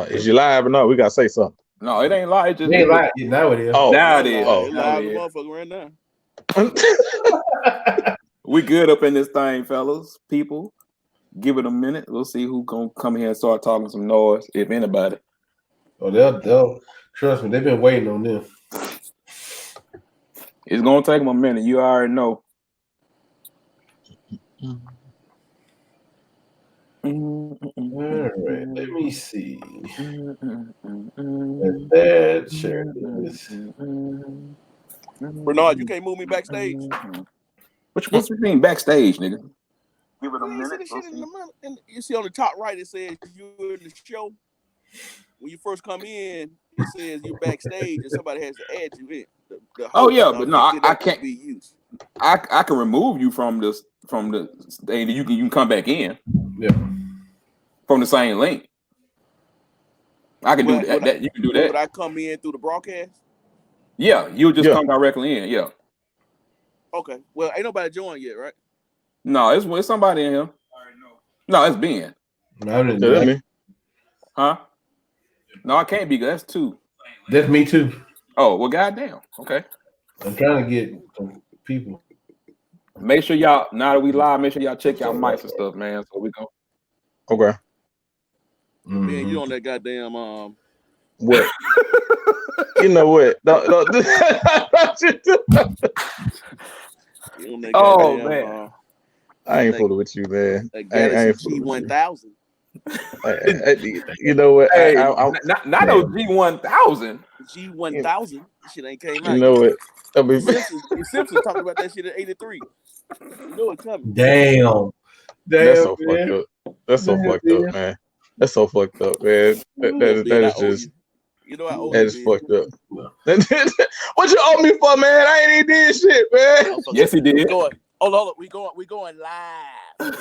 Is you live or no? We gotta say something. No, it ain't live. It ain't live. Now it is. Oh, now it is. Oh, live the motherfucker right now. We good up in this thing, fellas. People, give it a minute. We'll see who gonna come here and start talking some noise, if anybody. Oh, they'll trust me. They've been waiting on them. It's gonna take them a minute. You already know. All right, let me see. That share this. Bernard, you can't move me backstage. What you mean backstage, nigga? Give it a minute. You see on the top right, it says you're in the show. When you first come in, it says you're backstage, and somebody has to add you in. Oh yeah, but no, I can't be used. I can remove you from the thing. You can come back in. Yeah. From the same link. I can do that. You can do that. Would I come in through the broadcast? Yeah, you'll just come directly in. Yeah. Okay. Well, ain't nobody joined yet, right? No, it's somebody in here. No, it's Ben. No, I didn't do that. Huh? No, I can't be. That's two. That's me too. Oh, well, goddamn. Okay. I'm trying to get some people. Make sure y'all, now that we live, make sure y'all check y'all mics and stuff, man. So we go. Okay. Man, you on that goddamn what? You know what? Oh man, I ain't fooling with you, man. I ain't G1000. You know what? Hey, not no G1000. G1000. Shit ain't came out. You know what? I mean, Simpsons talked about that shit in '83. You know it coming. Damn. That's so fucked up. That's so fucked up, man. That's so fucked up, man. That is just. You know I owe that is fucked up. What you owe me for, man? I ain't even did shit, man. Yes, he did. Hold on. We going live.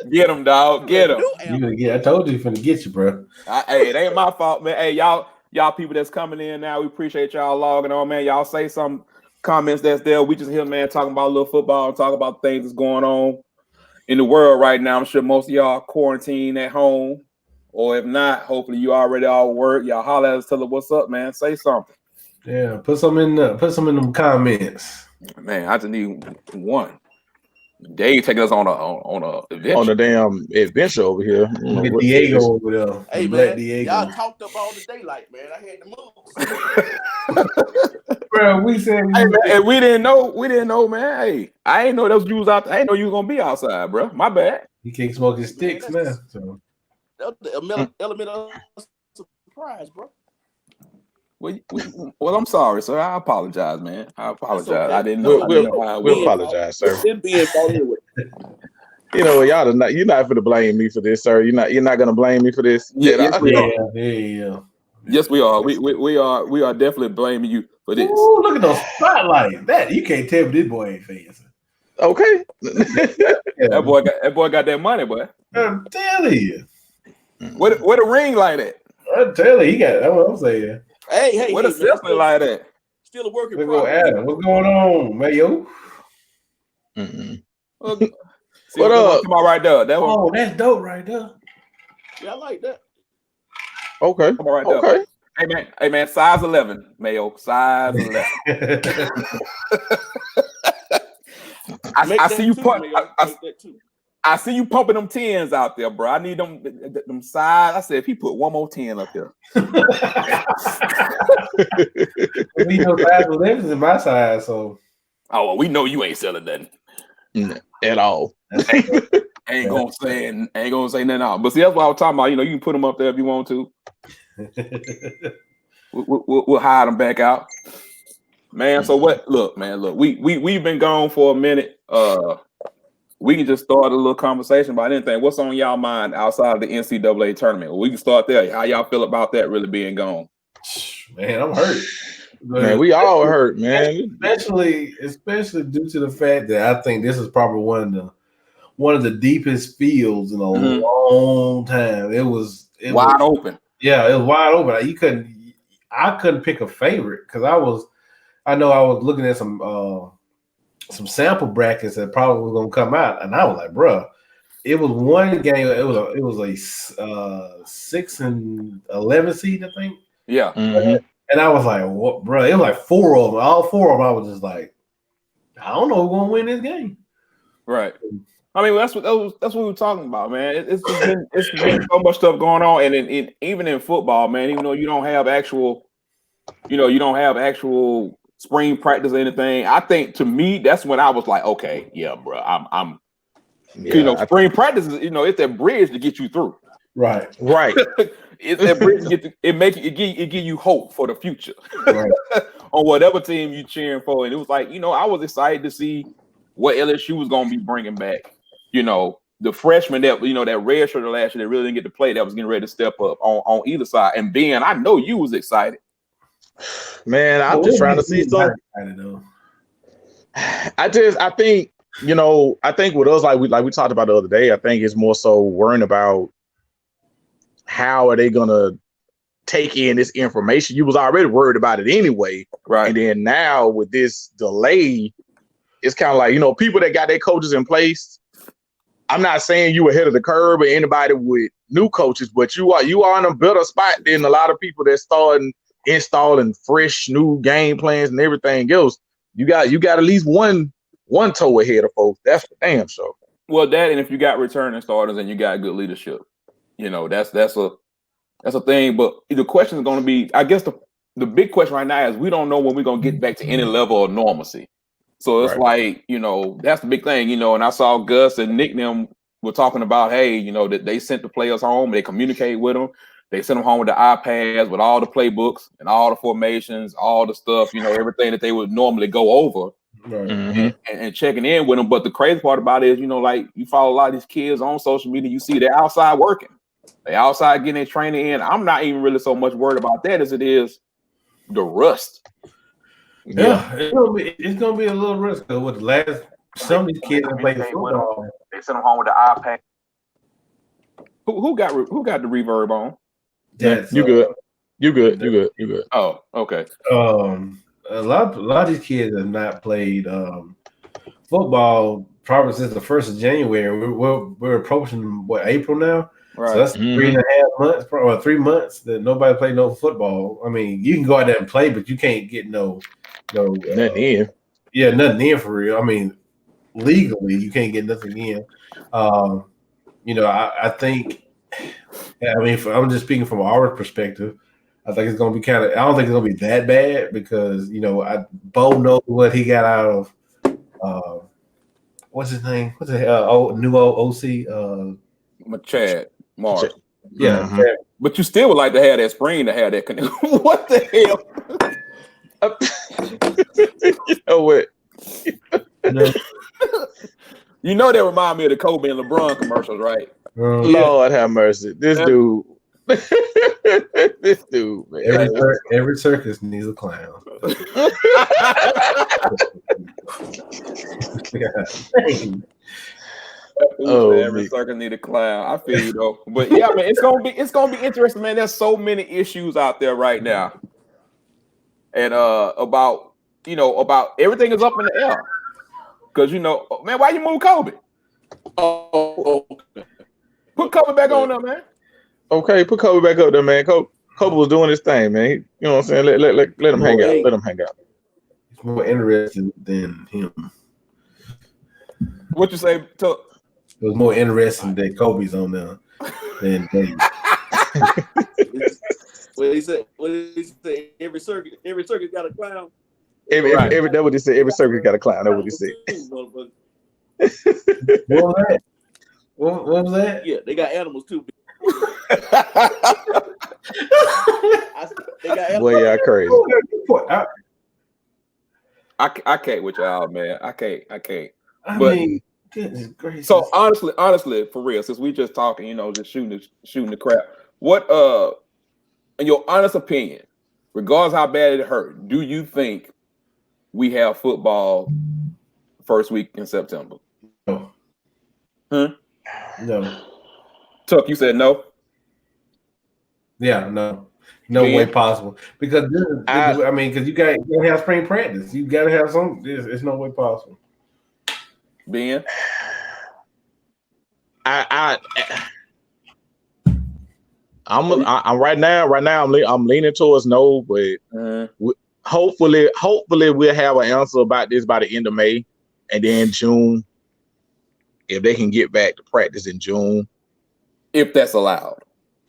Get him, dog. Get him. I told you, finna get you, bro. Hey, it ain't my fault, man. Hey, y'all people that's coming in now, we appreciate y'all logging on, man. Y'all say some comments that's there. We just hear, man, talking about a little football, talk about things that's going on in the world right now. I'm sure most of y'all quarantined at home. Or if not, hopefully you already all work. Y'all holler at us, tell us what's up, man. Say something. Yeah, put some in them comments. Man, I just need one. Dave taking us on a adventure. On the damn adventure over here. Get Diego over there. Hey, man, Diego. Y'all talked up all the daylight, man. I had to move. Bro, we said we didn't know, man. Hey, I ain't know those Jews out there. I ain't know you was gonna be outside, bro. My bad. You can't smoke his sticks now. So. The element of surprise, bro. Well, I'm sorry, sir. I apologize, man. I apologize. Okay. I didn't know. We'll apologize, sir. Being anyway. You know, you're not going to blame me for this, sir. You're not going to blame me for this. Yes, we are. Yeah. Yes, we are. We are definitely blaming you for this. Ooh, look at those spotlights. That you can't tell me this boy ain't fancy. Okay. That boy got that money, boy. I'm telling you. What a ring like that? I'm telling you, he got. That's what I'm saying. Hey, what a system like that? Still a work in progress. Adam, what's going on, Mayo? What up? Come on, right there. That's dope, right there. Yeah, I like that. Okay. Come on, right there. Hey man, size 11, Mayo. Size 11. I see you put. I see you pumping them 10s out there, bro. I need them size. I said, if he put one more 10 up there. We know size 11 is my size, so. Oh, well, we know you ain't selling nothing at all. ain't gonna say nothing else. But see, that's what I was talking about. You know, you can put them up there if you want to. We'll hide them back out, man. So what? Look, we've been gone for a minute. We can just start a little conversation about anything. What's on y'all mind outside of the NCAA tournament? We can start there. How y'all feel about that really being gone? Man, I'm hurt. Man, we all hurt, man. Especially due to the fact that I think this is probably one of the deepest fields in a long time. It was wide open. Yeah, it was wide open. I couldn't pick a favorite because I know I was looking at some sample brackets that probably was gonna come out, and I was like, bruh, It was one game. It was a 6-11 seed, I think. Yeah. Mm-hmm. And I was like, "What, bro?" It was like 4 of them. All 4 of them. I was just like, "I don't know who's gonna win this game." Right. I mean, that's what we were talking about, man. It's been so much stuff going on, and even in football, man. Even though you don't have actual spring practice or anything, I think to me that's when I was like, okay, yeah, bro, I'm spring practice is it's that bridge to get you through. Right. It's that bridge to get it give you hope for the future Right. on whatever team you cheering for, and it was like I was excited to see what LSU was going to be bringing back. The freshman that that red shirt last year that really didn't get to play, that was getting ready to step up on either side. And Ben, I know you was excited. Man, I'm just trying to see something. I think with us, like we talked about the other day, I think it's more so worrying about how are they gonna take in this information. You was already worried about it anyway, right? And then now with this delay, it's kind of like people that got their coaches in place. I'm not saying you ahead of the curve or anybody with new coaches, but you are in a better spot than a lot of people that starting installing fresh new game plans and everything else. You got at least one toe ahead of folks. That's for damn sure. Well, that, and if you got returning starters and you got good leadership, that's a thing. But the question is going to be, I guess the big question right now is we don't know when we're going to get back to any level of normalcy. So it's like, that's the big thing, and I saw Gus and Nick and them were talking about, hey, that they sent the players home, they communicate with them. They sent them home with the iPads, with all the playbooks and all the formations, all the stuff, everything that they would normally go over and checking in with them. But the crazy part about it is, like you follow a lot of these kids on social media, you see they're outside working. They outside getting their training in. I'm not even really so much worried about that as it is the rust. Yeah, it's gonna be a little risk with the last. Some of these kids that play football, they sent them home with the iPad. Who got the reverb on? That's you good. You good. Oh, okay. A lot of these kids have not played football probably since the 1st of January. We're approaching April now. Right. So that's 3.5 months, or 3 months that nobody played no football. I mean, you can go out there and play, but you can't get no nothing in. Yeah, nothing in for real. I mean, legally, you can't get nothing in. I think. I mean, I'm just speaking from our perspective. I think it's going to be I don't think it's going to be that bad because Bo knows what he got out of. What's his name? What's the hell? New OC. Chad Mark. Yeah, mm-hmm. Chad. But you still would like to have that spring to have that connection. What the hell? You know what? That remind me of the Kobe and LeBron commercials, right? Lord have mercy. This dude. This dude, man. Every circus needs a clown. Every circus need a clown. I feel you though. But yeah, man, it's gonna be interesting, man. There's so many issues out there right now. And about everything is up in the air. Because man, why you move Kobe? Oh. Put Kobe back on there, man. Okay, put Kobe back up there, man. Kobe was doing his thing, man. You know what I'm saying? Let him hang out. Let him hang out. It's more interesting than him. What you say, Tuck? It was more interesting that Kobe's on there than David. What he said? Every circuit got a clown. Every that's what he said. Every circuit got a clown. That's what he said. What was that? What was that? Yeah, they got animals too. Boy, y'all crazy. I can't with y'all, man. I can't. I mean, goodness gracious. So honestly, for real, since we just talking, just shooting the crap. What in your honest opinion, regardless how bad it hurt, do you think we have football first week in September? No. No. Tuck, you said no? Yeah, no way possible. Because because you gotta have spring practice. You gotta have some. It's no way possible. Ben? I'm right now. I'm leaning towards no, but hopefully we'll have an answer about this by the end of May, and then June, if they can get back to practice in June, if that's allowed.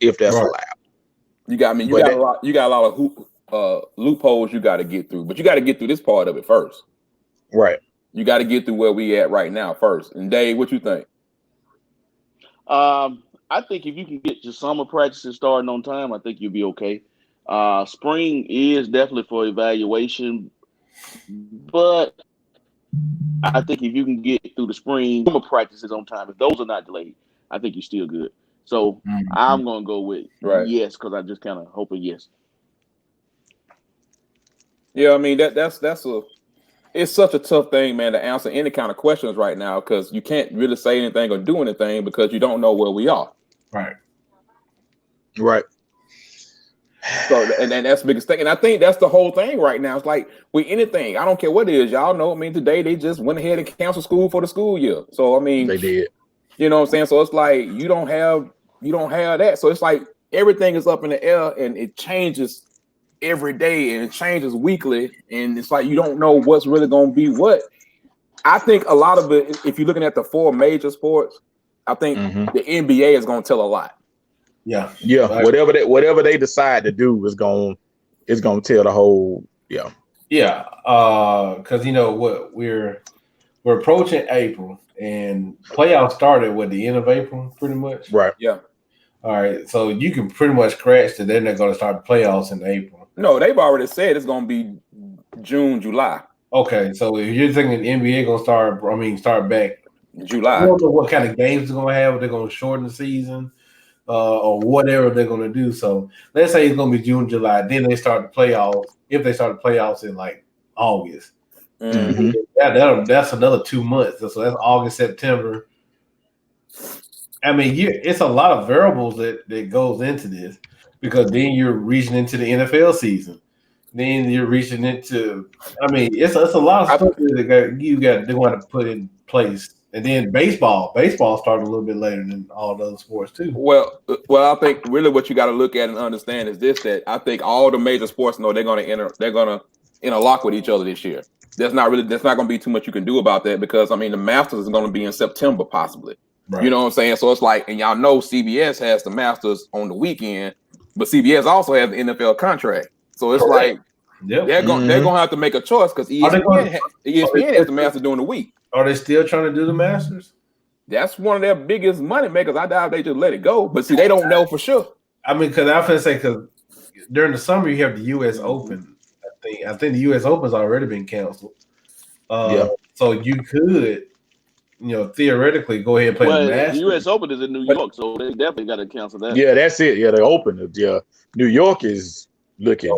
allowed. You got a lot of loopholes you got to get through, but you got to get through this part of it first. Right. You got to get through where we at right now first. And Dave, what you think? I think if you can get your summer practices starting on time, I think you'll be okay. Spring is definitely for evaluation, but I think if you can get through the spring summer practices on time, if those are not delayed, I think you're still good. So I'm gonna go with yes, because I just kind of hoping yes. Yeah, I mean it's such a tough thing, man, to answer any kind of questions right now because you can't really say anything or do anything because you don't know where we are. Right. So and that's the biggest thing, and I think that's the whole thing right now. It's like with anything, I don't care what it is, y'all know. I mean, today they just went ahead and canceled school for the school year. So I mean, they did. You know what I'm saying? So it's like you don't have that. So it's like everything is up in the air and it changes every day and it changes weekly, and it's like you don't know what's really going to be what. I think a lot of it, if you're looking at the 4 major sports, I think the NBA is going to tell a lot. Yeah. Right. Whatever they decide to do is going to tell the whole. Yeah. Because what we're approaching April and playoffs started with the end of April, pretty much. Right. Yeah. All right. So you can pretty much scratch that they're not going to start playoffs in April. No, they've already said it's going to be June, July. Okay. So if you're thinking the NBA going to start back July. I don't know what kind of games they're going to have. If they're going to shorten the season or whatever they're going to do. So let's say it's going to be June, July. Then they start the playoffs. If they start the playoffs in like August. That's another 2 months. So that's August, September. I mean, it's a lot of variables that goes into this because then you're reaching into the NFL season. Then you're reaching into. I mean, it's a lot of stuff they're going to put in place. And then baseball started a little bit later than all the other sports too. Well, I think really what you got to look at and understand is this: that I think all the major sports know they're going to interlock with each other this year. There's not going to be too much you can do about that because I mean the Masters is going to be in September possibly. Right. You know what I'm saying? So it's like, and y'all know CBS has the Masters on the weekend, but CBS also has the NFL contract. So it's like they're going to have to make a choice because ESPN has the Masters during the week. Are they still trying to do the Masters? That's one of their biggest money makers. I doubt they just let it go, but see, they don't know for sure. I mean, because I was going to say because during the summer you have the U.S. Open. I think the U.S. Open's already been canceled. So you could, theoretically go ahead and play the Masters. The U.S. Open is in New York, so they definitely got to cancel that. Yeah, that's it. Yeah, the Open. Yeah, New York is looking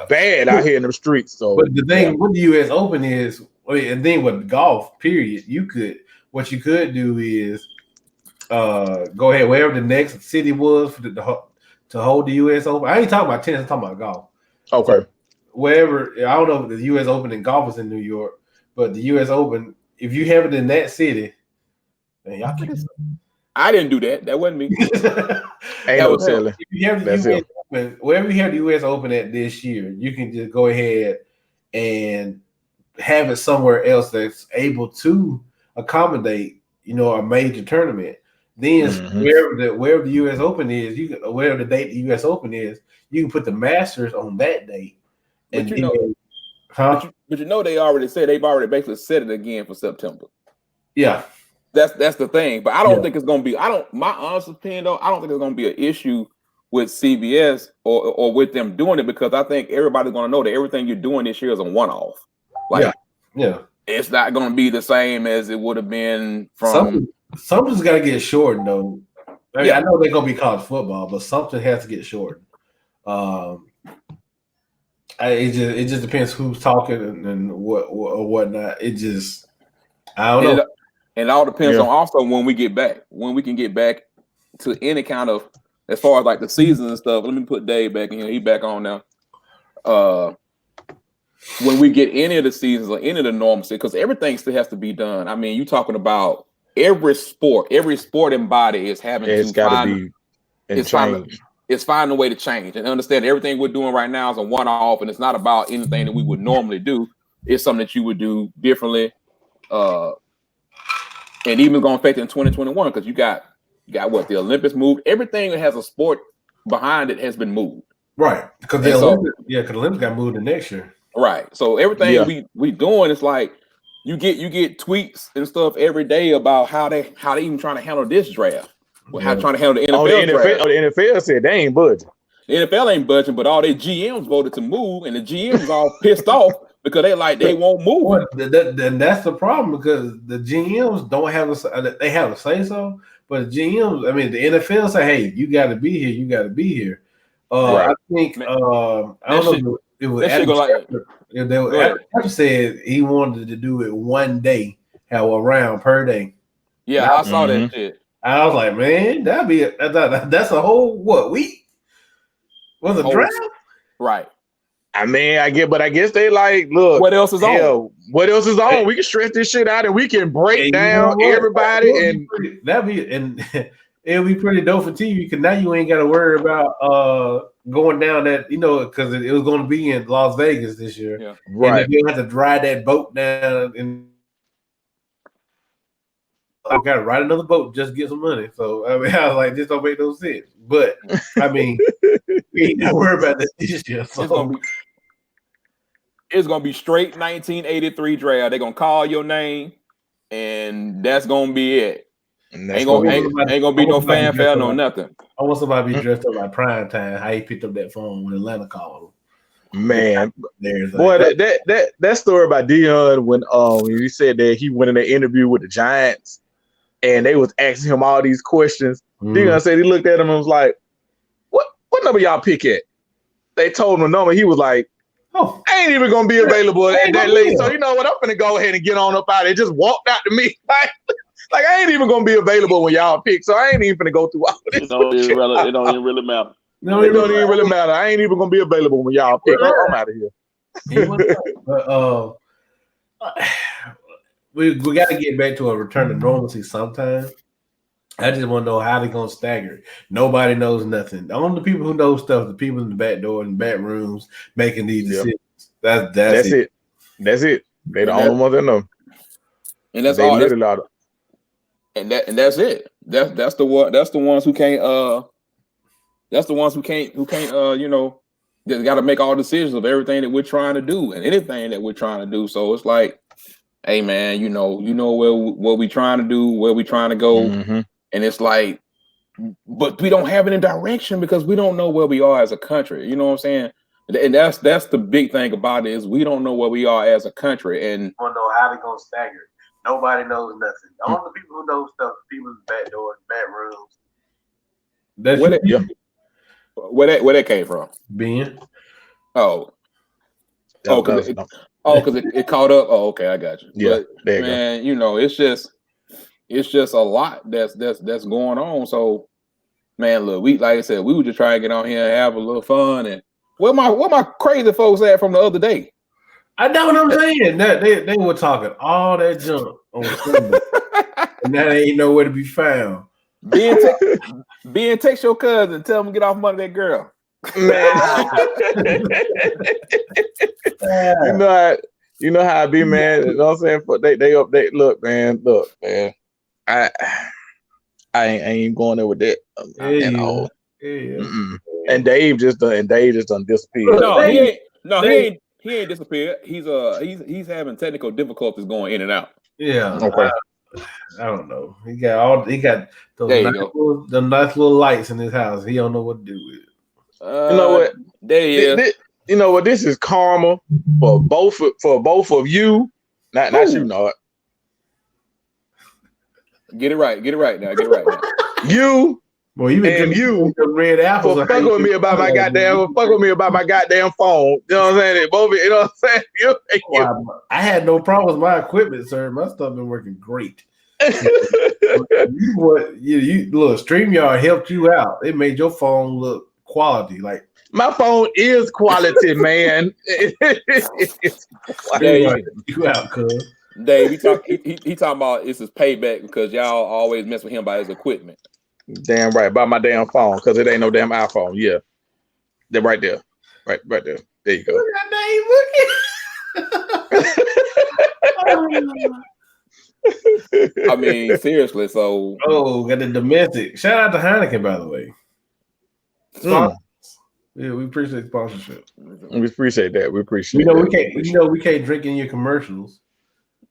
bad out here in the streets. So, but the thing with the U.S. Open is, and then with golf, period, what you could do is go ahead wherever the next city was to hold the U.S. Open. I ain't talking about tennis. I'm talking about golf. Okay. So, wherever, I don't know if the U.S. Open in golf is in New York, but the U.S. Open, if you have it in that city, man, y'all can't. I didn't do that. That wasn't me. Ain't no telling. If you have the U.S. Open, wherever you have the U.S. Open at this year, you can just go ahead and have it somewhere else that's able to accommodate, a major tournament. Then wherever the U.S. Open is, wherever the date the U.S. Open is, you can put the Masters on that date. But they already said they've already basically set it again for September. Yeah, that's the thing. But I don't think it's going to be. My honest opinion though, I don't think it's going to be an issue with CBS or with them doing it because I think everybody's going to know that everything you're doing this year is a one-off. Like, it's not going to be the same as it would have been from. Something's got to get shortened though. I know they're going to be college football, but something has to get shortened. It just depends who's talking and what or whatnot. I don't know. And it all depends on also when we get back, when we can get back to any kind of as far as like the season and stuff. Let me put Dave back in here. He back on now. When we get any of the seasons or any of the normalcy, because everything still has to be done. I mean, you talking about every sporting body is having It's got to be and change. It's finding a way to change and understand everything we're doing right now is a one-off, and it's not about anything that we would normally do. It's something that you would do differently, and even going to affect it in 2021 because you got what the Olympics moved. Everything that has a sport behind it has been moved. Right, because the Olympics got moved to next year. Right, so everything we doing is like you get tweets and stuff every day about how they even trying to handle this draft. How trying to handle the NFL draft. The NFL said they ain't budging. The NFL ain't budging, but all their GMs voted to move, and the GMs all pissed off because they won't move. Well, then that's the problem because the GMs don't have they have a say so, but the GMs, I mean, the NFL say, hey, you got to be here, you got to be here. Right. I think I don't know. It was Adam said he wanted to do it one day, have a round per day. Yeah, I saw that shit. I was like, man, that's a whole week? Was a draft? Right. I mean, I guess they like, look, what else is on? What else is on? We can stretch this shit out and we can break down everybody it'll be pretty dope for TV because now you ain't got to worry about going down that, because it was going to be in Las Vegas this year. Yeah. Right. And you have to drive that boat down and I got to ride another boat just to get some money. So, I mean, I was like, this don't make no sense. But, I mean, we ain't got to worry about that this year. So. It's going to be straight 1983 draft. They're going to call your name, and that's going to be it. Ain't gonna be no fanfare, no nothing. I want somebody to be dressed up like prime time. How he picked up that phone when Atlanta called him. Man, boy, that story about Dion when he said that he went in an interview with the Giants and they was asking him all these questions. Dion said he looked at him and was like, "What number y'all pick at?" They told him a number. He was like, "Oh, I ain't even gonna be available at that late." So you know what? I'm gonna go ahead and get on up out. It just walked out to me like I ain't even gonna be available when y'all pick, so I ain't even gonna go through all this. It don't even really matter. No, it don't even really matter. I ain't even gonna be available when y'all pick. I'm out of here. But we got to get back to a return to normalcy sometime. I just want to know how they're gonna stagger it. Nobody knows nothing. The only people who know stuff, the people in the back door and back rooms making these decisions. That's it. That's it. They the only ones that know. And that's all. And that's it. That's the ones who can't. That's the ones who can't. They got to make all decisions of everything that we're trying to do and anything that we're trying to do. So it's like, hey man, you know what we trying to do, where we trying to go, and it's like, but we don't have any direction because we don't know where we are as a country. You know what I'm saying? And that's the big thing about it is we don't know where we are as a country, and want to know how they're gonna stagger it. Nobody knows nothing. The only people who know stuff, people in the back door, back rooms. Where that came from? Ben. Because it caught up. Oh, okay, I got you. Yeah, but, man, it's just a lot that's going on. So, man, look, like I said, we were just trying to get on here and have a little fun. And where my crazy folks at from the other day? I know what I'm saying. They were talking all that junk on Sunday, and now they ain't nowhere to be found. Ben, text your cousin and tell him to get off money that girl. Man, you know how I be, man. You know what I'm saying? They update. Look, man. I ain't going there with that at all. Yeah. And Dave just done disappeared. He ain't disappeared. He's having technical difficulties going in and out. Yeah. Okay. I don't know. He got those nice little lights in his house. He don't know what to do with it. You know what? You know what? This is karma for both of you. Not you know it. Get it right now. You. Well, you been the red apples. Fuck with me about my goddamn phone. You know what I'm saying? Both, you know what I'm saying? I had no problems with my equipment, sir. My stuff been working great. Look, StreamYard helped you out. It made your phone look quality. Like my phone is quality, man. You out, cuz. Dave, he talking about it's his payback because y'all always mess with him by his equipment. Damn right, about my damn phone because it ain't no damn iPhone. Yeah, they're right there, right there. There you go. Look at that Dave. I mean, seriously. So, got the domestic. Shout out to Heineken, by the way. Yeah, we appreciate sponsorship. We appreciate that. We appreciate. We can't drink in your commercials.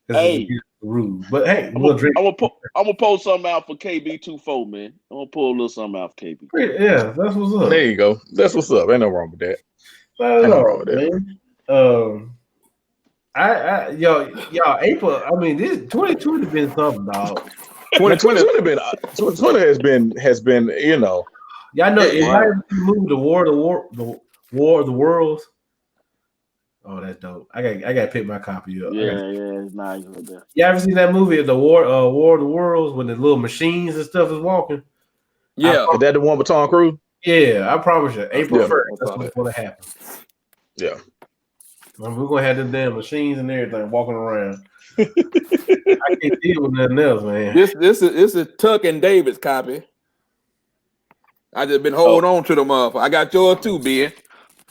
Hey, rude. But hey, I'm gonna pull something out for KB24, man. I'm gonna pull a little something out for KB. Yeah, that's what's up. There you go. That's what's up. Ain't no wrong with that. Ain't no wrong with that. Y'all, April. I mean, this 2020 has been something, dog. 2020 has been. You know. Y'all know if I moved the War of the Worlds. Oh, that's dope. I got to pick my copy up. Yeah, it's nice right there. You ever seen that movie, the War of the Worlds, when the little machines and stuff is walking? Yeah, is that the one with Tom Cruise? Yeah, I promise you, April 1st. That's what's going to happen. Yeah, we're gonna have them damn machines and everything walking around. I can't deal with nothing else, man. This is Tuck and David's copy. I just been holding on to the motherfucker. I got yours too, Ben.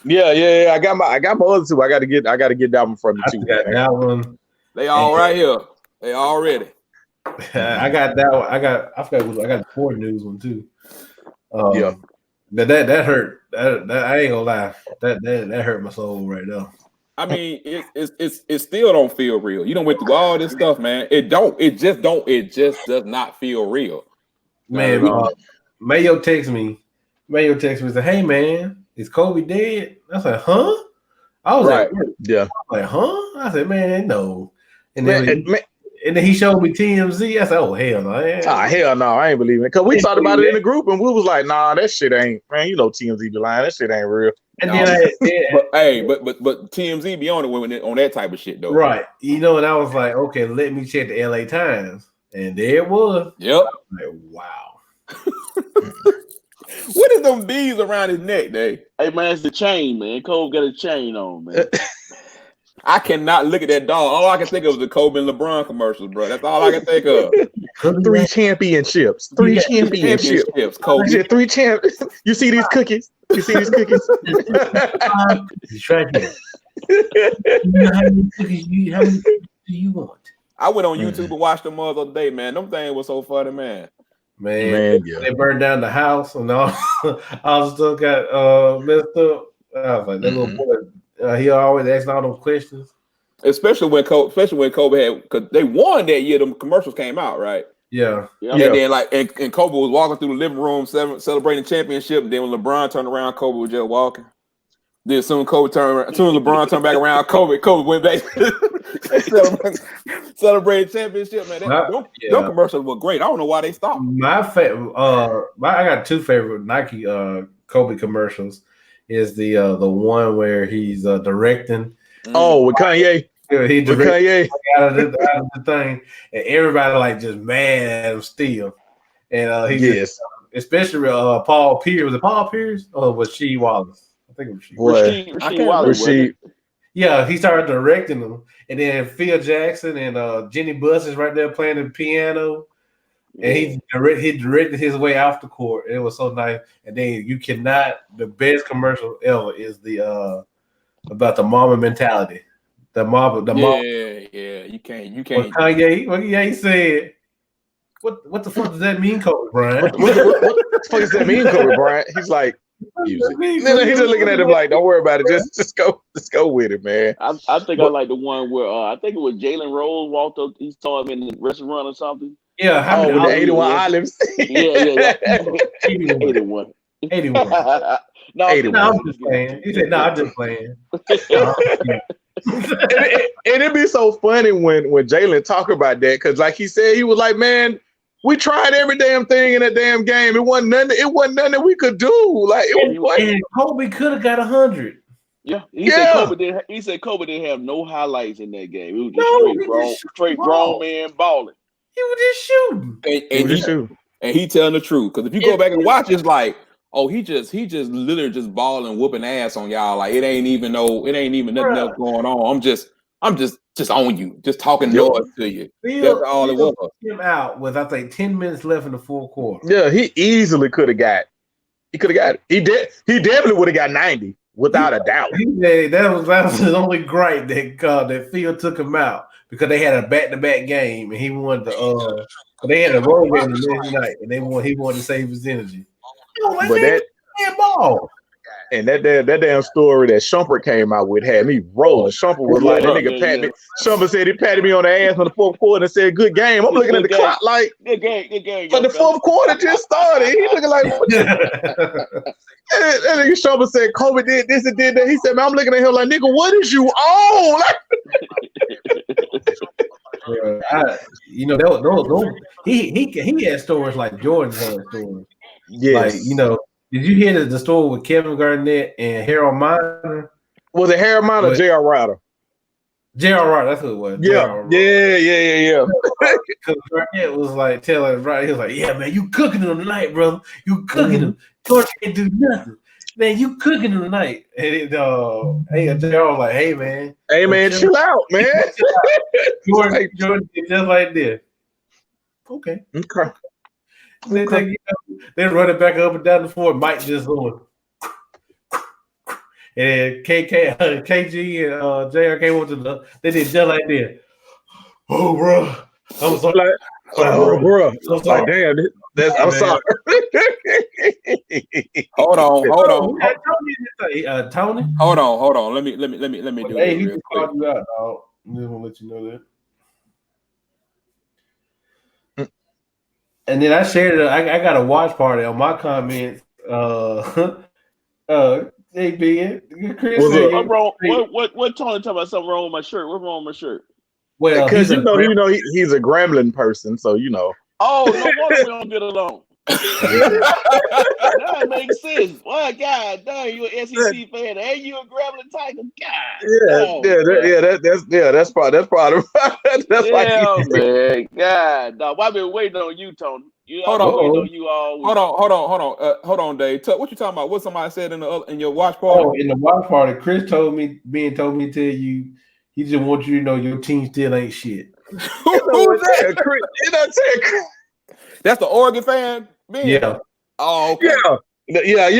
Yeah. I got my other two. I got to get that one from you too. Got that one. They all right here. They all ready. I got that one. I got the Ford News one too. Yeah. That hurt. That I ain't gonna lie. That hurt my soul right now. I mean, it still don't feel real. You done went through all this stuff, man. It just does not feel real. Man, Mayo text me and said, "Hey man, is Kobe dead?" I said, "Huh?" I was like, "Yeah." I was like, "Huh?" I said, "Man, no." And then he showed me TMZ. I said, "Oh hell no!" Hell no, I ain't believing it. Cause we talked about it in the group and we was like, "Nah, that shit ain't, man. You know TMZ be lying. That shit ain't real." And but TMZ be on it on that type of shit though. Right. You know, and I was like, okay, let me check the LA Times, and there it was. Yep. Like, wow. What is them bees around his neck, Dave? Hey man, it's the chain, man. Cole got a chain on, man. I cannot look at that dog. All I can think of is the Kobe and LeBron commercials, bro. That's all I can think of. 3 championships. 3 championships. Kobe. You said 3 champions. You see these cookies? You see these cookies? How many cookies do you want? I went on YouTube and watched them the other day, man. Them things was so funny, man. Man, they burned down the house and all stuff got messed up. I was like, that little boy, he always asking all those questions. Especially when Kobe had, because they won that year. The commercials came out, right? Yeah. And then and Kobe was walking through the living room celebrating championship. And then when LeBron turned around, Kobe was just walking. Then as soon as LeBron turned back around, Kobe went back celebrating championship. Man, those commercials were great. I don't know why they stopped. I got 2 favorite Nike Kobe commercials. Is the one where he's directing. Oh, with Kanye. Yeah, he directed Kanye out of the thing, and everybody like just mad at him still. And especially Paul Pierce. Was it Paul Pierce or was she Wallace? I think it was she. Rasheed Wallace. Yeah, he started directing them, and then Phil Jackson and Jenny Buss is right there playing the piano. And he directed his way off the court. It was so nice. And then the best commercial ever is the about the mama mentality. The mama. Yeah. You can't. Kanye, he said, what the fuck does that mean, Kobe Bryant? What the fuck does that mean, Kobe Bryant? He's like, use it. He's just looking at him like, don't worry about it. Just go with it, man. I think I like the one where I think it was Jalen Rose walked up. He saw him in the restaurant or something. Yeah, with the 81 olives. Yeah. 81. 81. No, I'm just playing. He said, "No, I'm just playing." And it'd be so funny when Jalen talk about that, because like he said, he was like, "Man, we tried every damn thing in that damn game. It wasn't nothing that we could do. Like and Kobe could have got 100. Yeah, he said Kobe didn't have no highlights in that game. It was just straight grown man balling. He was just shooting. And he telling the truth. Because if you go back and watch, it's like, oh, he just literally just balling, whooping ass on y'all. Like it ain't even nothing else going on. I'm just I'm just on you, just talking noise to you. That's all it was. Him out with I think 10 minutes left in the fourth quarter. Yeah, he easily could have got. He could have got it. He definitely would have got 90 without a doubt. That was his only gripe that Phil took him out because they had a back-to-back game and he wanted to. They had a road game the next night and he wanted to save his energy. But that ball. And that damn story that Shumpert came out with had me rolling. Shumpert was like, that nigga pat me. Shumpert said he patted me on the ass in the fourth quarter and said, good game. I'm looking at the clock like, good game. But the fourth quarter just started. He looking like, that nigga Shumpert said, Kobe did this and did that. He said, man, I'm looking at him like, nigga, what is you on? He had stories like Jordan had stories. Yes. Like, did you hear the story with Kevin Garnett and Harold Miner? Was it Harold Miner or J.R. Ryder? J.R. Ryder, that's who it was. Yeah. Because Garnett was like telling Ryder, he was like, yeah, man, you cooking them tonight, brother. You cooking them. George can't do nothing. Man, you cooking them tonight. And J.R. was like, hey, man. Hey, man, chill out, man. Jordan did just like this. Okay. They run it back up and down the floor. Mike just going. And KG and JR came over to they did just like that. Oh, bro. I'm sorry. Bro. Like, damn, I'm sorry. Hold on. Tony? Hold on. Let me do Hey, it. he just called you out, dog. I'm just gonna let you know that. And then I shared it. I got a watch party on my comments. Hey, Ben, Chris, what's wrong? What Tony talking about? Something wrong with my shirt? What's wrong with my shirt? Well, because he's a Gremlin person, so Oh, no wonder we don't get along. That makes sense. Well, God damn, you an SEC fan, and you a Gremlin Tiger. God. That's part of that's man. God, dog. Why been waiting on you, Tony? Hold on. Waiting on you all week. Hold on, Dave. What you talking about? What somebody said in your watch party? Oh, in the watch party, Chris told me to tell you, he just wants you to know your team still ain't shit. Who's that? That's the Oregon fan. Man. Yeah. Oh, okay. Yeah. I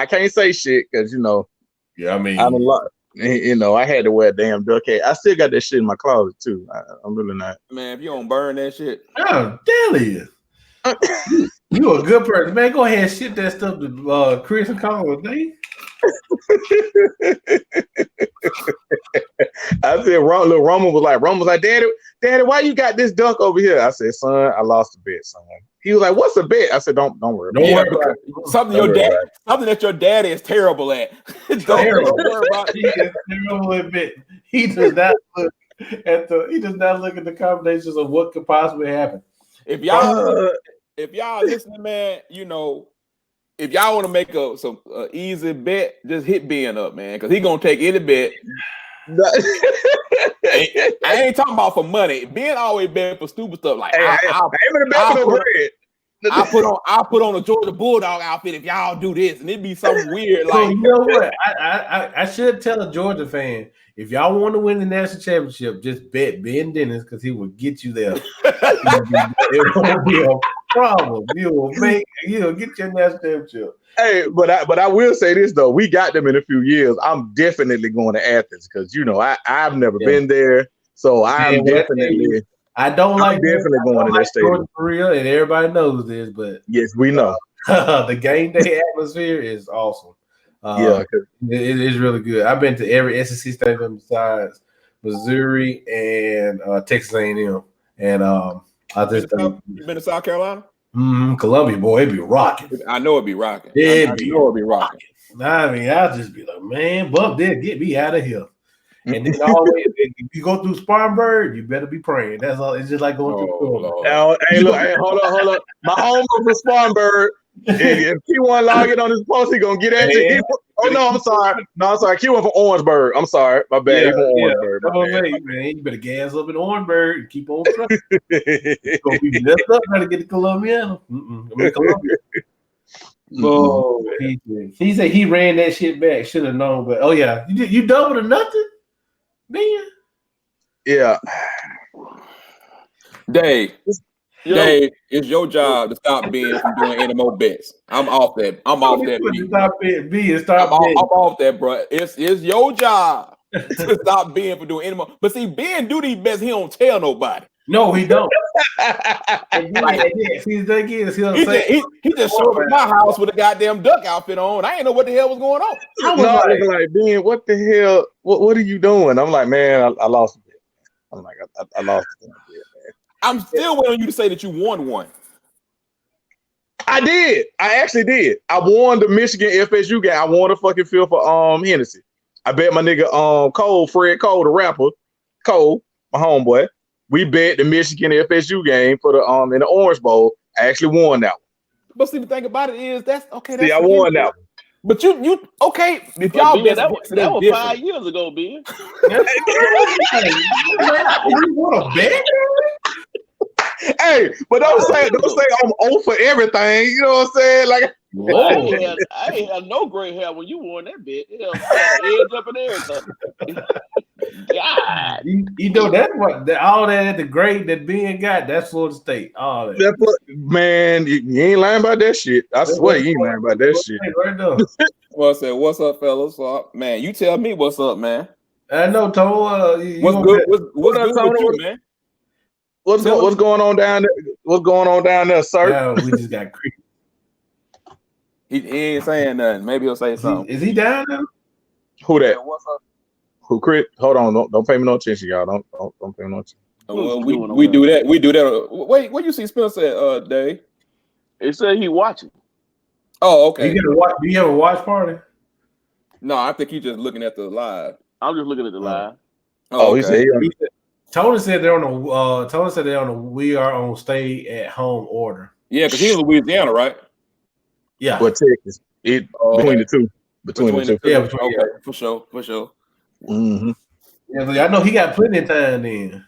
can't say shit because Yeah, I mean, I'm a lot. I had to wear a damn duck hat. I still got that shit in my closet too. I'm really not. Man, if you don't burn that shit, oh, damn it. You a good person, man. Go ahead and ship that stuff to Chris and Colin, Dave. I said, Roman was like, Daddy, why you got this duck over here? I said, son, I lost a bet, son. He was like, what's a bet? I said, don't worry about it. Something that your daddy is terrible at. Don't worry about it. He is terrible at bet. He does not look at the combinations of what could possibly happen. If y'all listening, man, if y'all want to make some easy bet, just hit Ben up, man, because he gonna take any bet. I ain't talking about for money. Ben always bet for stupid stuff. Like I'll put on a Georgia Bulldog outfit if y'all do this, and it'd be something weird. So like, you know what? I should tell a Georgia fan, if y'all want to win the national championship, just bet Ben Dennis because he will get you there. It won't be a problem. You'll get your national championship. Hey, but I will say this though, we got them in a few years. I'm definitely going to Athens because I've never been there, so I'm definitely. I don't like definitely going to that stadium for real, and everybody knows this, but yes, we know the game day atmosphere is awesome. It is really good. I've been to every SEC stadium besides Missouri and Texas A&M, and I just you been to South Carolina? Columbia, boy, it'd be rocking. I know it'd be rocking. It'd be rocking. I mean, I'll just be like, man, Bump did get me out of here. And then always, if you go through Spartanburg, you better be praying. That's all. It's just like going through. Hey, hold on. My home was from Spartanburg. If Q1 log in on his post, he gonna get at you. I'm sorry. Q1 from Orangeburg. I'm sorry. My bad. He's from Orangeburg. Man, you better gas up in Orangeburg and keep on trucking. It's gonna be messed up trying to get to Columbia. Columbia. Oh, he said he ran that shit back. Should have known, but oh yeah, you doubled or nothing, man. Yeah. Dave, it's your job to stop Ben from doing any more bets. I'm off that. I'm off that. Stop it, Ben. Stop I'm off that, bro. It's your job to stop Ben from doing any more. But see, Ben do these bets. He don't tell nobody. No, he don't. He just showed up at my house with a goddamn duck outfit on. I didn't know what the hell was going on. I was like, Ben, what the hell? What are you doing? I'm like, man, I lost a bit. I'm like, I lost a bit, man. I'm still waiting on you to say that you won one. I did. I actually did. I won the Michigan FSU game. I won the fucking field for Hennessy. I bet my nigga Fred Cole, the rapper, Cole, my homeboy. We bet the Michigan FSU game for the in the Orange Bowl. I actually won that one. But see, the thing about it is that's okay. That's I won that one. But you okay? If y'all bet that was 5 years ago, Ben. You want to bet? Hey, but don't say I'm 0 for everything. You know what I'm saying? Like, I ain't had no gray hair when you won that bet. Hell, edge up and everything. God, you know that's what all that the grade that Ben got. That's Florida State. All that. Man, you ain't lying about that shit. I swear you ain't lying about that shit. Right now. Well, I said, what's up, fellas? Man, you tell me what's up, man. I know, Tone. What's good? What's good with you, man? What's going on down there? What's going on down there, sir? No, we just got creepy. He ain't saying nothing. Maybe he'll say something. Is he down there? Who that? Yeah, what's up? Who crit? Hold on, don't pay me no attention, y'all. Don't pay me no attention. Well, we do that. We do that. Wait, what you see Spencer at, Dave? It said he watching. Oh, okay. Do you have a watch party? No, I think he's just looking at the live. I'm just looking at the live. Oh, okay. Tony said they're on the. Tony said they're on the. We are on stay at home order. Yeah, because he's in Louisiana, right? Yeah. But Texas, between the two. Between the two. Yeah, for sure. Mm-hmm. Yeah, I know he got plenty of time then.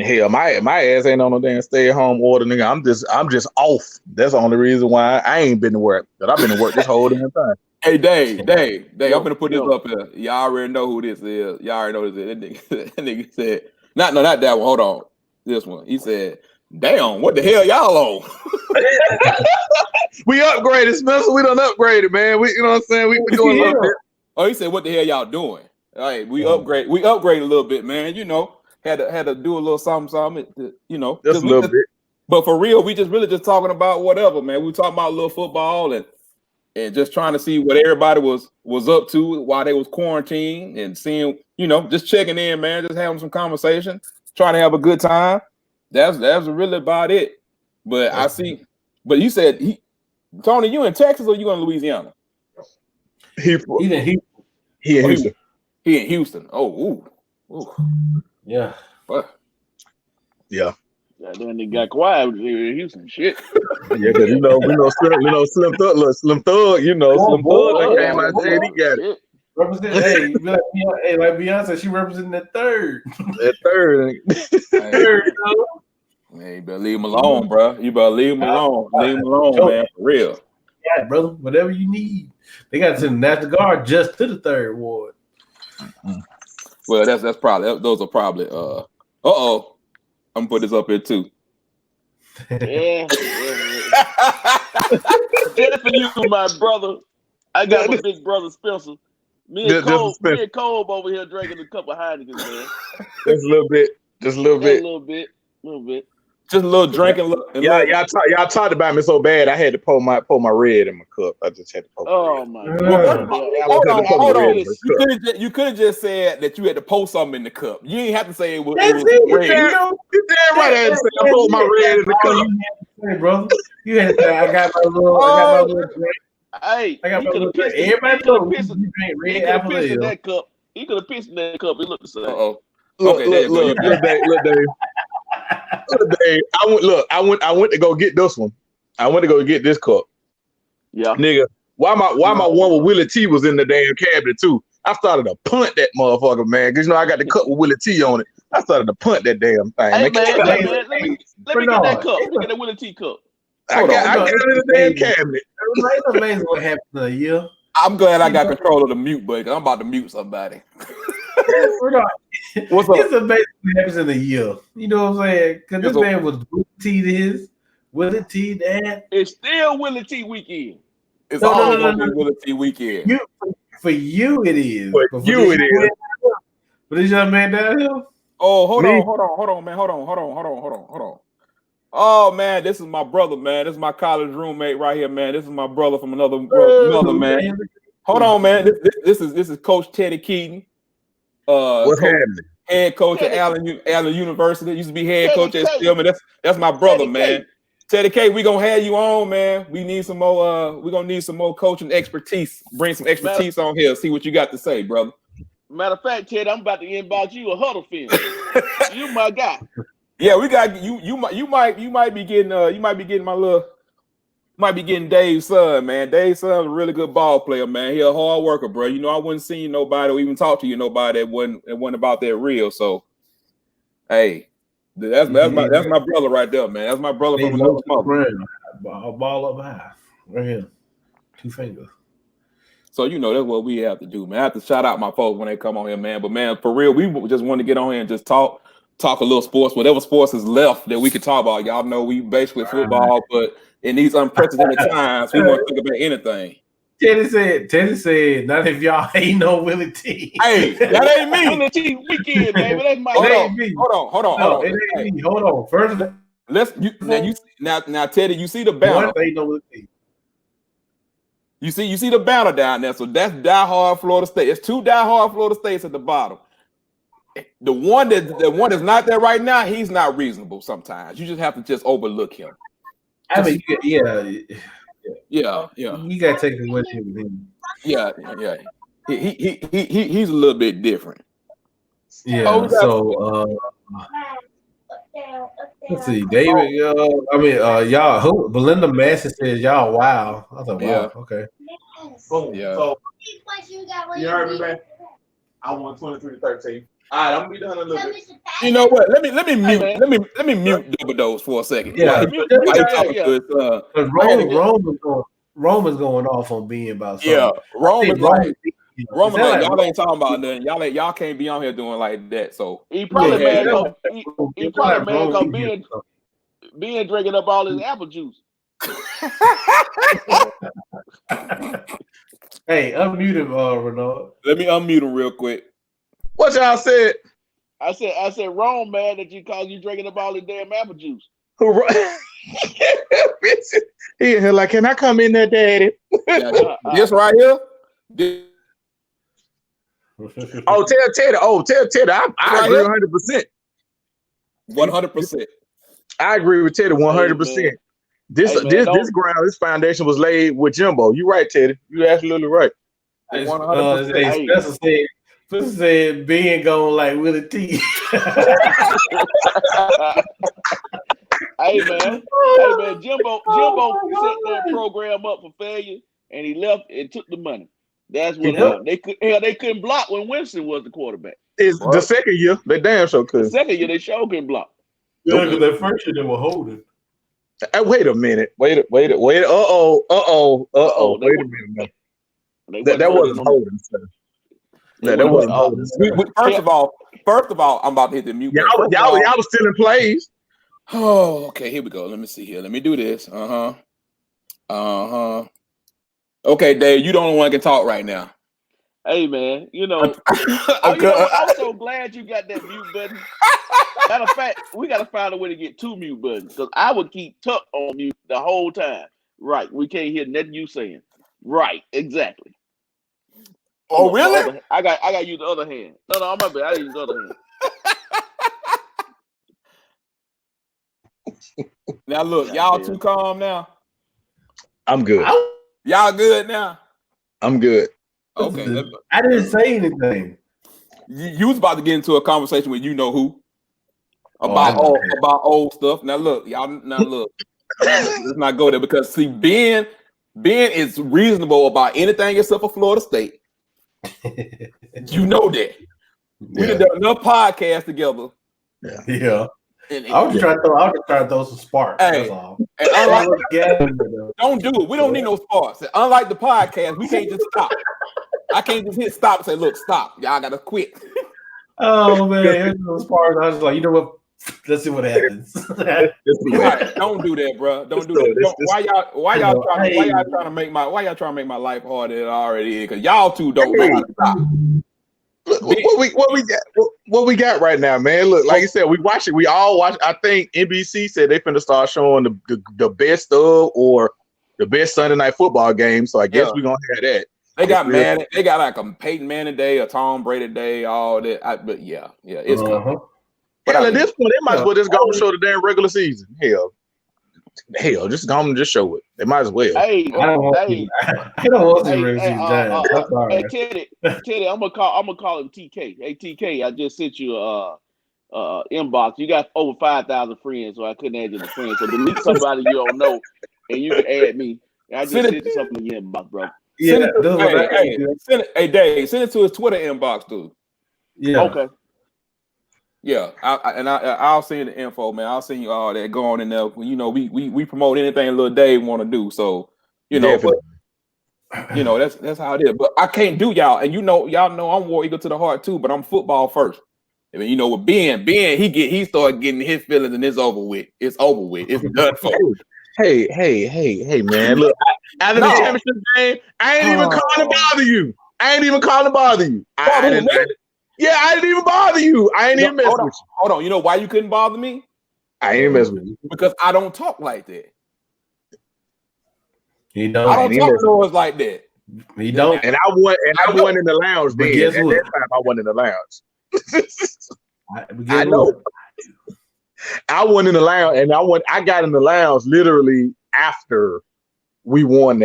Hell, my ass ain't on no damn stay at home order, nigga. I'm just off. That's the only reason why I ain't been to work. But I've been to work this whole damn time. Hey, Dave, I'm gonna put this up here. Y'all already know who this is. Y'all already know who this is. That nigga said, not that one. Hold on, this one. He said, "Damn, what the hell y'all on?" We upgraded, Spencer. We done upgraded, man. You know what I'm saying? We doing a little bit. Oh, he said, "What the hell y'all doing?" All right, we upgrade a little bit, man. You know, had to do a little something. You know, just a little bit. But for real, we really just talking about whatever, man. We talking about a little football and just trying to see what everybody was up to while they was quarantined and seeing, you know, just checking in, man, just having some conversation, trying to have a good time. That's really about it. But I see. But you said Tony, you in Texas or you in Louisiana? He in Houston. He in Houston. Oh, ooh. Yeah. What? Yeah. Yeah, then they got quiet in Houston. Shit. Yeah, because Slim Thug, Slim Thug came out and said he got it. Represent, like Beyonce, she representing that third. That third. Man, you better leave him alone, bro. You better leave him alone. Leave him alone, man. For real. Yeah, brother. Whatever you need. They got to send the National Guard just to the third ward. Well, that's probably those are probably I'm gonna put this up here too. Yeah. Just for you, my brother. I got my big brother Spencer. Me and Cole over here drinking a cup of Heineken, man. Just a little bit. Just a little bit. Just a little drinking. Y'all talked about me so bad. I had to pour my red in my cup. I just had to pour. Oh my God! Hold on. You could have just said that you had to pour something in the cup. You didn't have to say it was red. You damn right I had to say I poured my red in the cup. Hey, brother. You had to say I got my little drink. Hey, I got my little drink. Everybody knows you drink red apple ale. He could have pissed in that cup. It looked the same. Look, Dave, I went to go get this one. I went to go get this cup. Yeah, nigga. Why my one with Willie T was in the damn cabinet too? I started to punt that motherfucker, man. Cause you know I got the cup with Willie T on it. I started to punt that damn thing. Hey man, let me get that cup. Let me get that Willie T cup. I got it in the damn cabinet. It's amazing what happens in a year. I'm glad I got control of the mute button. I'm about to mute somebody. What's up? It's amazing what happens in a year. You know what I'm saying? Because this man was Willie T this, Willie T that. It's still Willie T weekend. It's always going to be Willie T weekend. For you, it is. For you, it is. For this young man down here. Oh, hold on, man. Hold on. Oh, man, this is my brother, man. This is my college roommate right here, man. This is my brother from another man. Hold on, man. This is Coach Teddy Keaton. What's happening? Head coach at Allen University. Used to be head coach at Stillman. That's my brother, man. Teddy K, we gonna have you on, man. We need some more. We're gonna need some more coaching expertise. Bring some expertise on here. See what you got to say, brother. Matter of fact, Ted, I'm about to inbox you a huddle film. You my guy. Yeah, we got you. You might be getting Dave's son, man. Dave's son's a really good ball player, man. He a hard worker, bro. You know, I wouldn't see nobody or even talk to nobody that wasn't about that real. So, hey, that's my brother right there, man. That's my brother from another mother. A ball up high, right here, 2 fingers. So you know that's what we have to do, man. I have to shout out my folks when they come on here, man. But man, for real, we just want to get on here and just talk a little sports, whatever sports is left that we can talk about. Y'all know we basically football, but in these unprecedented times, we want to think about anything. Teddy said, not if y'all ain't no Willie T. Hey, that ain't me. Willie T weekend, baby. That's my Hold on. It ain't me. Hold on. First, now, Teddy, you see the banner. Ain't no Willie T. You see the banner down there. So that's diehard Florida State. It's 2 diehard Florida States at the bottom. The one that's not there right now, he's not reasonable sometimes. You just have to just overlook him. I mean, yeah. You gotta take it with him. Yeah. He's a little bit different. Yeah. Let's see, David. Y'all. Belinda Massey says y'all. Wow. I thought, wow. Yeah. Okay. Yeah. So, you heard me, man. I won 23-13. All right, I'm gonna be done in a little bit. You know what? Let me mute Double Dose for a second. Yeah. Rome is going off on being about something. Yeah, Roman, y'all ain't talking about nothing. Y'all can't be on here doing like that. So he probably mad because being drinking up all his apple juice. Hey, unmute him, Renaud. Let me unmute him real quick. What y'all said? I said, Rome, man, that you drinking up all his damn apple juice. He in here like, can I come in there, Daddy? This right here. Tell Teddy. I agree 100%. 100%. I agree with Teddy 100%. This ground, this foundation was laid with Jimbo. You right, Teddy. You absolutely right. 100%. Spencer said being going like Willie T. Hey man, Jimbo set that program up for failure, and he left and took the money. That's what they couldn't block when Winston was the quarterback. It's the second year they damn sure could. The second year they sure couldn't block. Yeah, because that first year they were holding. Wait a minute. Wait. Wait a minute. That wasn't holding, sir. That wasn't holding. First of all, I'm about to hit the mute. Y'all was still in plays. Oh, okay. Here we go. Let me see here. Let me do this. Okay, Dave, you the only one that can talk right now. Hey, man, I'm so glad you got that mute button. Matter of fact, we got to find a way to get 2 mute buttons because I would keep Tuck on mute the whole time. Right. We can't hear nothing you saying. Right. Exactly. Oh, really? I got to use the other hand. No, I'm not bad. I use the other hand. Now, look, y'all too calm now? I'm good. Y'all good now? I'm good. Okay. I didn't say anything. You was about to get into a conversation with you know who about old stuff. Now look, let's not go there because see, Ben is reasonable about anything except for Florida State. You know that. We done done enough podcasts together. Yeah. I was just trying to throw some sparks. Hey, that's all. And don't do it. We don't need no sparks. Unlike the podcast, we can't just stop. I can't just hit stop and say, "Look, stop. Y'all gotta quit." Oh man, those sparks. I was just like, you know what? Let's see what happens. Right, don't do that, bro. Don't do that. Why y'all trying to make my life harder than it already is? Because y'all two don't know how to stop. Look, what we got right now, man. Look, like you said, we watch it. We all watch. I think NBC said they finna start showing the best of or the best Sunday night football game. So I guess we're gonna have that. They got Manning. They got like a Peyton Manning day, a Tom Brady day, all that. But yeah, it's coming. But at this point, they might as well just go and show the damn regular season. Hell, just go and just show it. They might as well. I don't want to regular season Giants. I'm sorry. Teddy, I'm gonna call him TK. Hey TK, I just sent you inbox. You got over 5,000 friends, so I couldn't add you to friends. So delete somebody you don't know, and you can add me. I just sent you something in your inbox, bro. Yeah, Dave, send it to his Twitter inbox, dude. Yeah. Okay. Yeah, I'll send you the info, man. I'll send you all that going in there. We promote anything little Dave want to do. So, but, that's how it is. But I can't do y'all, and y'all know I'm War Eagle to the heart too. But I'm football first. I mean, with Ben, he started getting his feelings, and it's over with. It's over with. It's done for. Hey, man! Look, after the championship game, I ain't even calling to bother you. I didn't even bother you. I ain't even mess with you. Hold on. You know why you couldn't bother me? I ain't even mess with you. Because I don't talk like that. He don't. I don't talk to us like that. He don't. And I won in the lounge. But guess what? That time I won in the lounge. I know. I won in the lounge, and I got in the lounge literally after we won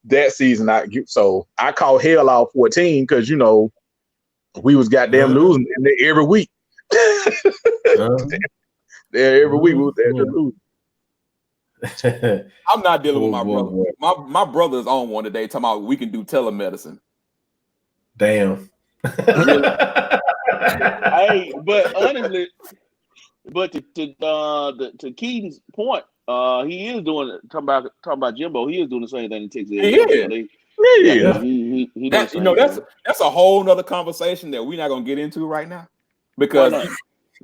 that season. So I called hell off 14 because we was goddamn losing every week. Every week we was losing. I'm not dealing with my brother. My brother's on one today talking about we can do telemedicine. Damn. Hey, but honestly, to Keaton's point, he is doing talking about Jimbo. He is doing the same thing in Texas. He that's a whole nother conversation that we're not gonna get into right now because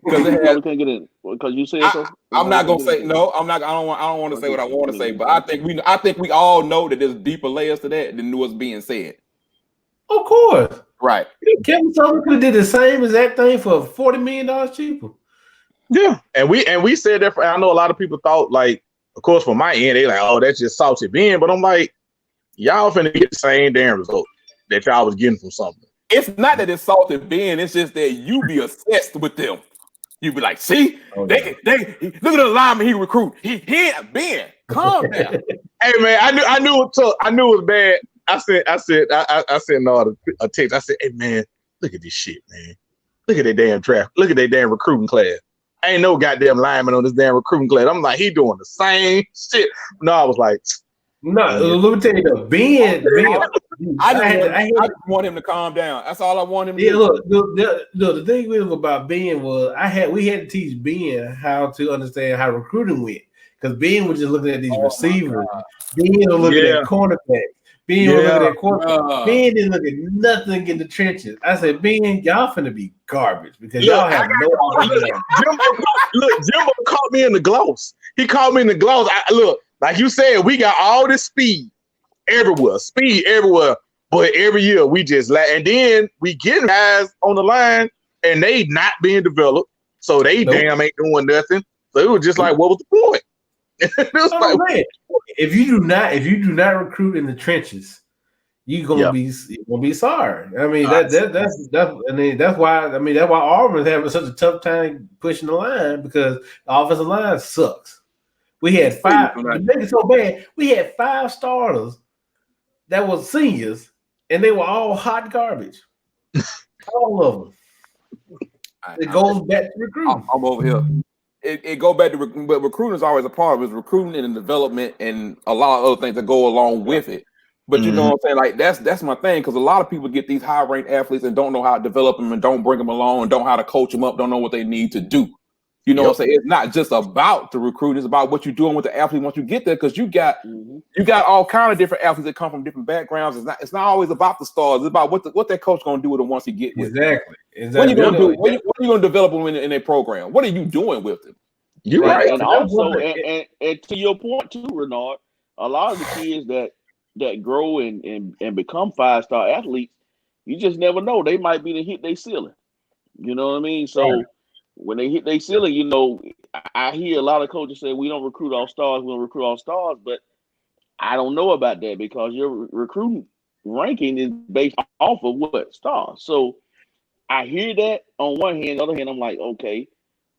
we can't get in because you said so. I'm not gonna say no. I'm not. I don't want to say what I want to say, but I think we all know that there's deeper layers to that than what's being said. Of course, right? Kevin Sullivan could have did the same exact thing for $40 million cheaper. Yeah, and we said that. I know a lot of people thought, like, of course, from my end, they like, oh, that's just salty Ben, but I'm like, y'all finna get the same damn result that y'all was getting from something. It's not that it's salty Ben, it's just that you be obsessed with them. You be like, see, they look at the lineman he recruit. He Ben, calm down. Hey man, I knew it was bad. I sent a text. I said, hey man, look at this shit, man. Look at that damn draft. Look at that damn recruiting class. Ain't no goddamn lineman on this damn recruiting class. I'm like, he doing the same shit. No, I was like, no, let me tell you though, Ben. I just want him to calm down. That's all I want him to do. Look, the thing about Ben was we had to teach Ben how to understand how recruiting went. Because Ben was just looking at these receivers. Ben was looking at cornerbacks. Ben was looking at quarterback. Ben didn't look at nothing in the trenches. I said, Ben, y'all finna be garbage because y'all have no idea. Jimbo caught me in the gloss. He caught me in the gloss. Look, like you said, we got all this speed everywhere. But every year we just and then we get guys on the line and they not being developed, so they damn ain't doing nothing. So it was just like, what was the point? If you do not recruit in the trenches, you're gonna be sorry. I mean that's why Auburn's having such a tough time pushing the line because the offensive line sucks. We had five. To make it so bad, we had 5 starters that were seniors, and they were all hot garbage. All of them. It goes back to recruiting. I'm over here. It go back to but recruiting is always a part of it. It's recruiting and development and a lot of other things that go along with it. But you know what I'm saying? Like that's my thing because a lot of people get these high-ranked athletes and don't know how to develop them and don't bring them along and don't know how to coach them up, don't know what they need to do. You know what I'm saying? It's not just about the recruiting; it's about what you're doing with the athlete once you get there. Because you got all kind of different athletes that come from different backgrounds. It's not always about the stars. It's about what that coach going to do with them once he get with them. What are you going to do? What are you going to develop them in their program? What are you doing with them? You're right. And also, and to your point too, Renard, a lot of the kids that grow and become 5-star athletes, you just never know. They might be to hit their ceiling. You know what I mean? So when they hit their ceiling, you know, I hear a lot of coaches say we don't recruit all stars, but I don't know about that because your recruiting ranking is based off of what? Stars. So I hear that on one hand, on the other hand, I'm like, okay,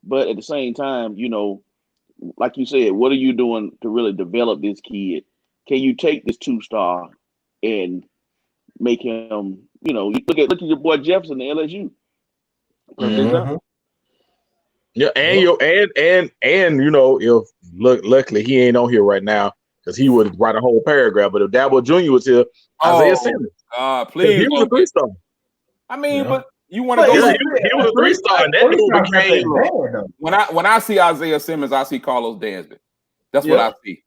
but at the same time, you know, like you said, what are you doing to really develop this kid? Can you take this 2-star and make him, you know, look at your boy Jefferson at LSU. Yeah, and you know, if luckily he ain't on here right now because he would write a whole paragraph. But if Dabo Jr. was here, Isaiah Simmons, please, he was a 3-star. I mean, but you want to go? He was a 3-star, and that dude became. When I see Isaiah Simmons, I see Carlos Dansby. That's what I see.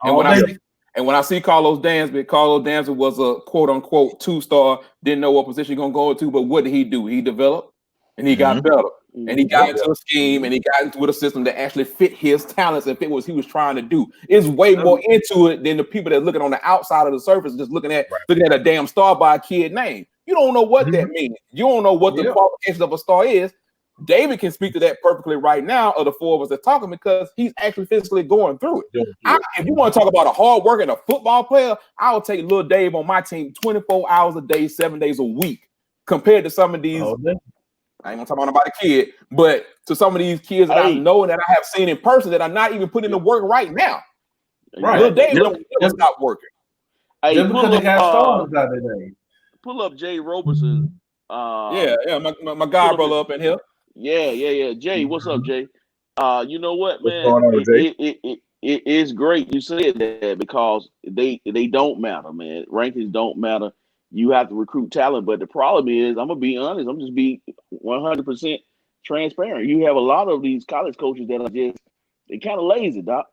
And when I see Carlos Dansby was a quote unquote 2-star. Didn't know what position he's gonna go into, but what did he do? He developed and he got better. And he got into a scheme and he got into a system that actually fit his talents and fit what he was trying to do. It's way more into it than the people that are looking on the outside of the surface, just looking at a damn star by a kid name. You don't know what that means. You don't know what the qualifications of a star is. David can speak to that perfectly right now of the four of us that talking because he's actually physically going through it. If you want to talk about a hard worker and a football player, I'll take little Dave on my team 24 hours a day, 7 days a week compared to some of these. I ain't gonna talk about a kid, but to some of these kids that I know and that I have seen in person that are not even putting in the work right now. Little Dave never stopped working. Just because they got stars out there. Pull up Jay Roberson. My guy brother up in here. Yeah. Jay, what's up, Jay? You know what, man? It is great you said that because they don't matter, man. Rankings don't matter. You have to recruit talent, but the problem is, I'm gonna be honest. I'm just be 100% transparent. You have a lot of these college coaches that are they kind of lazy, doc.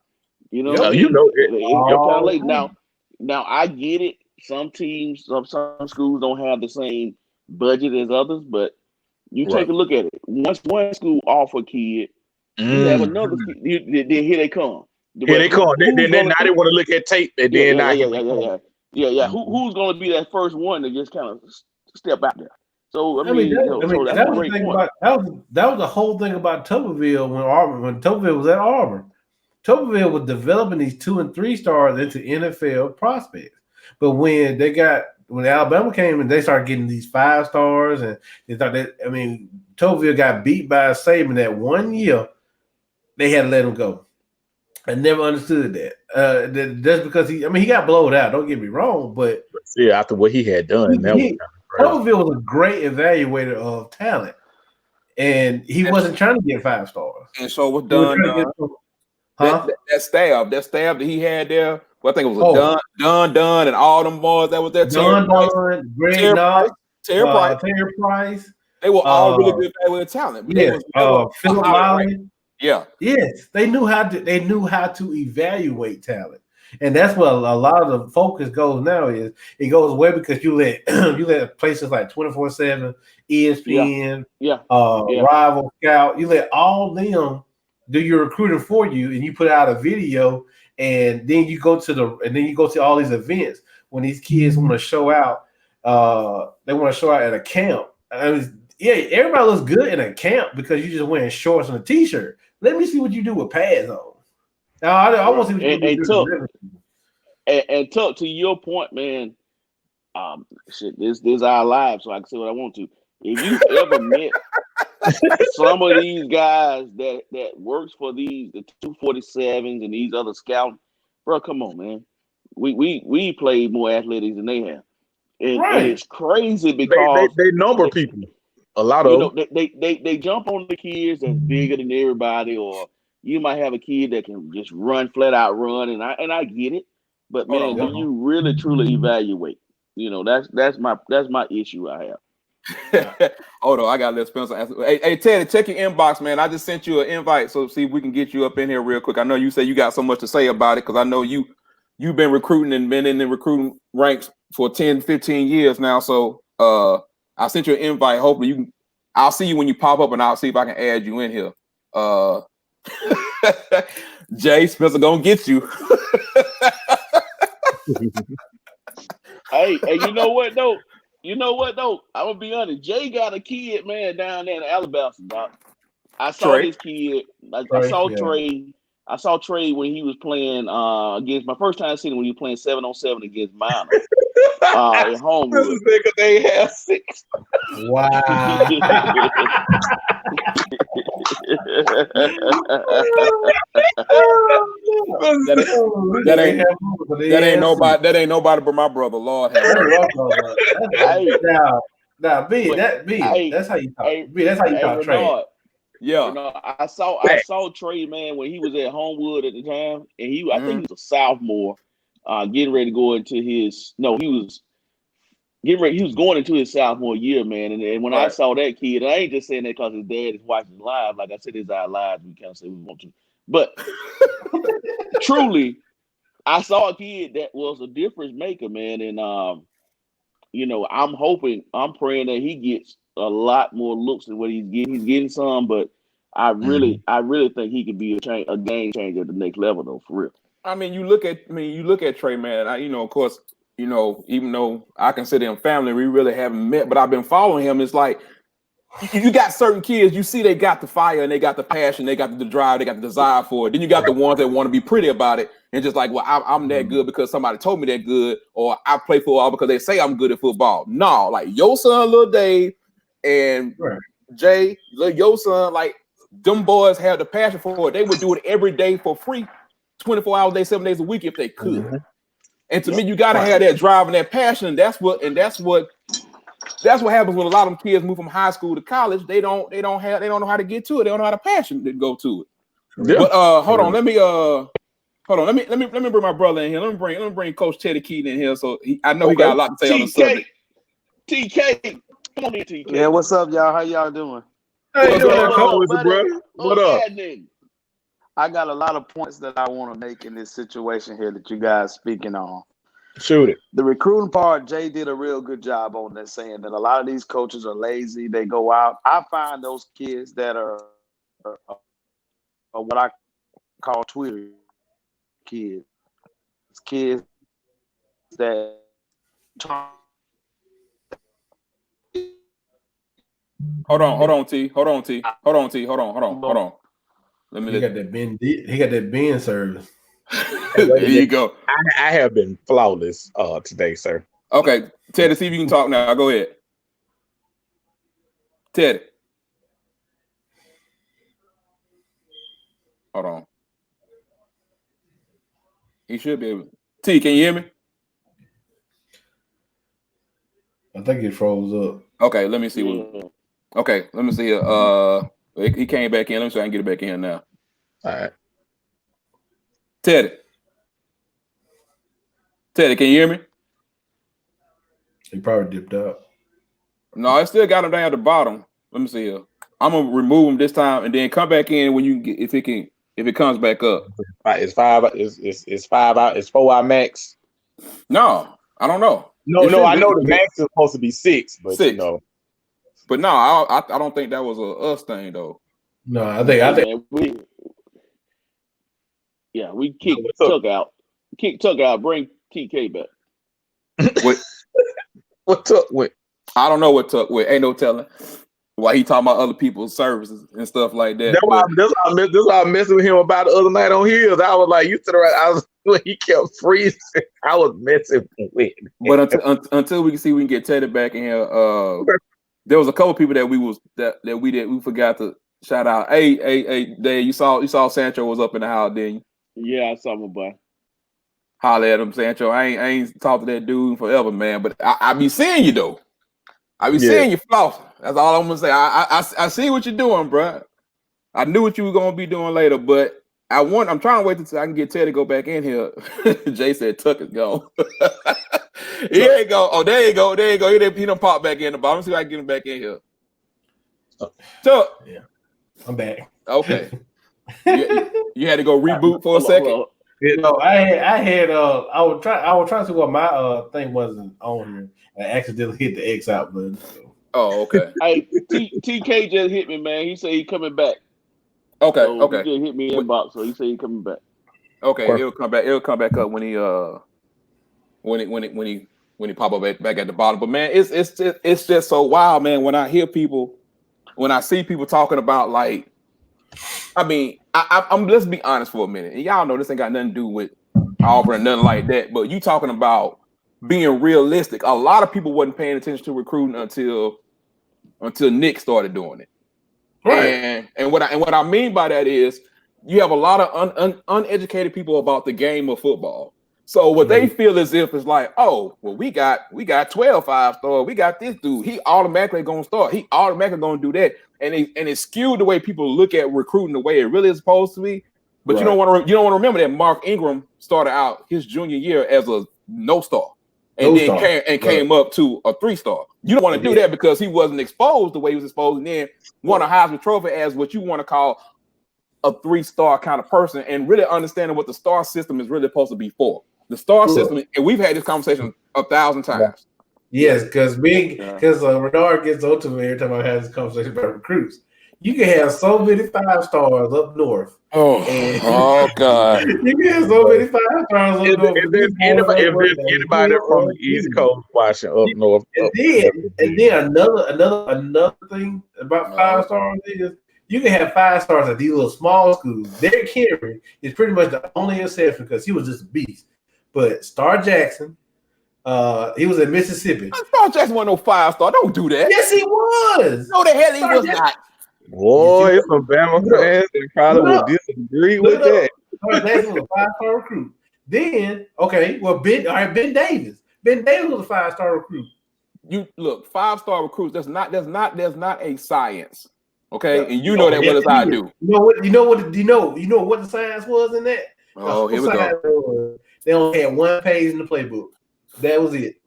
You know, they're kind of lazy. Now I get it. Some teams, some schools don't have the same budget as others, but you take a look at it. Once one school offer a kid, you have another. Then here they come. Here they come. Then now they want to look at tape, and then Yeah. Who's going to be that first one to just kind of step out there? So that's a great point. That was the whole thing about Tuberville when Tuberville was at Auburn. Tuberville was developing these 2 and 3 stars into NFL prospects. But when Alabama came and they started getting these 5 stars, and they thought Tuberville got beat by Saban that 1 year, they had to let him go. I never understood that. That's because he got blowed out. Don't get me wrong, but after what he had done, Tuberville was a great evaluator of talent, and he wasn't trying to get 5 stars. And so was Dunn. That staff that he had there. Well, I think it was Dunn, and all them boys that was there. Dunn, Greg Knox, Terry Price. They were all really good evaluator talent. Philip Lally. Yeah. Yes, they knew how to evaluate talent, and that's what a lot of the focus goes now. Is it goes away because you let places like 24/7, ESPN, Rival Scout, you let all them do your recruiting for you, and you put out a video, and then you go to all these events when these kids want to show out. They want to show out at a camp. Everybody looks good in a camp because you just wearing shorts and a t-shirt. Let me see what you do with pads on. Now, I want to see what you do. And Tuck, to your point, man, this is our lives, so I can say what I want to. If you ever met some of these guys that works for the 247s and these other scouts, bro, come on, man. We played more athletics than they have. And it's crazy because they number people. A lot of them. They jump on the kids that's bigger than everybody, or you might have a kid that can just flat out run, and I get it. But man, do you really truly evaluate? You know, that's my issue I have. Hold on, I got to let Spencer answer. Hey, Teddy, check your inbox, man. I just sent you an invite, so see if we can get you up in here real quick. I know you say you got so much to say about it because I know you've been recruiting and been in the recruiting ranks for 10, 15 years now. So I sent you an invite. Hopefully I'll see you when you pop up, and I'll see if I can add you in here. Jay, Spencer gonna get you. Hey, you know what though? I'm gonna be honest. Jay got a kid, man, down there in Alabama, dog. I saw his kid. I saw Trey. I saw Trey when he was playing against my first time seeing him when he was playing 7-on-7 against Minor at Homewood. Because they have 6. Wow. That ain't nobody but my brother. Lord have mercy. That's how you talk. That's how you talk, Trey. Yeah, I saw Trey, man, when he was at Homewood at the time, and I think he was a sophomore, getting ready to go into his. No, he was getting ready. He was going into his sophomore year, man. And when I saw that kid, I ain't just saying that because his dad is watching live. Like I said, it's our lives. We can't say we want to, but truly, I saw a kid that was a difference maker, man. And I'm praying that he gets a lot more looks than what he's getting. He's getting some, but I really think he could be a game changer at the next level, though, for real. I mean, you look at Trey, man. Of course, even though I consider him family, we really haven't met, but I've been following him. It's like you got certain kids, you see they got the fire and they got the passion, they got the drive, they got the desire for it. Then you got the ones that want to be pretty about it and just like, well, I'm that good because somebody told me that good, or I play football because they say I'm good at football. No, like your son, Lil Dave, and Jay, your son, like them boys have the passion for it. They would do it every day for free, 24 hours a day, 7 days a week if they could. Mm-hmm. And to me, you gotta have that drive and that passion. And that's what happens when a lot of them kids move from high school to college. They don't know how to get to it. They don't know how to passion to go to it. Yeah. But hold on, let me bring my brother in here. Let me bring Coach Teddy Keaton in here. So I know he got a lot to say on the subject. TK, come on here, TK. Yeah, what's up, y'all? How y'all doing? Hey, bro? What up? I got a lot of points that I want to make in this situation here that you guys speaking on. Shoot it. The recruiting part, Jay did a real good job on that, saying that a lot of these coaches are lazy. They go out. I find those kids that are what I call Twitter kids. Kids that Hold on, T. Let me. He got that Ben service. There you go. I have been flawless today, sir. Okay, Teddy, see if you can talk now. Go ahead, Teddy. Hold on. He should be able. T, can you hear me? I think it froze up. Okay, let me see. Okay, let me see here. He came back in. Let me see if I can get it back in now. All right. Teddy, can you hear me? He probably dipped out. No, I still got him down at the bottom. Let me see here. I'm gonna remove him this time and then come back in when you get if it comes back up. It's 5. It's 5 out. It's 4 out max. No, I don't know. No, I know the max is supposed to be 6, but 6. But no, I don't think that was a us thing though. No, I think we kicked Tuck out. Kick Tuck out. Bring TK back. What Tuck with? I don't know what Tuck with. Ain't no telling why he talking about other people's services and stuff like that. That's why I messed with him about the other night on Hills. I was like, you to the right. When he kept freezing, I was messing with him. But until we can see we can get Teddy back in here, there was a couple people that we forgot to shout out. Hey, Dave, you saw Sancho was up in the house, didn't you? Yeah, I saw my boy. Holler at him, Sancho. I ain't talked to that dude forever, man. But I be seeing you though. I be seeing you floss. That's all I'm gonna say. I see what you're doing, bro. I knew what you were gonna be doing later, but I'm trying to wait until I can get Teddy to go back in here. Jay said Tuck is gone. Here you go. Oh, there you go. There you go. He done pop back in the bottom. See if I can get him back in here. So, yeah, I'm back. Okay. You had to go reboot for a second. No, I was trying to see what my thing wasn't on here. I accidentally hit the X out button. So. Oh, okay. Hey, TK just hit me, man. He said he coming back. Okay, so okay. He just hit me inbox, so he said he coming back. Okay, it'll come back. It'll come back up when he pop up back at the bottom. But man, it's just so wild, man. When I see people talking about like, I mean, I'm let's be honest for a minute. And y'all know this ain't got nothing to do with Auburn or nothing like that. But you talking about being realistic. A lot of people wasn't paying attention to recruiting until Nick started doing it. Right. And what I mean by that is you have a lot of uneducated people about the game of football. So what they feel as if it's like, oh, well, we got 12 5-star. We got this dude. He automatically gonna start. He automatically gonna do that. And it's skewed the way people look at recruiting the way it really is supposed to be. But you don't want to remember that Mark Ingram started out his junior year as a no star. And came up to a 3-star. You don't want to do that because he wasn't exposed the way he was exposed, and then won a Heisman Trophy as what you want to call a 3-star kind of person, and really understanding what the star system is really supposed to be for. The star system, and we've had this conversation 1,000 times. Yes, because Renard gets on to me every time I have this conversation about recruits. You can have so many 5-stars up north. Oh God! You can have so many 5-stars up north. If there's anybody from the East Coast watching up north, and then another thing about 5-stars is you can have 5-stars at these little small schools. Derrick Henry is pretty much the only exception because he was just a beast. But Star Jackson, he was in Mississippi. Star Jackson wasn't no 5-star. Don't do that. Yes, he was. No, the hell he was not. Boy, some Bama fans they probably would disagree with that. Star Jackson was a 5-star recruit. Then, Ben Davis. Ben Davis was a 5-star recruit. You look, 5-star recruits. There's not a science. Okay, and you know that what I do. You know what the science was in that? Oh, here we go. They only had one page in the playbook. That was it.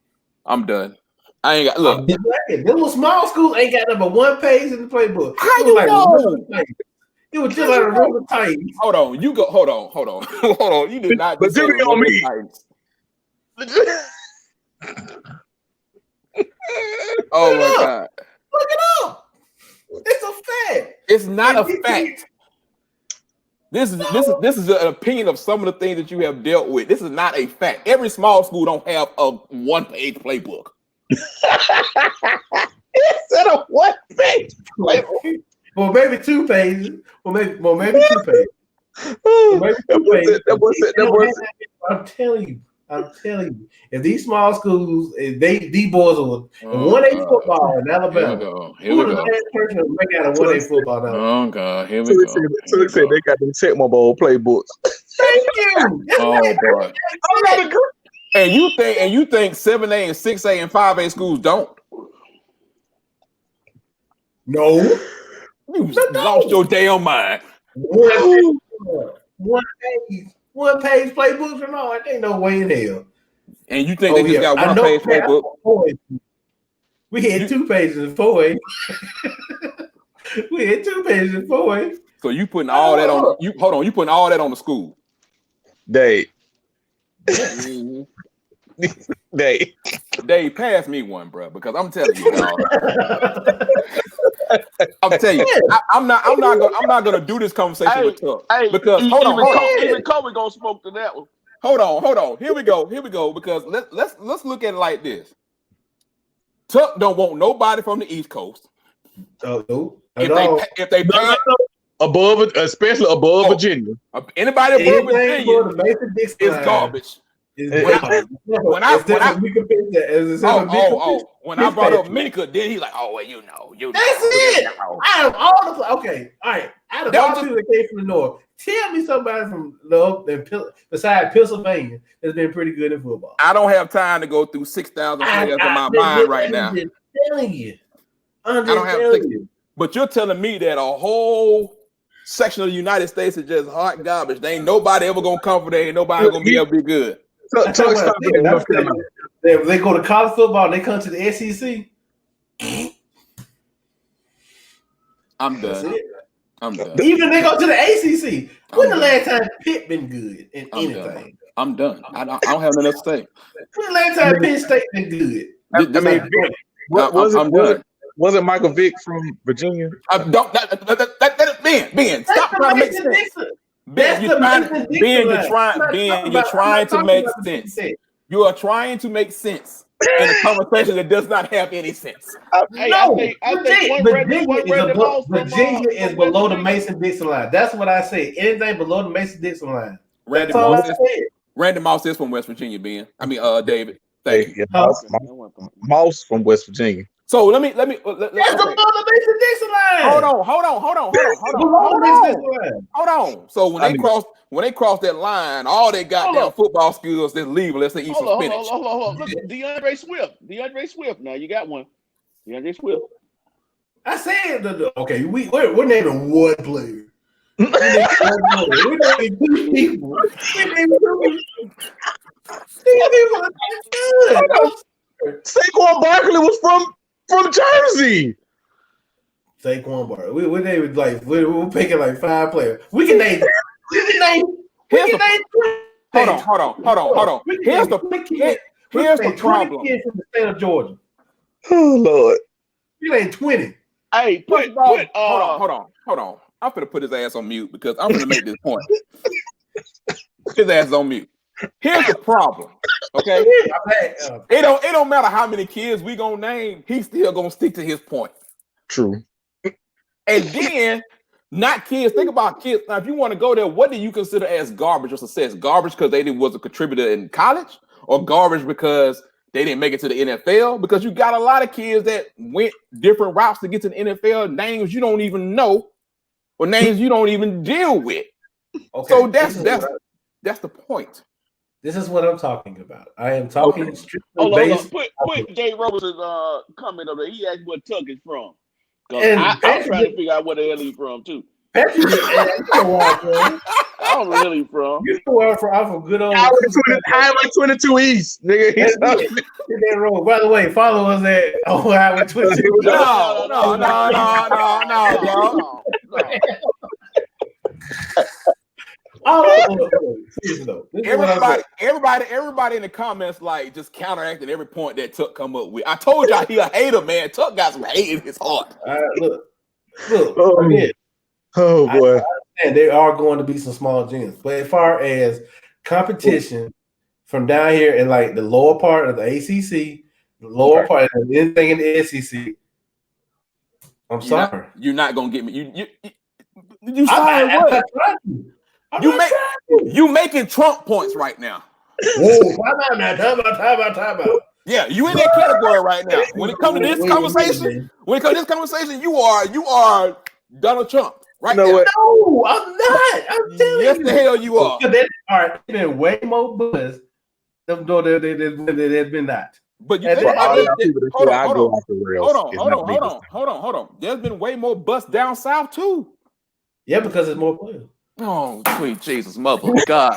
I'm done. I ain't got look. Them little small schools ain't got number one page in the playbook. How you know? It was just like a rubber tight. Hold on. You go. Hold on. You did not. But do it on me. Oh my God! Look it up. It's a fact. It's not a fact. This is an opinion of some of the things that you have dealt with. This is not a fact. Every small school don't have a 1-page playbook. It's a 1-page playbook. Well, maybe 2 pages. Well, maybe 2 pages. I'm telling you, if these small schools, these boys will 1A football in Alabama. Here we go. The person will make out a 1A football now. Oh God, here we go. So they said they got them Tecmo Bowl playbooks. Thank you. Oh boy. I'm not agree. And you think 7A and 6A and 5A schools don't? No. You lost your damn mind. One page playbooks or no? Ain't no way in hell. And you think they just got 1-page playbook? We had 2 pages in 4A. We had 2 pages in 4A. So you putting all that on you? Hold on, you putting all that on the school? Dave, pass me one, bro, because I'm telling you, dog. I'm telling you, I'm not gonna do this conversation with Tuck because hold on. Even Kobe gonna smoke to that one. Hold on. Here we go. Because let's look at it like this. Tuck don't want nobody from the East Coast. No. If they pay above, especially above Virginia, anybody above Virginia is garbage. When I brought up Minka, then he's like, "Oh, well, you know." That's it. Out of all the all right. Out of all the people that came from the north, tell me somebody from besides Pennsylvania that's been pretty good in football. I don't have time to go through 6,000 players in my mind right now. I'm just telling you. But you're telling me that a whole section of the United States is just hot garbage. There ain't nobody ever gonna come for that. Ain't nobody gonna be able to be good. They If they go to college football and they come to the SEC, I'm done. I'm done. Even if they go to the ACC, when the last time Pitt been good in anything? I'm done. I don't have nothing else to say. When the last time Penn State been good? I mean, was it Michael Vick from Virginia? Ben, stop trying to make sense. Ben, you're trying to make sense. You are trying to make sense in a conversation that does not have any sense. Virginia is below the Mason-Dixon line. That's what I say. Anything below the Mason-Dixon line. Randy Moss is from West Virginia, Ben. I mean, David. Thank you. Moss from West Virginia. So let me. That's below the Mason-Dixon line. Hold on. So when they cross that line, all they goddamn football skills they leave unless they eat some spinach. Hold on. Look at DeAndre Swift. Now you got one. DeAndre Swift. I said okay. We're naming one player. We're naming two people. Saquon Barkley was from Jersey. Saquon Barkley. We're picking like 5 players. We can name. Hold on. Here's the problem. Kids from the state of Georgia. Oh Lord. You ain't 20. Hey, hold on. I'm gonna put his ass on mute because I'm gonna make this point. His ass is on mute. Here's the problem. Okay. It don't matter how many kids we gonna name, he's still gonna stick to his point. True. And then not kids. Think about kids. Now, if you want to go there, what do you consider as garbage or success? Garbage because they was a contributor in college, or garbage because they didn't make it to the NFL? Because you got a lot of kids that went different routes to get to the NFL, names you don't even know, or names you don't even deal with. Okay. So that's the point. This is what I'm talking about. I am talking strictly based. Put Jay Roberson comment on there. He asked what Tuck is from. I'm trying to figure out where the hell he's from too. Patrick, I don't know where he's from. You know where I'm from? I'm from good old Highway 22 East, nigga. That road. By the way, follow us at Highway 22. No. Everybody in the comments like just counteracting every point that Tuck come up with. I told y'all he a hater, man. Tuck got some hate in his heart. Look. Oh boy. I understand there are going to be some small gyms, but as far as competition from down here in like the lower part of the ACC, the lower part of anything in the SEC, I'm sorry. You're not gonna get me. You sorry what? You making Trump points right now. Whoa, time out. Yeah, you in that category right now. When it comes to this conversation, you are Donald Trump right now. No, I'm not. I'm telling you. Yes, the hell you are. All right, there's been way more buzz. There's been that. But you think hold on. There's been way more buzz down south too. Yeah, because there's more players. Oh, sweet Jesus, mother of God.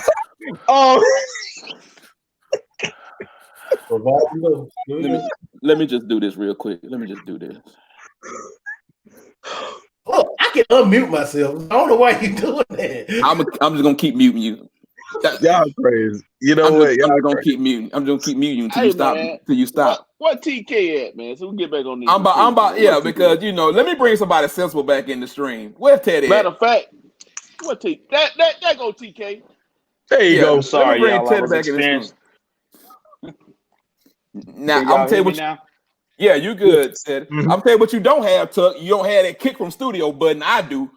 Let me just do this real quick. Look, I can unmute myself. I don't know why you doing that. I'm just gonna keep muting you. Y'all crazy. You know what? I'm just gonna keep muting. I'm just gonna keep muting until you stop. What TK at, man? So we get back on this. I'm about because let me bring somebody sensible back in the stream. Where's Teddy? Matter of fact, what TK? That go TK. There you go. I'm sorry, y'all. Teddy back in the stream. Now I'm gonna tell you what. Yeah, you good, Teddy. I'm gonna tell you what you don't have, Tuck. You don't have that kick from studio button. I do.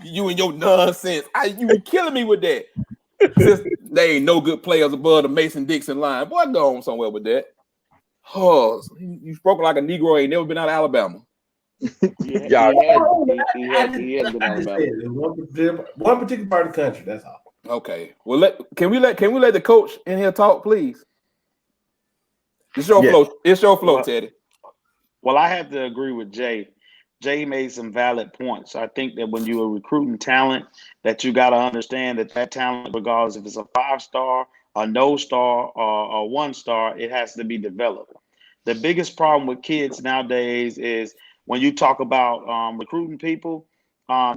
You and your nonsense. You be killing me with that. Since they ain't no good players above the Mason-Dixon line. Boy, go on somewhere with that. Oh, you spoke like a Negro ain't never been out of Alabama. He hasn't been out of Alabama. One particular part of the country. That's all. Okay. Well, can we let the coach in here talk, please? It's your flow. It's your flow, Teddy. Well, I have to agree with Jay. Jay made some valid points. I think that when you are recruiting talent, that you got to understand that talent, regardless if it's a 5-star, a no star or a 1-star. It has to be developed. The biggest problem with kids nowadays is when you talk about recruiting people,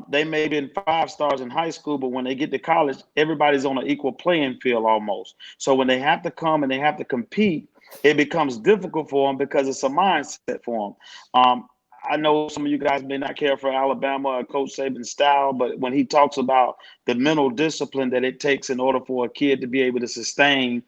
they may have been 5 stars in high school, but when they get to college, everybody's on an equal playing field almost. So when they have to come and they have to compete, it becomes difficult for them because it's a mindset for them. I know some of you guys may not care for Alabama or Coach Saban's style, but when he talks about the mental discipline that it takes in order for a kid to be able to sustain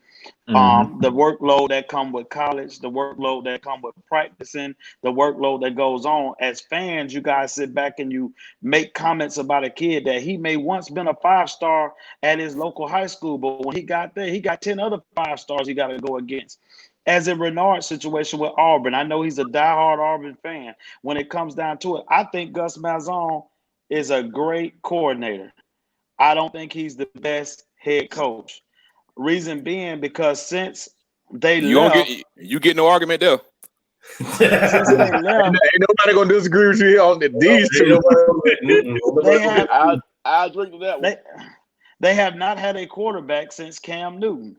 the workload that come with college, the workload that come with practicing, the workload that goes on. As fans, you guys sit back and you make comments about a kid that he may once been a 5-star at his local high school, but when he got there, he got 10 other 5 stars he got to go against. As in Renard's situation with Auburn, I know he's a diehard Auburn fan. When it comes down to it, I think Gus Malzahn is a great coordinator. I don't think he's the best head coach. Reason being because since they left, you get no argument there. Since they left, ain't nobody gonna disagree with you on these two. I'll drink to that one. They have not had a quarterback since Cam Newton.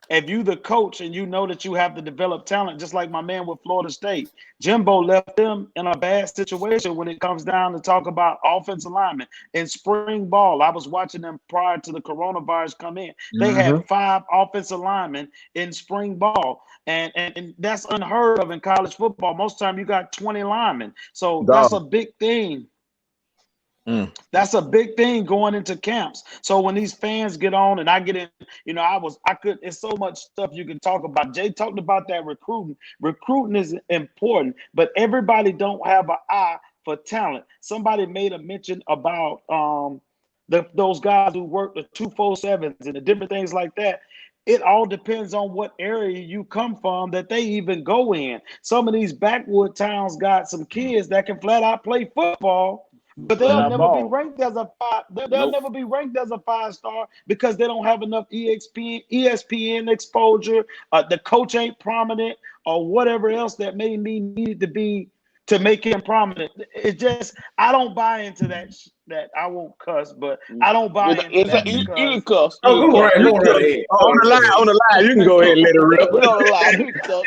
If you the coach and you know that you have to develop talent, just like my man with Florida State, Jimbo left them in a bad situation when it comes down to talk about offensive linemen. In spring ball, I was watching them prior to the coronavirus come in. They had 5 offensive linemen in spring ball. And that's unheard of in college football. Most of the time you got 20 linemen. So that's a big thing. That's a big thing going into camps. So when these fans get on and I get in, it's so much stuff you can talk about. Jay talked about that recruiting. Recruiting is important, but everybody don't have an eye for talent. Somebody made a mention about those guys who work the 247s and the different things like that. It all depends on what area you come from that they even go in. Some of these backwood towns got some kids that can flat out play football, but they'll never be ranked as a 5. They'll never be ranked as a 5-star because they don't have enough ESPN exposure. The coach ain't prominent or whatever else that may be needed to be to make him prominent. It's just I don't buy into that. That I won't cuss, but I don't buy into that. You can cuss. Oh, go right ahead. On the line, you can go ahead and let it rip. On the line, you can cuss.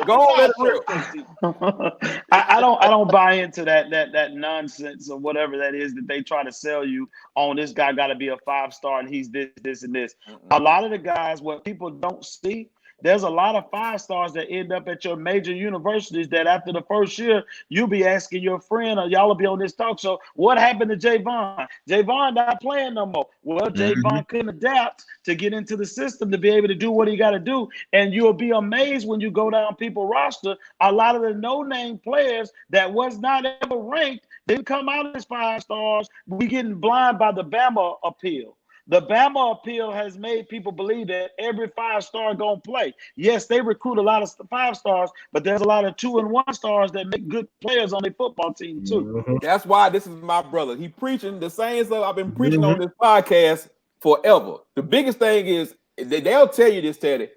Go on, let it rip. I don't buy into that nonsense or whatever that is that they try to sell you on. This guy got to be a 5-star and he's this and this. A lot of the guys, what people don't see, there's a lot of 5-stars that end up at your major universities that after the first year, you'll be asking your friend or y'all will be on this talk show, what happened to Javon? Javon not playing no more. Well, Javon couldn't adapt to get into the system to be able to do what he got to do. And you'll be amazed when you go down people's roster. A lot of the no-name players that was not ever ranked didn't come out as 5-stars. We getting blind by the Bama appeal. The Bama appeal has made people believe that every 5-star gonna play. Yes, they recruit a lot of 5-stars, but there's a lot of 2 and 1 stars that make good players on their football team too. That's why this is my brother. He preaching the same stuff I've been preaching on this podcast forever. The biggest thing is they'll tell you this, Teddy.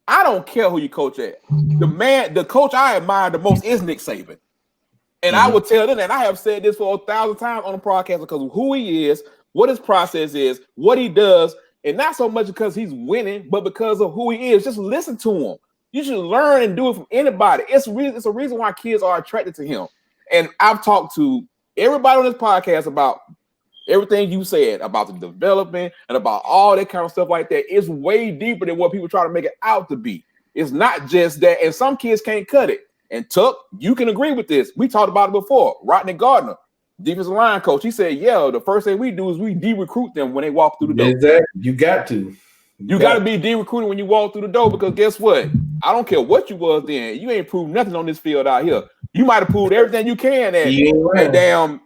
I don't care who you coach at. The coach I admire the most is Nick Saban. And I would tell them that I have said this for 1,000 times on the podcast because of who he is, what his process is, what he does, and not so much because he's winning, but because of who he is. Just listen to him. You should learn and do it from anybody. It's a reason why kids are attracted to him. And I've talked to everybody on this podcast about everything you said about the development and about all that kind of stuff like that. It's way deeper than what people try to make it out to be. It's not just that, and some kids can't cut it. And Tuck, you can agree with this. We talked about it before. Rodney Gardner, defensive line coach, he said, the first thing we do is we de-recruit them when they walk through the door. Exactly. You got to. You got to be de-recruited when you walk through the door because guess what? I don't care what you was then. You ain't proved nothing on this field out here. You might have proved everything you can at damn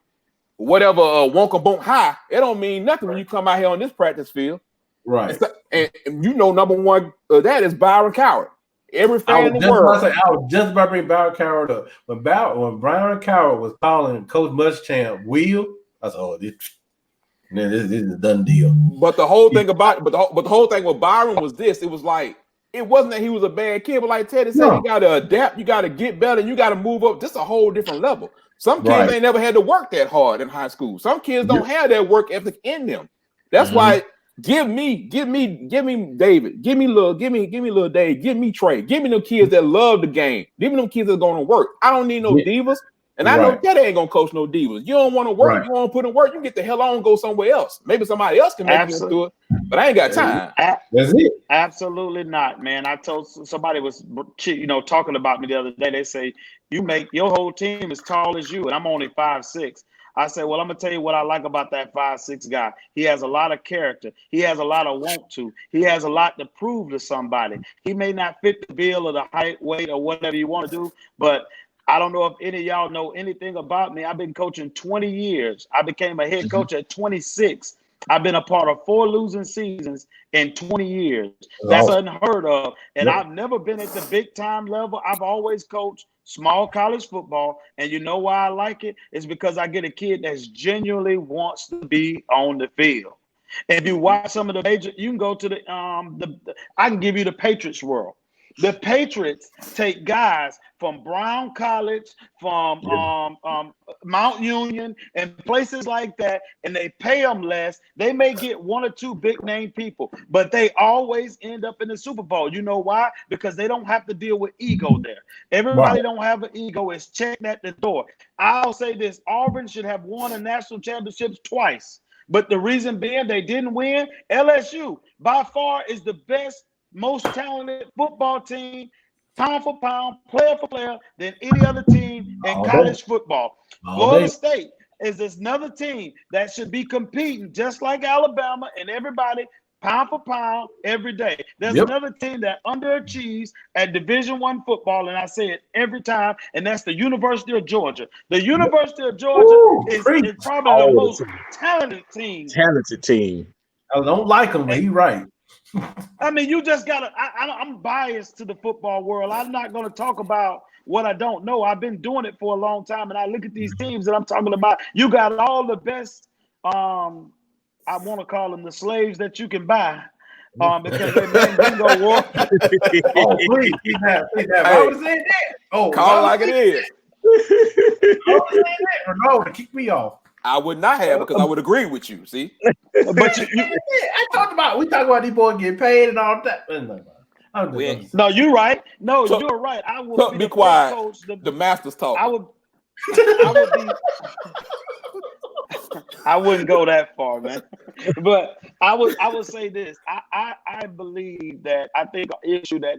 whatever Wonka Bonk High. It don't mean nothing when you come out here on this practice field. Right. And you know number one of that is Byron Coward. Every fan in the world. I was just about to bring Byron Coward up. When Byron Coward was calling Coach Muschamp Will, I said, this is a done deal. But the whole thing about the whole thing with Byron was this. It was like, it wasn't that he was a bad kid, but like Teddy said, you got to adapt, you got to get better, you got to move up. This is a whole different level. Some kids ain't never had to work that hard in high school. Some kids don't have that work ethic in them. That's why Give me David. Give me little Dave. Give me Trey. Give me them kids that love the game. Give me them kids that are going to work. I don't need no divas. And I know Daddy ain't gonna coach no divas. You don't want to work. You want to put in work. You get the hell on and go somewhere else. Maybe somebody else can make you do it. But I ain't got time. That's it. Absolutely not, man. I told somebody was talking about me the other day. They say you make your whole team as tall as you, and I'm only 5'6". I said, well, I'm gonna tell you what I like about that 5'6" guy. He has a lot of character. He has a lot of want to. He has a lot to prove to somebody. He may not fit the bill or the height, weight, or whatever you want to do, but I don't know if any of y'all know anything about me. I've been coaching 20 years. I became a head coach at 26. I've been a part of 4 losing seasons in 20 years. That's unheard of. And I've never been at the big time level. I've always coached small college football. And you know why I like it? It's because I get a kid that genuinely wants to be on the field. If you watch some of the major, you can go to I can give you the Patriots world. The Patriots take guys from Brown College, from Mount Union, and places like that, and they pay them less. They may get 1 or 2 big name people, but they always end up in the Super Bowl. You know why? Because they don't have to deal with ego there. Everybody don't have an ego. It's checked at the door. I'll say this: Auburn should have won a national championships twice, but the reason being they didn't win. LSU by far is the best, most talented football team, pound for pound, player for player, than any other team in college football. Florida State is another team that should be competing just like Alabama and everybody, pound for pound, every day. There's another team that underachieves at Division I football, and I say it every time, and that's the University of Georgia. The University of Georgia is probably the most talented team. Talented team. I don't like him, but he's right. I mean, you just gotta. I'm biased to the football world. I'm not gonna talk about what I don't know. I've been doing it for a long time, and I look at these teams that I'm talking about. You got all the best. I want to call them the slaves that you can buy, because they been bingo war. Oh, please have. I was saying that. Oh, call it like it is. I was saying that. No, to kick me off. I would not have, because I would agree with you. See, but we talked about these boys getting paid and all that. No, you're right. No, you're right. I would be quiet. Coach, the master's talk. I would be. I wouldn't go that far, man. But I would say this. I believe that I think an issue that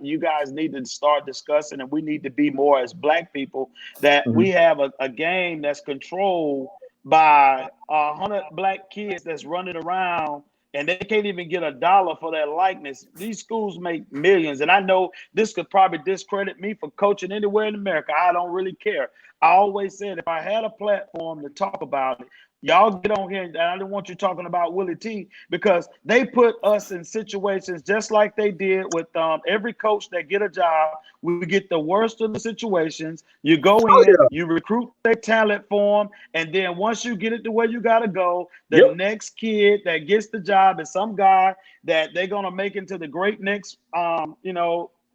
you guys need to start discussing, and we need to be more as Black people, that we have a game that's controlled by 100 Black kids that's running around, and they can't even get $1 for their likeness. These schools make millions, and I know this could probably discredit me for coaching anywhere in America. I don't really care. I always said if I had a platform to talk about it, y'all get on here, and I didn't want you talking about Willie T, because they put us in situations just like they did with every coach that get a job. We get the worst of the situations. You go in, you recruit their talent for them, and then once you get it to where you got to go, the next kid that gets the job is some guy that they're going to make into the great next,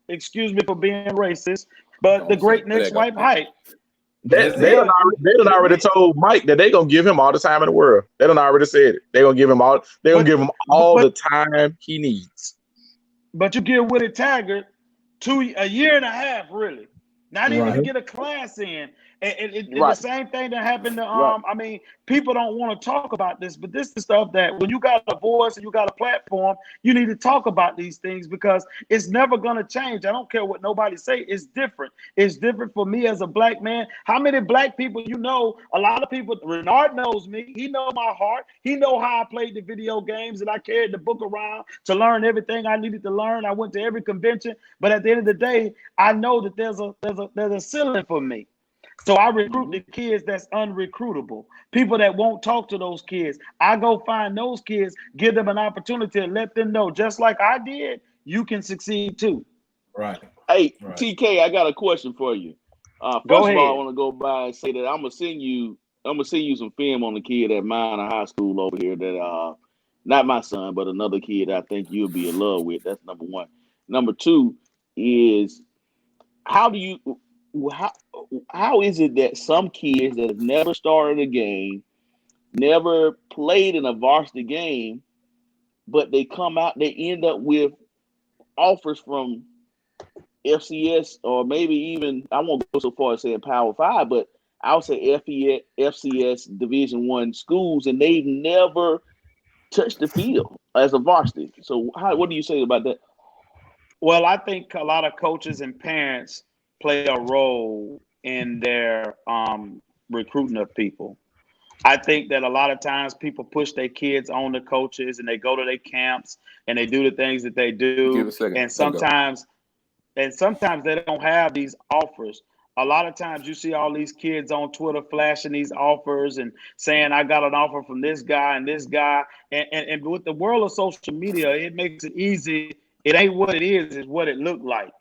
excuse me for being racist, but the great next white height. They done already told Mike that they gonna give him all the time in the world. They done already said it. They gonna give him all. They gonna give him all the time he needs. But you give Willie Taggart a year and a half, really, not even to get a class in. It's the same thing that happened to I mean, people don't want to talk about this, but this is stuff that when you got a voice and you got a platform, you need to talk about these things, because it's never going to change. I don't care what nobody say. It's different. It's different for me as a Black man. How many Black people you know? A lot of people. Renard knows me. He know my heart. He know how I played the video games, and I carried the book around to learn everything I needed to learn. I went to every convention, but at the end of the day, I know that there's a ceiling for me. So I recruit the kids that's unrecruitable, people that won't talk to those kids. I go find those kids, give them an opportunity to let them know, just like I did, you can succeed too. Right. Hey, TK, I got a question for you. First of all, I want to go by and say that I'm gonna send you some film on the kid at Minor High School over here that not my son, but another kid I think you'll be in love with. That's number one. Number two is how is it that some kids that have never started a game, never played in a varsity game, but they come out, they end up with offers from FCS or maybe even, I won't go so far as saying Power 5, but I would say FCS Division I schools, and they've never touched the field as a varsity. So what do you say about that? Well, I think a lot of coaches and parents play a role in their recruiting of people. I think that a lot of times people push their kids on the coaches, and they go to their camps and they do the things that they do. And sometimes they don't have these offers. A lot of times you see all these kids on Twitter flashing these offers and saying, I got an offer from this guy and this guy. And with the world of social media, it makes it easy. It ain't what it is, it's what it looked like.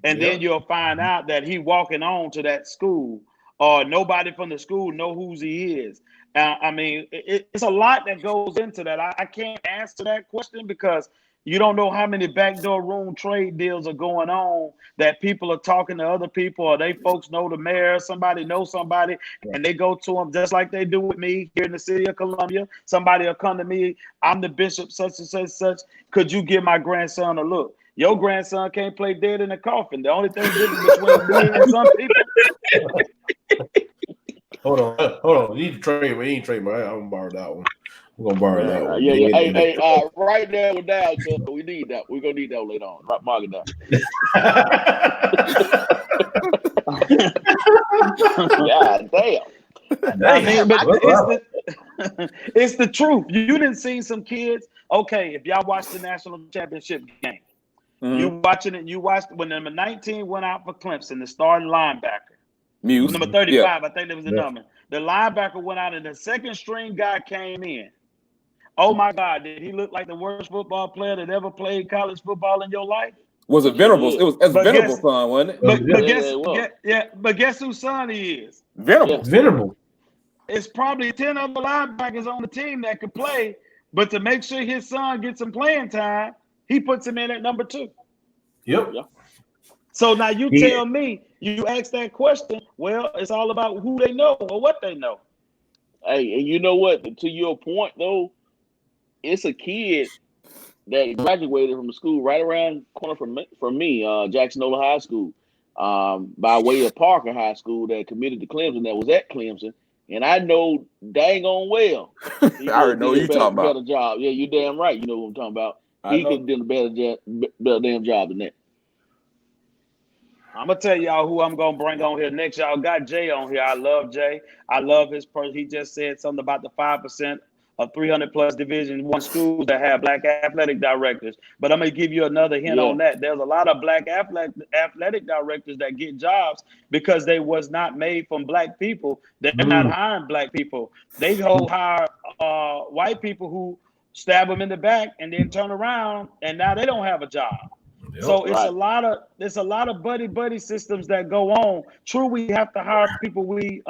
And then you'll find out that he walking on to that school, or nobody from the school know who he is. I mean, it's a lot that goes into that. I can't answer that question because you don't know how many backdoor room trade deals are going on that people are talking to other people, or they folks know the mayor, somebody knows somebody, and they go to them just like they do with me here in the city of Columbia. Somebody will come to me, I'm the bishop, such and such, such. Could you give my grandson a look? Your grandson can't play dead in a coffin. The only thing different between me and some people. Hold on. You need to trade me. You ain't trade me. I'm gonna borrow that one. We're gonna borrow that one. Yeah. Hey, write that one down, cuz we need that. We're gonna need that one later on. Mark it down. God damn. I mean, but it's the truth. You didn't see some kids. Okay, if y'all watched the national championship game, you watching it. You watched when number 19 went out for Clemson, the starting linebacker. Number 35, I think that was the number. The linebacker went out, and the second string guy came in. Oh my God, did he look like the worst football player that ever played college football in your life? Was it Venables? It was Venables' son, wasn't it? But guess whose son he is? Venables. It's probably 10 other linebackers on the team that could play, but to make sure his son gets some playing time, he puts him in at number 2. Yep. So now you tell me, you ask that question, well, it's all about who they know or what they know. Hey, and you know what? To your point, though, it's a kid that graduated from the school right around the corner from me, Jackson High School, by way of Parker High School, that committed to Clemson, that was at Clemson. And I know dang on well. I already know what you're talking about. Better job. Yeah, you're damn right. You know what I'm talking about. He could have done a better damn job than that. I'm going to tell y'all who I'm going to bring on here next. Y'all got Jay on here. I love Jay. I love his person. He just said something about the 5% of 300-plus Division I schools that have black athletic directors. But I'm going to give you another hint on that. There's a lot of black athletic directors that get jobs because they was not made from black people. They're not hiring black people. They hire white people who stab them in the back and then turn around, and now they don't have a job. Yep, so it's a lot of buddy systems that go on. True, we have to hire people we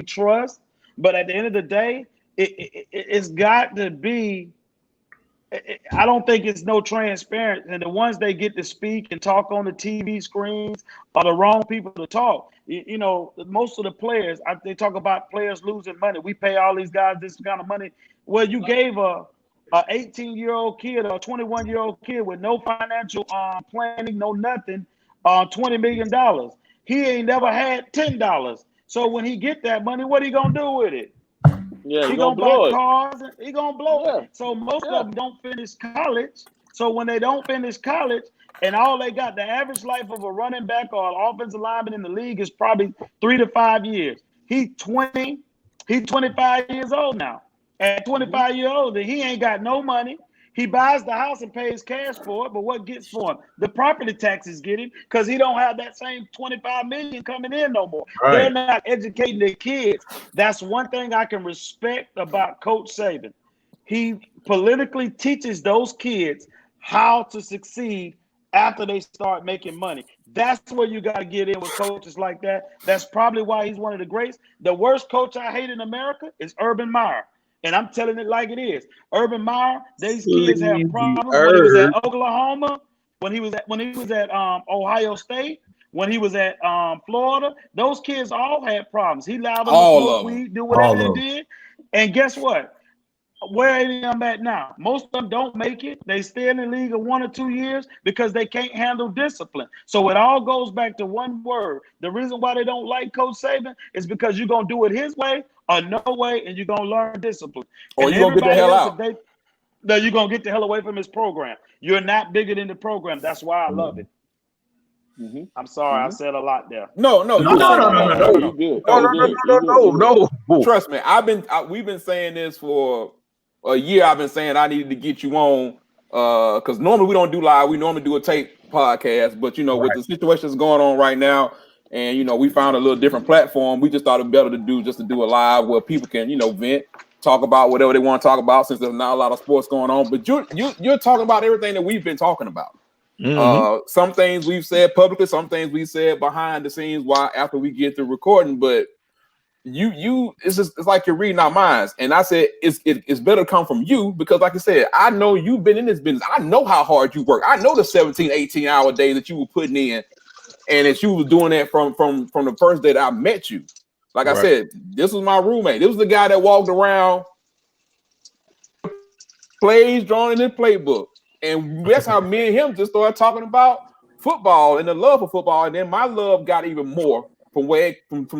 trust, but at the end of the day, it's got to be. I don't think it's no transparent, and the ones they get to speak and talk on the TV screens are the wrong people to talk. You know, most of the players, they talk about players losing money. We pay all these guys this kind of money. Well, you gave a 18-year-old kid or a 21-year-old kid with no financial planning, no nothing, $20 million. He ain't never had $10. So when he get that money, what he gonna do with it? Yeah, he gonna buy cars. He gonna blow it. So most of them don't finish college. So when they don't finish college, and all they got, the average life of a running back or an offensive lineman in the league is probably 3 to 5 years. He's 25 years old now. At 25 years old, he ain't got no money. He buys the house and pays cash for it, but what gets for him? The property taxes get him because he don't have that same $25 million coming in no more. Right. They're not educating their kids. That's one thing I can respect about Coach Saban. He politically teaches those kids how to succeed after they start making money. That's where you got to get in with coaches like that. That's probably why he's one of the greats. The worst coach I hate in America is Urban Meyer. And I'm telling it like it is. Urban Meyer, these kids have problems when he was at Oklahoma, when he was at Ohio State, when he was at Florida. Those kids all had problems. He allowed them to smoke weed, do whatever they did. And guess what? Where are them at now? Most of them don't make it. They stay in the league of 1 or 2 years because they can't handle discipline. So it all goes back to one word. The reason why they don't like Coach Saban is because you're going to do it his way or no way, and you're going to learn discipline. Or you're going to get the hell out. You're going to get the hell away from his program. You're not bigger than the program. That's why I love it. Mm-hmm. I'm sorry, I said a lot there. No. Trust me, we've been saying this for a year. I've been saying I needed to get you on because normally we don't do live. We normally do a tape podcast, but with the situations going on right now, and we found a little different platform. We just thought it better to do a live where people can vent, talk about whatever they want to talk about since there's not a lot of sports going on. But you're talking about everything that we've been talking about. Mm-hmm. Some things we've said publicly, some things we said behind the scenes after we get through recording, but it's like you're reading our minds. And I said it's better to come from you because, like I said, I know you've been in this business. I know how hard you work. I know the 17, 18-hour days that you were putting in, and that you was doing that from the first day that I met you. Like I said, this was my roommate. This was the guy that walked around, plays drawn in his playbook. And that's how me and him just started talking about football and the love for football. And then my love got even more from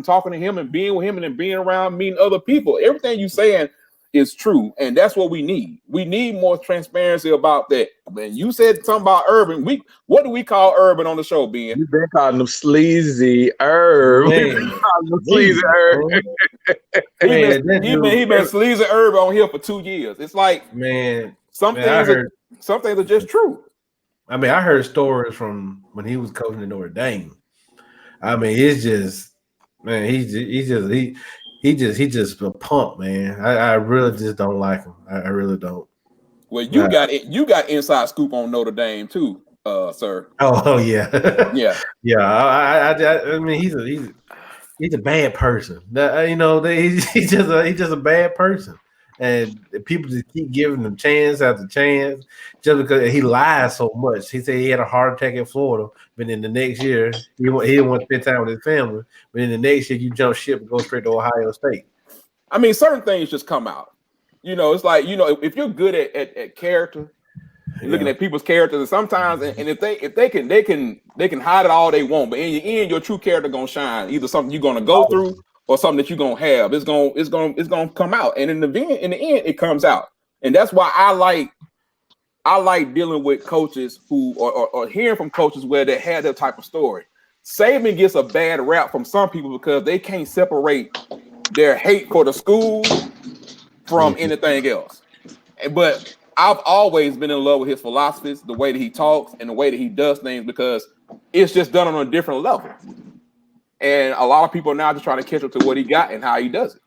talking to him and being with him and then being around meeting other people. Everything you saying is true. And that's what we need. We need more transparency about that. Man, you said something about Urban. What do we call Urban on the show, Ben? You've been calling him Sleazy Herb. He been Sleazy Herb on here for 2 years. It's like, some things are just true. I mean, I heard stories from when he was coaching at Notre Dame. I mean, it's just, man, he's just a pump, man. I really just don't like him. I really don't. Well, you got inside scoop on Notre Dame too, sir. Oh yeah, yeah. I mean, he's a bad person. He's just a bad person. And people just keep giving him chance after chance just because he lies so much. He said he had a heart attack in Florida, but in the next year, he didn't want to spend time with his family. But in the next year, you jump ship and go straight to Ohio State. I mean, certain things just come out. It's like, if you're good at character, looking at people's characters, and sometimes, and if they can hide it all they want, but in the end, your true character gonna shine. Either something you're gonna go through or something that you're gonna have. It's gonna come out, and in the end, it comes out. And that's why I like dealing with coaches who or hearing from coaches where they had that type of story. Saban gets a bad rap from some people because they can't separate their hate for the school from anything else. But I've always been in love with his philosophies, the way that he talks, and the way that he does things because it's just done on a different level. And a lot of people are now just trying to catch up to what he got and how he does it.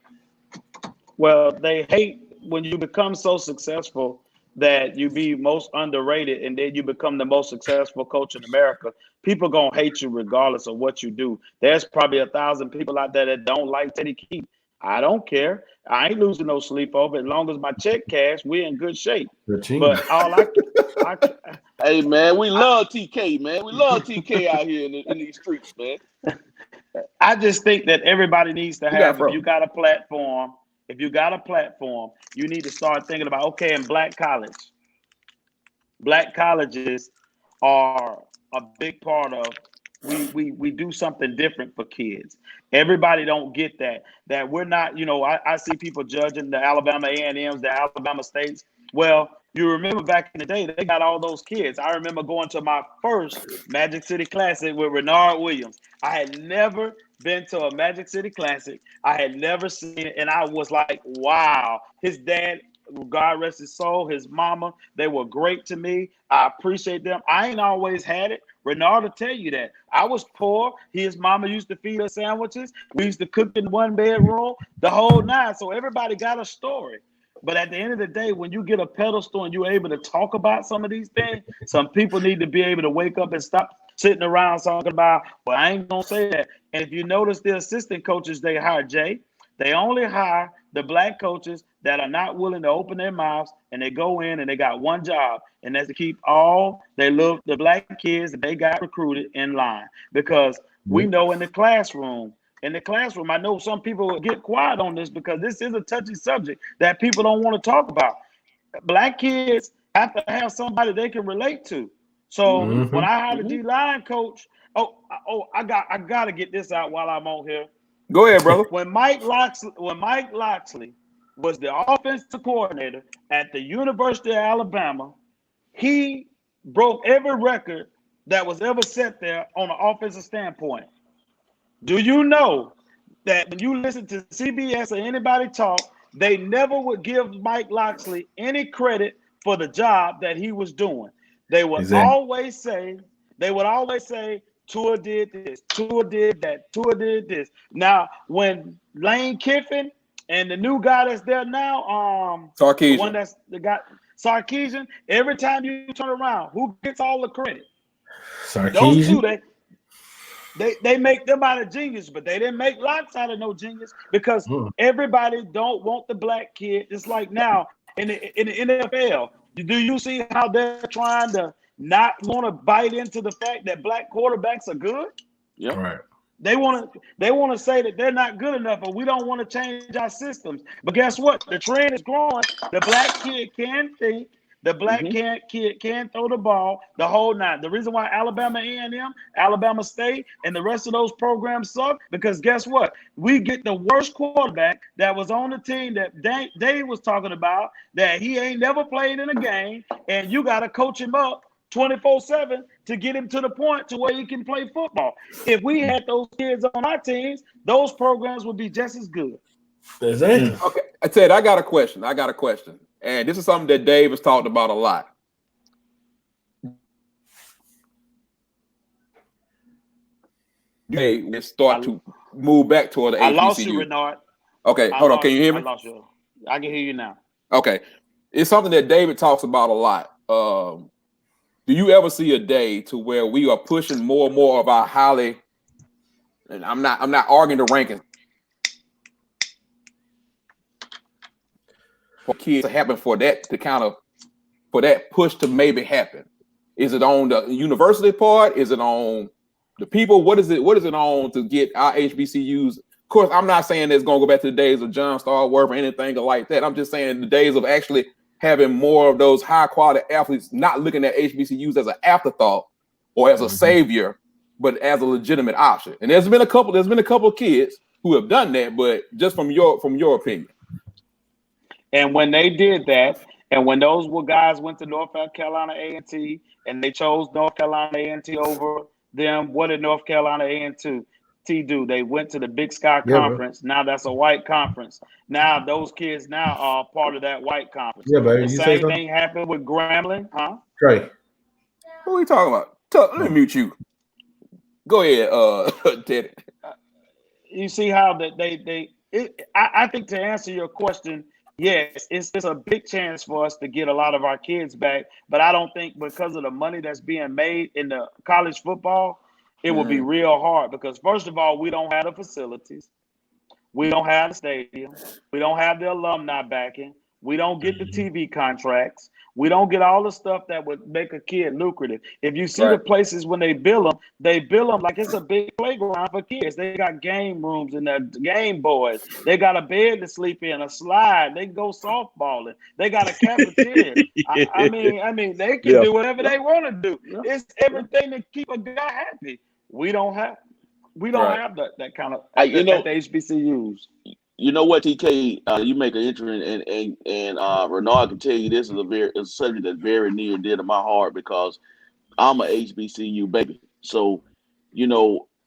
Well, they hate when you become so successful that you be most underrated and then you become the most successful coach in America. People going to hate you regardless of what you do. There's probably 1,000 people out there that don't like Teddy Keaton. I don't care. I ain't losing no sleep over it. As long as my check cash, we're in good shape. But all hey, man, we love TK, man. We love TK out here in these streets, man. I just think that everybody needs to have, if you got a platform, you need to start thinking about, okay, in black colleges are a big part of, we do something different for kids. Everybody don't get that we're not, I see people judging the Alabama A&Ms, the Alabama States. Well, you remember back in the day, they got all those kids. I remember going to my first Magic City Classic with Renard Williams. I had never been to a Magic City Classic. I had never seen it, and I was like, wow. His dad, God rest his soul, his mama, they were great to me. I appreciate them. I ain't always had it. Renard will tell you that. I was poor. His mama used to feed us sandwiches. We used to cook in one bedroom, the whole nine. So everybody got a story. But at the end of the day, when you get a pedestal and you're able to talk about some of these things, some people need to be able to wake up and stop sitting around talking about, well, I ain't going to say that. And if you notice the assistant coaches they hire, Jay, they only hire the black coaches that are not willing to open their mouths, and they go in and they got one job, and that's to keep all the black kids that they got recruited in line. Because we know in the classroom, in the classroom. I know some people will get quiet on this because this is a touchy subject that people don't want to talk about. Black kids have to have somebody they can relate to. So when I had a D-line coach, I gotta get this out while I'm on here. Go ahead, brother. When Mike Locksley was the offensive coordinator at the University of Alabama, he broke every record that was ever set there on an offensive standpoint. Do you know that when you listen to CBS or anybody talk, they never would give Mike Locksley any credit for the job that he was doing? They would always say, Tua did this, Tua did that, Tua did this. Now, when Lane Kiffin and the new guy that's there now, Sarkisian. the one that's the guy Sarkisian, every time you turn around, who gets all the credit? Sarkisian. Those two, they make them out of genius, but they didn't make Locks out of no genius because everybody don't want the black kid. It's like now in the NFL. Do you see how they're trying to not want to bite into the fact that black quarterbacks are good? Yeah, right. They want to say that they're not good enough, but we don't want to change our systems. But guess what? The trend is growing. The black kid can think. The black kid can throw the ball, the whole nine. The reason why Alabama A&M, Alabama State, and the rest of those programs suck, because guess what? We get the worst quarterback that was on the team that Dave was talking about, that he ain't never played in a game, and you got to coach him up 24/7 to get him to the point to where he can play football. If we had those kids on our teams, those programs would be just as good. Exactly. Okay, Ted, I got a question. And this is something that Dave has talked about a lot. Hey, let's start to move back toward the HBCU. I lost you, Renard. Okay, hold on. Can you hear me? I lost you. I can hear you now. Okay. It's something that David talks about a lot. Do you ever see a day to where we are pushing more and more of our highly, and I'm not arguing the rankings, for kids to happen for that push to maybe happen? Is it on the university part? Is it on the people? What is it on to get our HBCUs? Of course, I'm not saying it's going to go back to the days of John Starworth or anything like that. I'm just saying the days of actually having more of those high quality athletes, not looking at HBCUs as an afterthought or as a savior, but as a legitimate option. And there's been a couple of kids who have done that, but just from your opinion. And when they did that, and when those guys went to North Carolina A&T and they chose North Carolina A&T over them, what did North Carolina A&T do? They went to the Big Sky Conference. Now that's a white conference. Now those kids now are part of that white conference. Yeah, baby. The same thing happened with Grambling, huh? Trey. Who are we talking about? Let me mute you. Go ahead, Teddy. You see how that I think to answer your question, yes, it's a big chance for us to get a lot of our kids back, but I don't think because of the money that's being made in the college football, it will be real hard because, first of all, we don't have the facilities. We don't have the stadium. We don't have the alumni backing. We don't get the TV contracts. We don't get all the stuff that would make a kid lucrative. If you see the places when they bill them like it's a big playground for kids. They got game rooms and the Game Boys. They got a bed to sleep in, a slide. They can go softballing. They got a cafeteria. I mean, they can do whatever they want to do. It's everything to keep a guy happy. We don't have that kind of at the HBCUs. You know what, TK? You make an entry, and Renard can tell you this is a subject that's very near and dear to my heart because I'm a HBCU baby. So,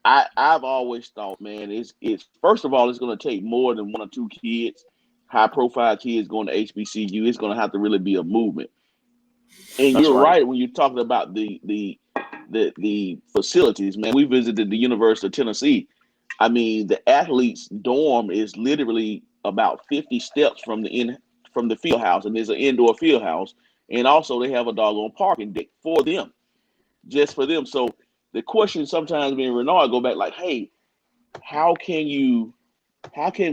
I've always thought, man, it's first of all, it's going to take more than one or two kids, high profile kids going to HBCU. It's going to have to really be a movement. And you're right when you're talking about the facilities, man. We visited the University of Tennessee. I mean, the athletes' dorm is literally about 50 steps from the field house, and there's an indoor field house, and also they have a doggone parking deck for them, just for them. So the question sometimes me and Renard go back like, hey, how can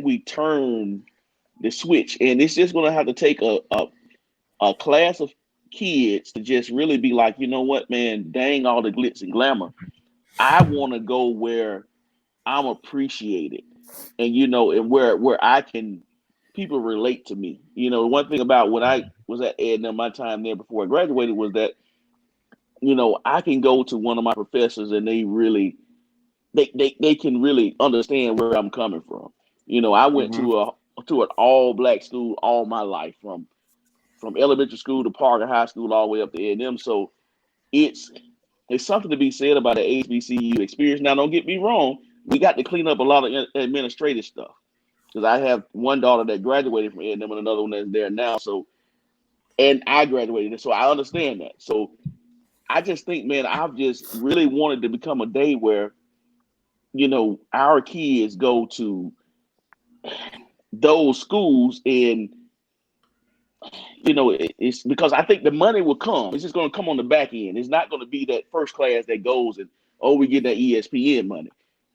we turn the switch? And it's just going to have to take a class of kids to just really be like, you know what, man, dang all the glitz and glamour. I want to go where I'm appreciated, and and where I can people relate to me. One thing about when I was at A&M, my time there before I graduated was that I can go to one of my professors and they really they can really understand where I'm coming from. I went to an all black school all my life, from elementary school to Parker High School all the way up to A&M. So it's something to be said about the HBCU experience. Now, don't get me wrong, we got to clean up a lot of administrative stuff, because I have one daughter that graduated from A&M and another one that's there now. So, and I graduated, so I understand that. So I just think, man, I've just really wanted to become a day where, our kids go to those schools, and it's because I think the money will come. It's just going to come on the back end. It's not going to be that first class that goes and, we get that ESPN money.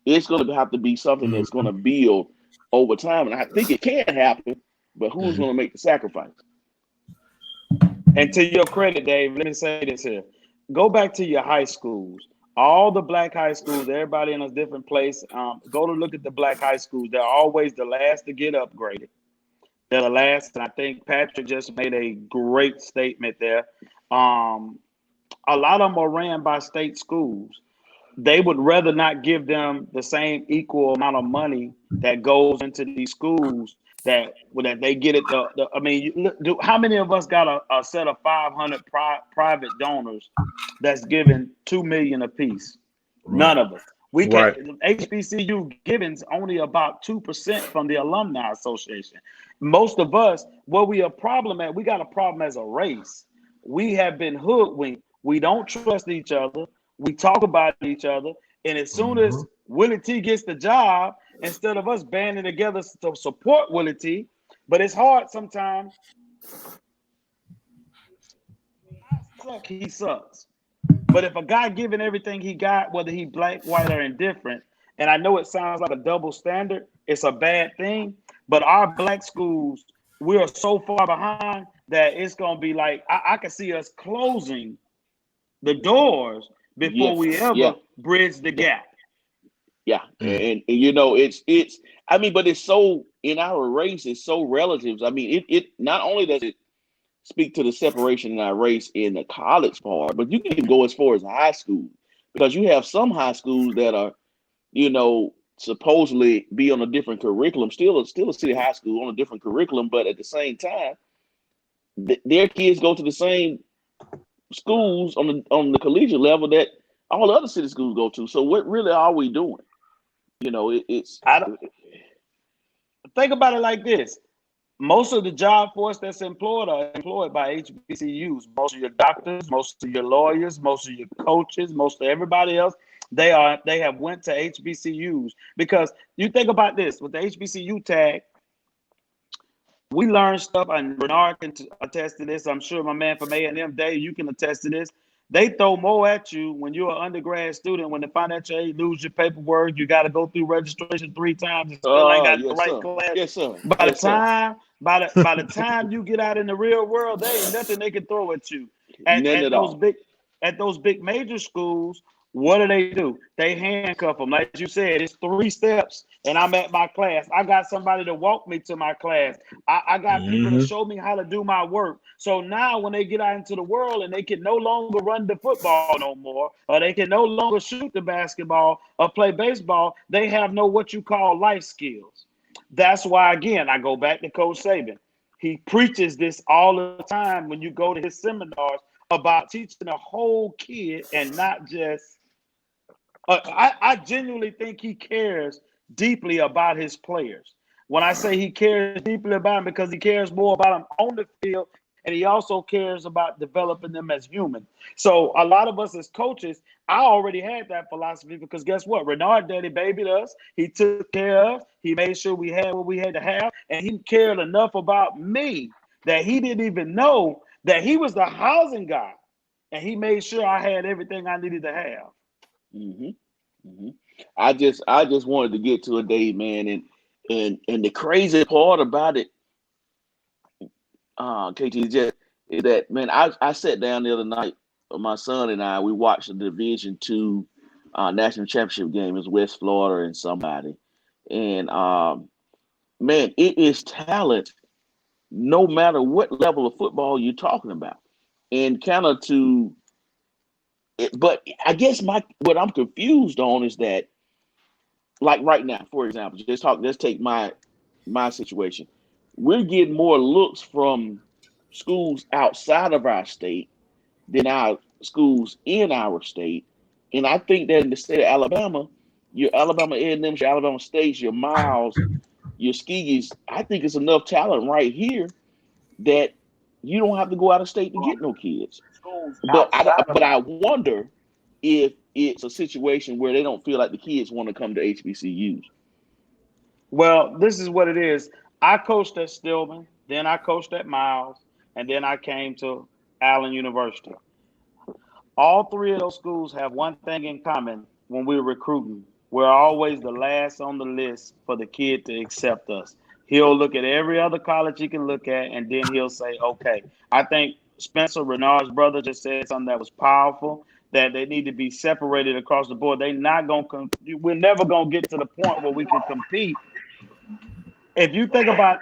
It's going to have to be something that's going to build over time. And I think it can happen, but who's going to make the sacrifice? And to your credit, Dave, let me say this here. Go back to your high schools. All the black high schools, everybody in a different place. Go to look at the black high schools. They're always the last to get upgraded. They're the last. And I think Patrick just made a great statement there. A lot of them are ran by state schools. They would rather not give them the same equal amount of money that goes into these schools that they get it. I mean, how many of us got a set of 500 private donors that's giving $2 million apiece? Right. None of us. We can't. HBCU giving's only about 2% from the Alumni Association. Most of us, where we a problem at, we got a problem as a race. We have been hoodwinked. We don't trust each other. We talk about each other, and as soon as Willie T gets the job, instead of us banding together to support Willie T, but it's hard sometimes. He sucks. But if a guy giving everything he got, whether he black, white, or indifferent, and I know it sounds like a double standard, it's a bad thing. But our black schools, we are so far behind that it's gonna be like I can see us closing the doors before we ever bridge the gap. Yeah. And it's I mean, but it's so, in our race, it's so relative. I mean, it not only does it speak to the separation in our race in the college part, but you can even go as far as high school, because you have some high schools that are, supposedly be on a different curriculum, still a city high school on a different curriculum, but at the same time, their kids go to the same schools on the collegiate level that all the other city schools go to. So what really are we doing? Think about it like this. Most of the job force that's employed are employed by HBCUs. Most of your doctors, most of your lawyers, most of your coaches, most of everybody else, they have went to HBCUs. Because you think about this, with the HBCU tag, we learn stuff, and Bernard can attest to this. I'm sure my man from A&M, Dave, you can attest to this. They throw more at you when you're an undergrad student. When the financial aid lose your paperwork, you got to go through registration 3 times and still ain't got the right class. Yes, sir. By the time you get out in the real world, there ain't nothing they can throw at you. At those big major schools, what do? They handcuff them. Like you said, it's 3 steps, and I'm at my class. I got somebody to walk me to my class. I got people to show me how to do my work. So now when they get out into the world and they can no longer run the football no more, or they can no longer shoot the basketball or play baseball, they have no what you call life skills. That's why, again, I go back to Coach Saban. He preaches this all the time when you go to his seminars about teaching a whole kid and not just I genuinely think he cares deeply about his players. When I say he cares deeply about them, because he cares more about them on the field, and he also cares about developing them as human. So a lot of us as coaches, I already had that philosophy, because guess what? Renard Daddy babied us. He took care of us. He made sure we had what we had to have, and he cared enough about me that he didn't even know that he was the housing guy, and he made sure I had everything I needed to have. I just wanted to get to a day, man, and the crazy part about it, KT, is that, man, I sat down the other night, my son and I, we watched the Division II national championship game. It was West Florida and somebody. And man, it is talent no matter what level of football you're talking about. And kind of but I guess what I'm confused on is that, like right now, for example, let's take my situation. We're getting more looks from schools outside of our state than our schools in our state. And I think that in the state of Alabama, your Alabama A&Ms, your Alabama States, your Miles, your Skeegees, I think it's enough talent right here that you don't have to go out of state to get no kids. But I wonder if it's a situation where they don't feel like the kids want to come to HBCUs. Well, this is what it is. I coached at Stillman, then I coached at Miles, and then I came to Allen University. All three of those schools have one thing in common when we're recruiting. We're always the last on the list for the kid to accept us. He'll look at every other college he can look at, and then he'll say, okay. I think Spencer Renard's brother just said something that was powerful, that they need to be separated across the board. We're never going to get to the point where we can compete. If you think about,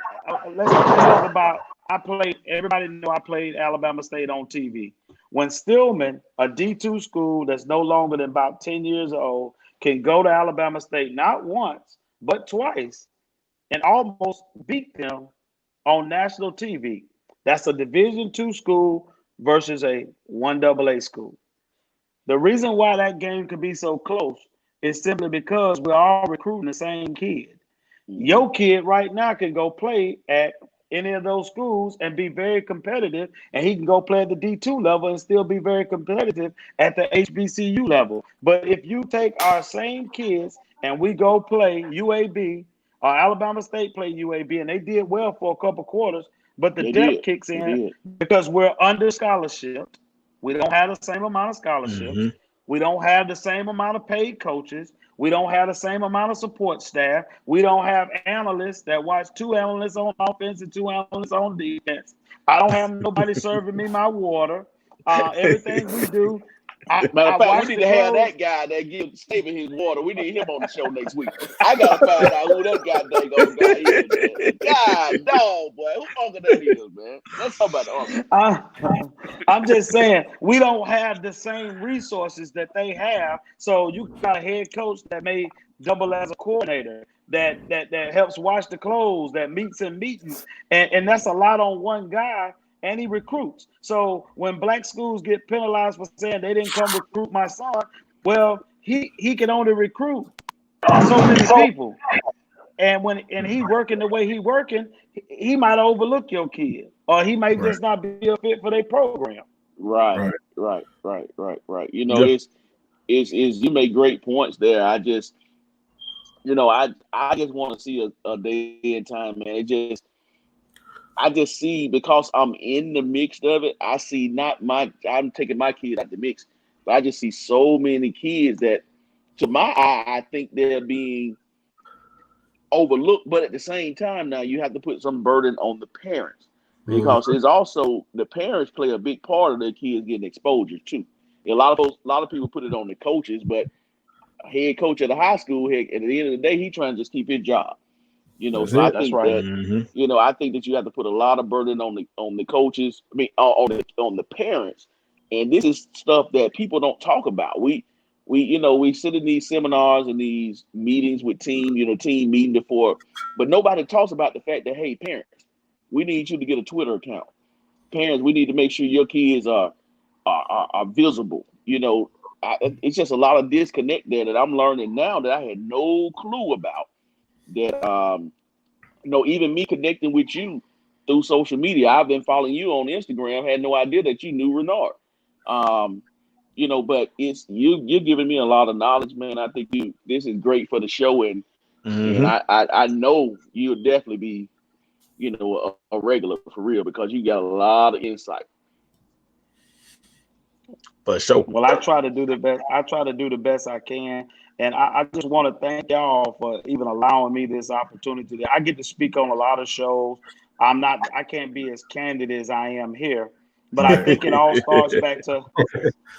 everybody know I played Alabama State on TV. When Stillman, a D2 school that's no longer than about 10 years old, can go to Alabama State not once, but twice, and almost beat them on national TV. That's a Division II school versus a 1AA school. The reason why that game could be so close is simply because we're all recruiting the same kid. Your kid right now can go play at any of those schools and be very competitive, and he can go play at the D2 level and still be very competitive at the HBCU level. But if you take our same kids and we go play UAB, or Alabama State play UAB, and they did well for a couple quarters, but the depth kicks in because we're under scholarship. We don't have the same amount of scholarships. Mm-hmm. We don't have the same amount of paid coaches. We don't have the same amount of support staff. We don't have analysts that watch 2 analysts on offense and 2 analysts on defense. I don't have nobody serving me my water. Everything we do. Matter of fact, we need to have that guy that gives Saban his water. We need him on the show next week. I gotta find out who that goddamn guy is, man. God dog, boy. Who uncle that is, man? Let's talk about the uncle. I'm just saying, we don't have the same resources that they have. So you got a head coach that may double as a coordinator, that helps watch the clothes, that meets in meetings. And that's a lot on one guy. And he recruits. So when black schools get penalized for saying they didn't come recruit my son, well, he can only recruit so many people. And when he working the way he working, he might overlook your kid, or he might just not be a fit for their program. Right. You know, it's you make great points there. I just want to see a day and time, man. I just see, because I'm in the mix of it, I see I'm taking my kid out the mix, but I just see so many kids that, to my eye, I think they're being overlooked. But at the same time, now you have to put some burden on the parents, because it's also, the parents play a big part of their kids getting exposure too. A lot of people put it on the coaches, but head coach at a high school, at the end of the day, he trying to just keep his job. You know, so I think that I think that you have to put a lot of burden on the coaches. I mean, on the parents. And this is stuff that people don't talk about. We sit in these seminars and these meetings with team meeting before, but nobody talks about the fact that, hey, parents, we need you to get a Twitter account. Parents, we need to make sure your kids are visible. You know, it's just a lot of disconnect there that I'm learning now that I had no clue about. That even me connecting with you through social media, I've been following you on Instagram, had no idea that you knew Renard. But it's you're giving me a lot of knowledge, man. I think this is great for the show, and I know you'll definitely be a regular for real, because you got a lot of insight. For sure. Well, I try to do the best I can. And I just want to thank y'all for even allowing me this opportunity. I get to speak on a lot of shows. I can't be as candid as I am here. But I think it all starts back to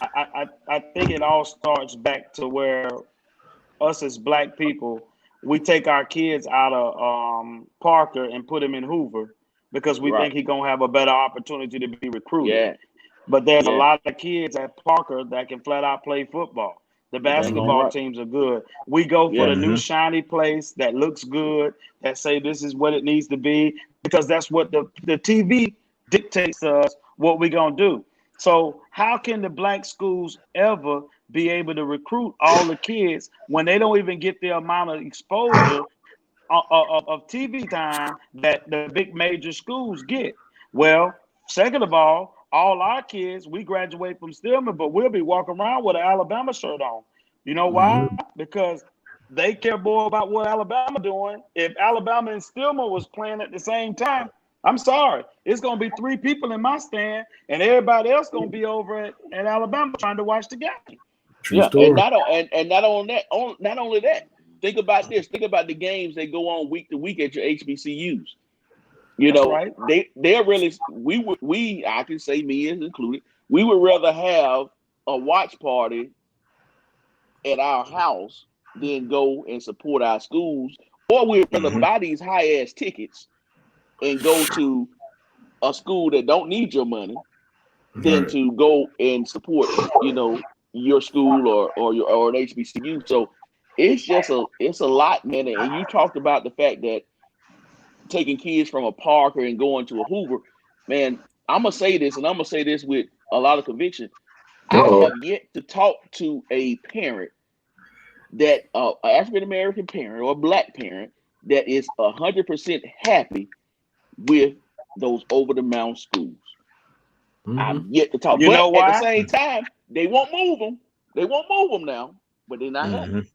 I think it all starts back to where us as black people, we take our kids out of Parker and put him in Hoover because we think he's gonna have a better opportunity to be recruited. Yeah. But there's a lot of kids at Parker that can flat out play football. The basketball teams are good. We go for the new shiny place that looks good, that say this is what it needs to be, because that's what the TV dictates to us what we're going to do. So how can the black schools ever be able to recruit all the kids when they don't even get the amount of exposure of TV time that the big major schools get? Well, second of all our kids, we graduate from Stillman, but we'll be walking around with an Alabama shirt on. You know why? Because they care more about what Alabama doing. If Alabama and Stillman was playing at the same time, I'm sorry, it's going to be 3 people in my stand, and everybody else going to be over at Alabama trying to watch the game. True story. And not only that. Think about this. Think about the games that go on week to week at your HBCUs. You know, they're really we I can say me as included. We would rather have a watch party at our house than go and support our schools, or we'd rather buy these high ass tickets and go to a school that don't need your money than to go and support, your school or an HBCU. So it's a lot, man. And you talked about the fact that taking kids from a Parker and going to a Hoover, man, I'm gonna say this, and I'm gonna say this with a lot of conviction. I have yet to talk to a parent that an African American parent or a black parent that is 100% happy with those over the mountain schools. I've yet to talk. But at the same time, they won't move them. They won't move them now, but they're not happy.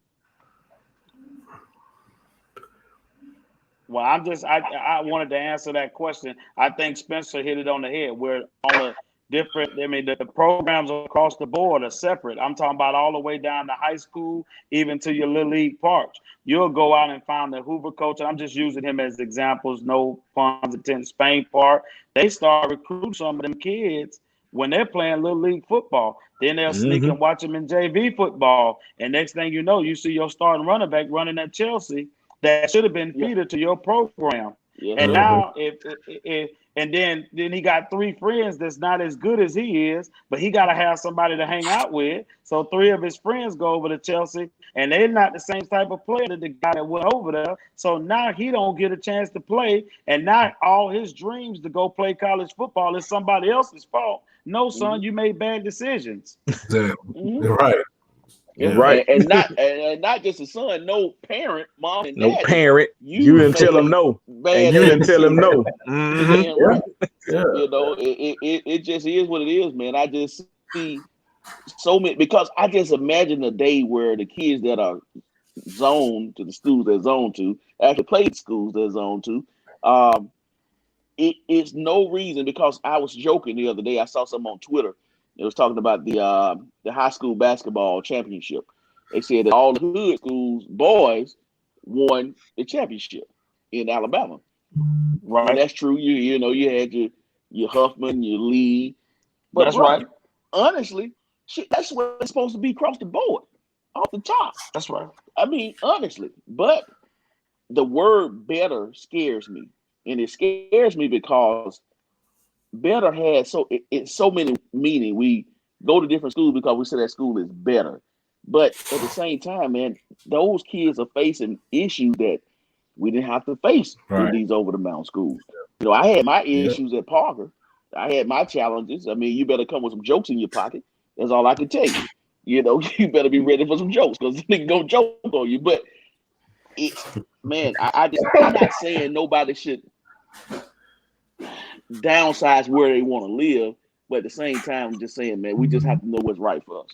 Well, I wanted to answer that question. I think Spencer hit it on the head. We're on a different, the programs across the board are separate. I'm talking about all the way down to high school, even to your Little League parks. You'll go out and find the Hoover coach, and I'm just using him as examples, no puns intended. Spain Park, they start recruiting some of them kids when they're playing Little League football. Then they'll sneak and watch them in JV football. And next thing you know, you see your starting running back running at Chelsea. That should have been feeder to your program. And now and then he got 3 friends that's not as good as he is, but he got to have somebody to hang out with. So 3 of his friends go over to Chelsea, and they're not the same type of player that the guy that went over there. So now he don't get a chance to play, and now all his dreams to go play college football is somebody else's fault. No, son, you made bad decisions. Right. Yeah. Right. And not just a son, no parent, mom and dad. No parent. You didn't tell him no. And you didn't tell him no. Right. It just is what it is, man. I just see so many, because I just imagine a day where the kids that are zoned to the schools they're zoned to actually play schools they're zoned to. It's no reason, because I was joking the other day. I saw something on Twitter. It was talking about the high school basketball championship. They said that all the hood schools boys won the championship in Alabama. Right, and that's true. You had your Huffman, your Lee, but that's right. Honestly, that's what it's supposed to be across the board, off the top. That's right. I mean, honestly, but the word better scares me, and it scares me because better has it's so many meaning. We go to different schools because we say that school is better, but at the same time, man, those kids are facing issues that we didn't have to face in these over the mountain schools. I had my issues at Parker. I had my challenges. I mean, you better come with some jokes in your pocket. That's all I can tell you. You better be ready for some jokes, because they go joke on you. But man, I'm not saying nobody should downsize where they want to live, but at the same time, I'm just saying, man, we just have to know what's right for us.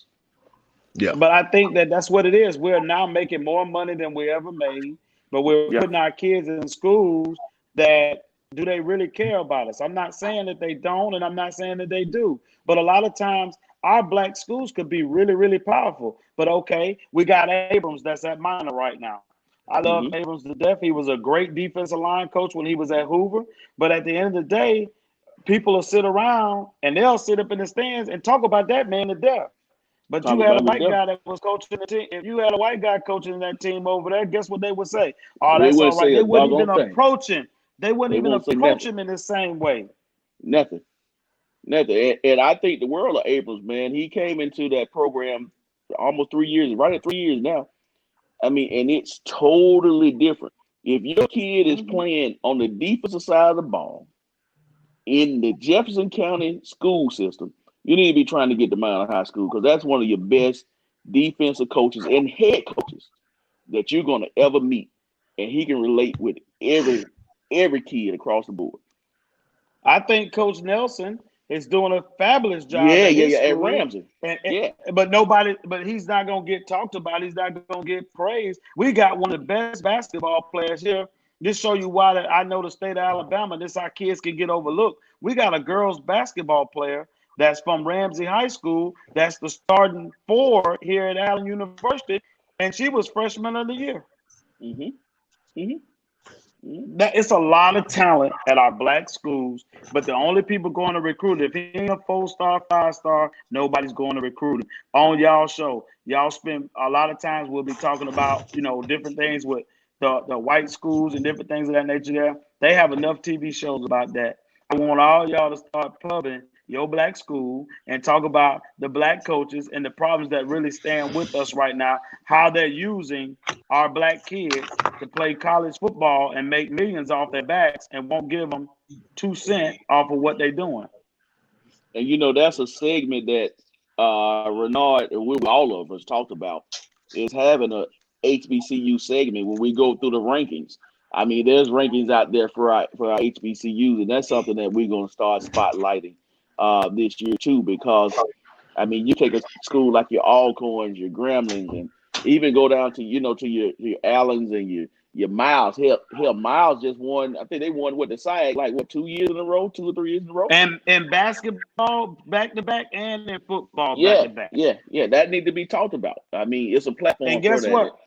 Yeah. But I think that's what it is. We're now making more money than we ever made, but we're putting our kids in schools that, do they really care about us? I'm not saying that they don't, and I'm not saying that they do. But a lot of times, our black schools could be really, really powerful. But okay, we got Abrams that's at Minor right now. I love Abrams to death. He was a great defensive line coach when he was at Hoover. But at the end of the day, people will sit around and they'll sit up in the stands and talk about that man to death. But you had a white guy that was coaching the team. If you had a white guy coaching that team over there, guess what they would say? Oh, that's all right. They wouldn't even approach him. They wouldn't even approach him in the same way. Nothing. And I think the world of Abrams, man. He came into that program almost 3 years, right at 3 years now. I mean, and it's totally different. If your kid is playing on the defensive side of the ball in the Jefferson County school system, you need to be trying to get them out of high school, because that's one of your best defensive coaches and head coaches that you're going to ever meet. And he can relate with every kid across the board. I think Coach Nelson is doing a fabulous job. At Ramsey. But he's not going to get talked about. He's not going to get praised. We got one of the best basketball players here. This show you why I know the state of Alabama. This our kids can get overlooked. We got a girls basketball player that's from Ramsey High School. That's the starting 4 here at Allen University, and she was freshman of the year. That it's a lot of talent at our black schools, but the only people going to recruit, if he ain't a 4-star, 5-star, nobody's going to recruit him. On y'all show, y'all spend a lot of times we'll be talking about, different things with the white schools and different things of that nature there. They have enough TV shows about that. I want all y'all to start pubbing your black school and talk about the black coaches and the problems that really stand with us right now, how they're using our black kids to play college football and make millions off their backs and won't give them 2 cents off of what they're doing. And that's a segment that Renard and all of us talked about, is having a HBCU segment when we go through the rankings. I mean, there's rankings out there for our HBCUs, and that's something that we're going to start spotlighting this year too, because I mean, you take a school like your Alcorns, your Gremlins, and even go down to your Allens and your Miles. Hell, Miles just won. I think they won the SIAC 2 years in a row, 2 or 3 years in a row. And in basketball back to back, and in football back to back. Yeah, that need to be talked about. I mean, it's a platform. And guess what,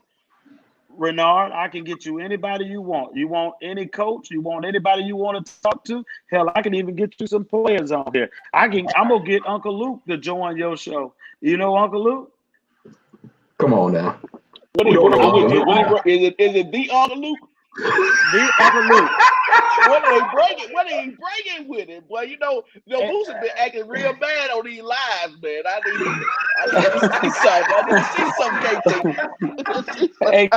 Renard, I can get you anybody you want. You want any coach, you want anybody you want to talk to. Hell, I can even get you some players on here. I'm gonna get Uncle Luke to join your show. You know Uncle Luke? Come on now. Is it the Uncle Luke? The Uncle Luke. What are they bringing with it? Boy, Moose has been acting real bad on these lives, man. I need to see something.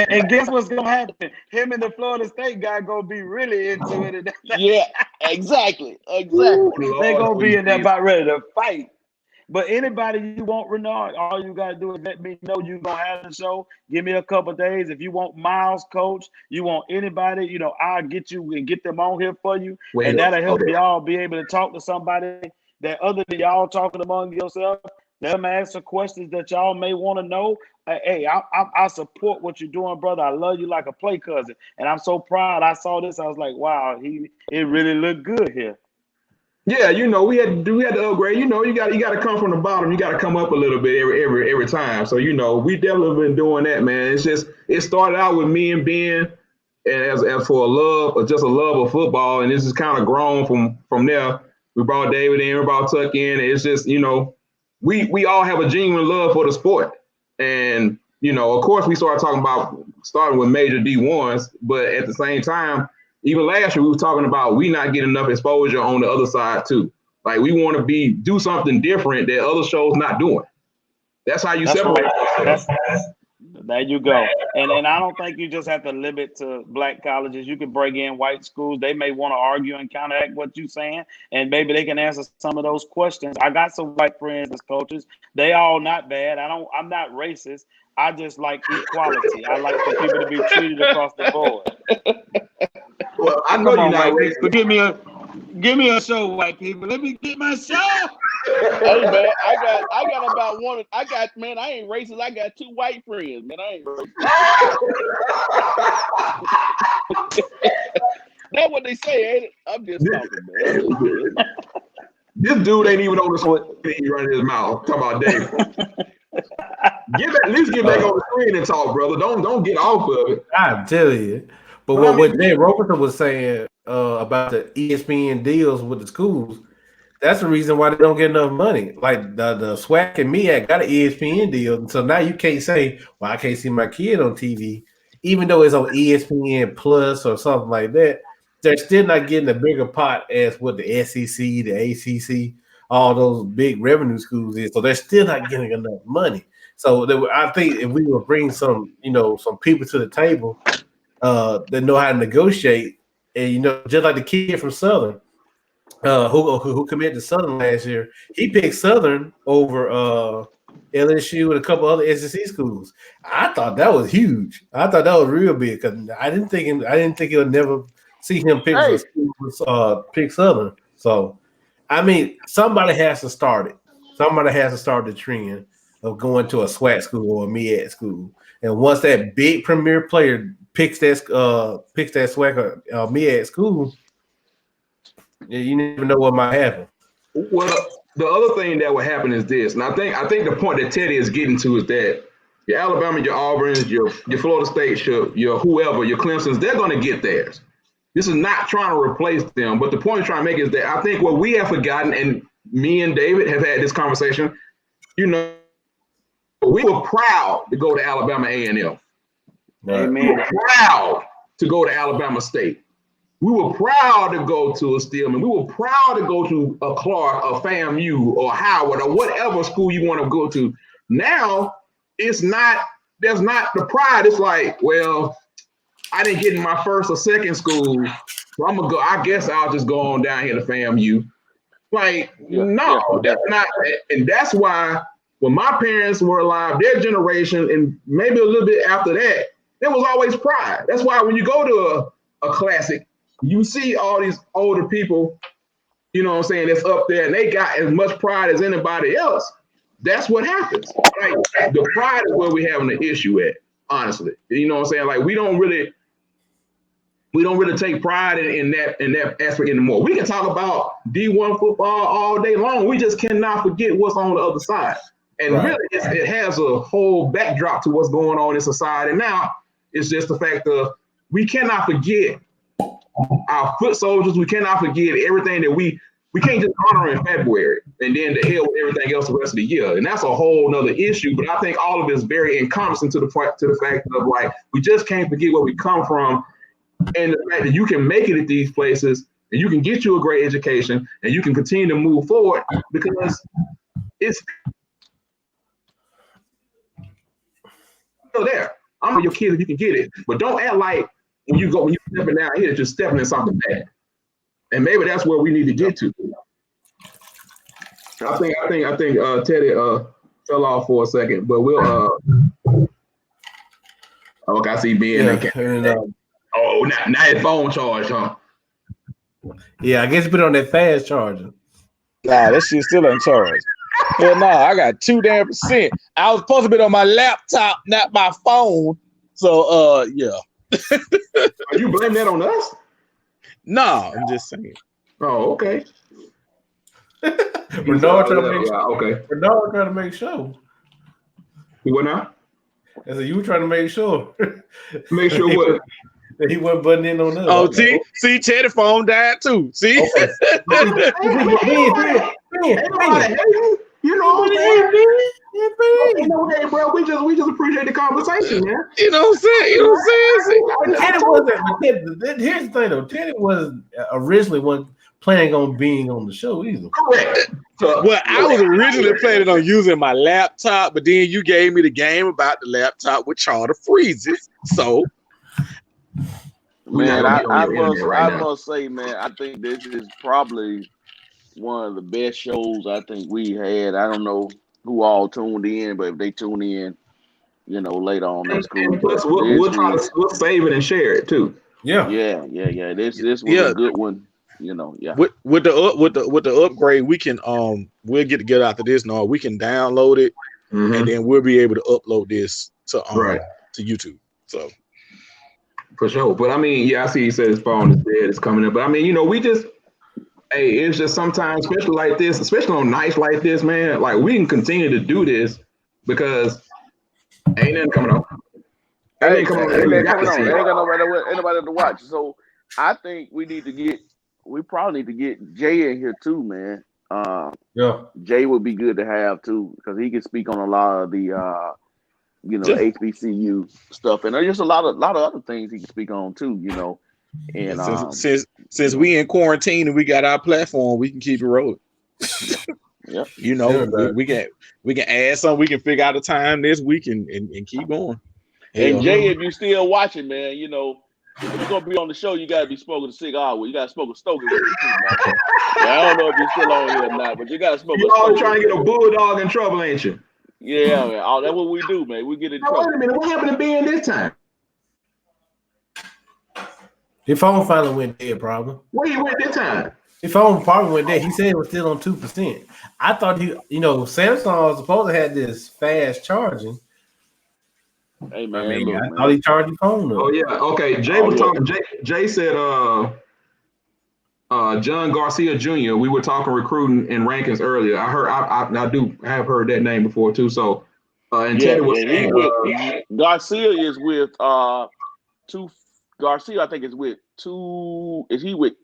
And guess what's gonna happen? Him and the Florida State guy gonna be really into it. Yeah, exactly. They're gonna be in there about ready to fight. But anybody you want, Renard, all you gotta do is let me know you gonna have the show. Give me a couple of days. If you want Miles, coach, you want anybody, I'll get you and get them on here for you. And that'll help y'all be able to talk to somebody that other than y'all talking among yourself. Them answer questions that y'all may want to know. Hey, I support what you're doing, brother. I love you like a play cousin. And I'm so proud. I saw this. I was like, wow, it really looked good here. Yeah, we had to upgrade. You got to come from the bottom. You got to come up a little bit every time. So we definitely been doing that, man. It's just it started out with me and Ben, and as for a love of football, and this has kind of grown from there. We brought David in, we brought Tuck in. And it's just we all have a genuine love for the sport, and of course we starting with major D1s, but at the same time. Even last year, we were talking about we not getting enough exposure on the other side too. Like we want to do something different that other shows not doing. That's how you separate. There you go. And I don't think you just have to limit to black colleges. You can bring in white schools. They may want to argue and counteract what you're saying, and maybe they can answer some of those questions. I got some white friends as coaches. They all not bad. I'm not racist. I just like equality. I like for people to be treated across the board. Well, I know you're not racist. But give me a show, white people. Let me get my show. Hey man, I got about one. I ain't racist. I got 2 white friends, man. I ain't racist. That's what they say, ain't it? I'm just talking, man. This dude ain't even on the screen. He running his mouth. Talking about David. At least get back on the screen and talk, brother. Don't get off of it. I tell you. But what Jay Roberson was saying about the ESPN deals with the schools. That's the reason why they don't get enough money. Like the SWAC and MEAC got an ESPN deal, and so now you can't say, "Well, I can't see my kid on TV," even though it's on ESPN Plus or something like that. They're still not getting a bigger pot as what the SEC, the ACC, all those big revenue schools is. So they're still not getting enough money. So I think if we would bring some people to the table that know how to negotiate, and just like the kid from Southern, who committed to Southern last year, he picked Southern over LSU and a couple other SEC schools. I thought that was huge. I thought that was real big because I didn't think you'll never see him pick Southern. So, I mean, somebody has to start it. Somebody has to start the trend of going to a SWAC school or a MEAC school. And once that big premier player picks that SWAC or MEAC school, you never know what might happen. Well, the other thing that will happen is this, and I think the point that Teddy is getting to is that your Alabama, your Auburn, your Florida State, your whoever, your Clemsons, they're going to get theirs. This is not trying to replace them, but the point I'm trying to make is that I think what we have forgotten, and me and David have had this conversation, we were proud to go to Alabama A&M. Right. We were proud to go to Alabama State. We were proud to go to a Stillman. We were proud to go to a Clark, a FAMU, or Howard, or whatever school you want to go to. Now, there's not the pride. It's like, well, I didn't get in my first or second school, so I'm going to go. I guess I'll just go on down here to FAMU. Like, that's not. And that's why when my parents were alive, their generation, and maybe a little bit after that, there was always pride. That's why when you go to a classic, you see all these older people, that's up there, and they got as much pride as anybody else. That's what happens. Like, the pride is where we're having an issue at, honestly. You know what I'm saying? Like, we don't really take pride in that aspect anymore. We can talk about D1 football all day long. We just cannot forget what's on the other side. And really, it has a whole backdrop to what's going on in society now. It's just the fact of we cannot forget our foot soldiers. We cannot forget everything that we can't just honor in February and then to hell with everything else the rest of the year. And that's a whole nother issue. But I think all of it is very encompassing to the fact of, like, we just can't forget where we come from, and the fact that you can make it at these places and you can get you a great education and you can continue to move forward because it's still there. I'm your kid if you can get it, but don't act like when you're stepping down here, just stepping in something bad. And maybe that's where we need to get to. I think Teddy fell off for a second, but we'll. Okay, I see Ben. Oh, now his phone charged, huh? Yeah, I guess put it on that fast charger. Nah, that shit's still on charge. Hell no, I got 2%. I was supposed to be on my laptop, not my phone. So, yeah. Are you blaming that on us? No, I'm just saying. Oh, okay. Bernard trying to make sure. Okay. Bernard trying to make sure. What now? I said you were trying to make sure. Make sure what? That he wasn't butting in on us. Oh, see, Teddy's phone died too. See? Okay. You know what I'm saying? Hey, bro, we just appreciate the conversation, man. You know what I'm saying? Teddy wasn't. Here's the thing, though. Teddy wasn't originally planning on being on the show either. Correct. Well, I was originally planning on using my laptop, but then you gave me the game about the laptop with charter freezes. So, man, I must say, man, I think this is probably one of the best shows I think we had. I don't know who all tuned in, but if they tune in, later on, that's cool. And plus, we'll save it and share it too. Yeah. This was a good one. Yeah. With the upgrade, we can we'll get together after this. No, we can download it, and then we'll be able to upload this to YouTube. So for sure. But I mean, yeah, I see. He said his phone is dead. It's coming in. But I mean, we just. Hey, it's just sometimes, especially like this, especially on nights like this, man, like we can continue to do this because ain't nothing coming on. Ain't got nobody to watch. So I think we probably need to get Jay in here too, man. Yeah. Jay would be good to have too, because he can speak on a lot of the HBCU stuff, and there's just a lot of other things he can speak on too, And since we in quarantine and we got our platform, we can keep it rolling. Yeah, we can add something. We can figure out a time this week and keep going. And Jay, if you're still watching, man, if you're gonna be on the show, you gotta be smoking a cigar with. You gotta smoke a stogie with you too, man. I don't know if you're still on here or not, but you gotta smoke. You always trying to get a bulldog in trouble, ain't you? Yeah, man. That's what we do, man. We get in trouble. Wait a minute, what happened to Ben this time? His phone finally went dead, probably. Where he went this time? His phone probably went dead. He said it was still on 2%. I thought Samsung was supposed to have this fast charging. Hey man, I thought he charged your phone up. Oh yeah, okay. Jay was talking. Jay said, John Garcia Jr. We were talking recruiting and rankings earlier. I heard. I have heard that name before too. So, and Teddy was saying, Garcia is with Garcia, I think is with two. Is he with?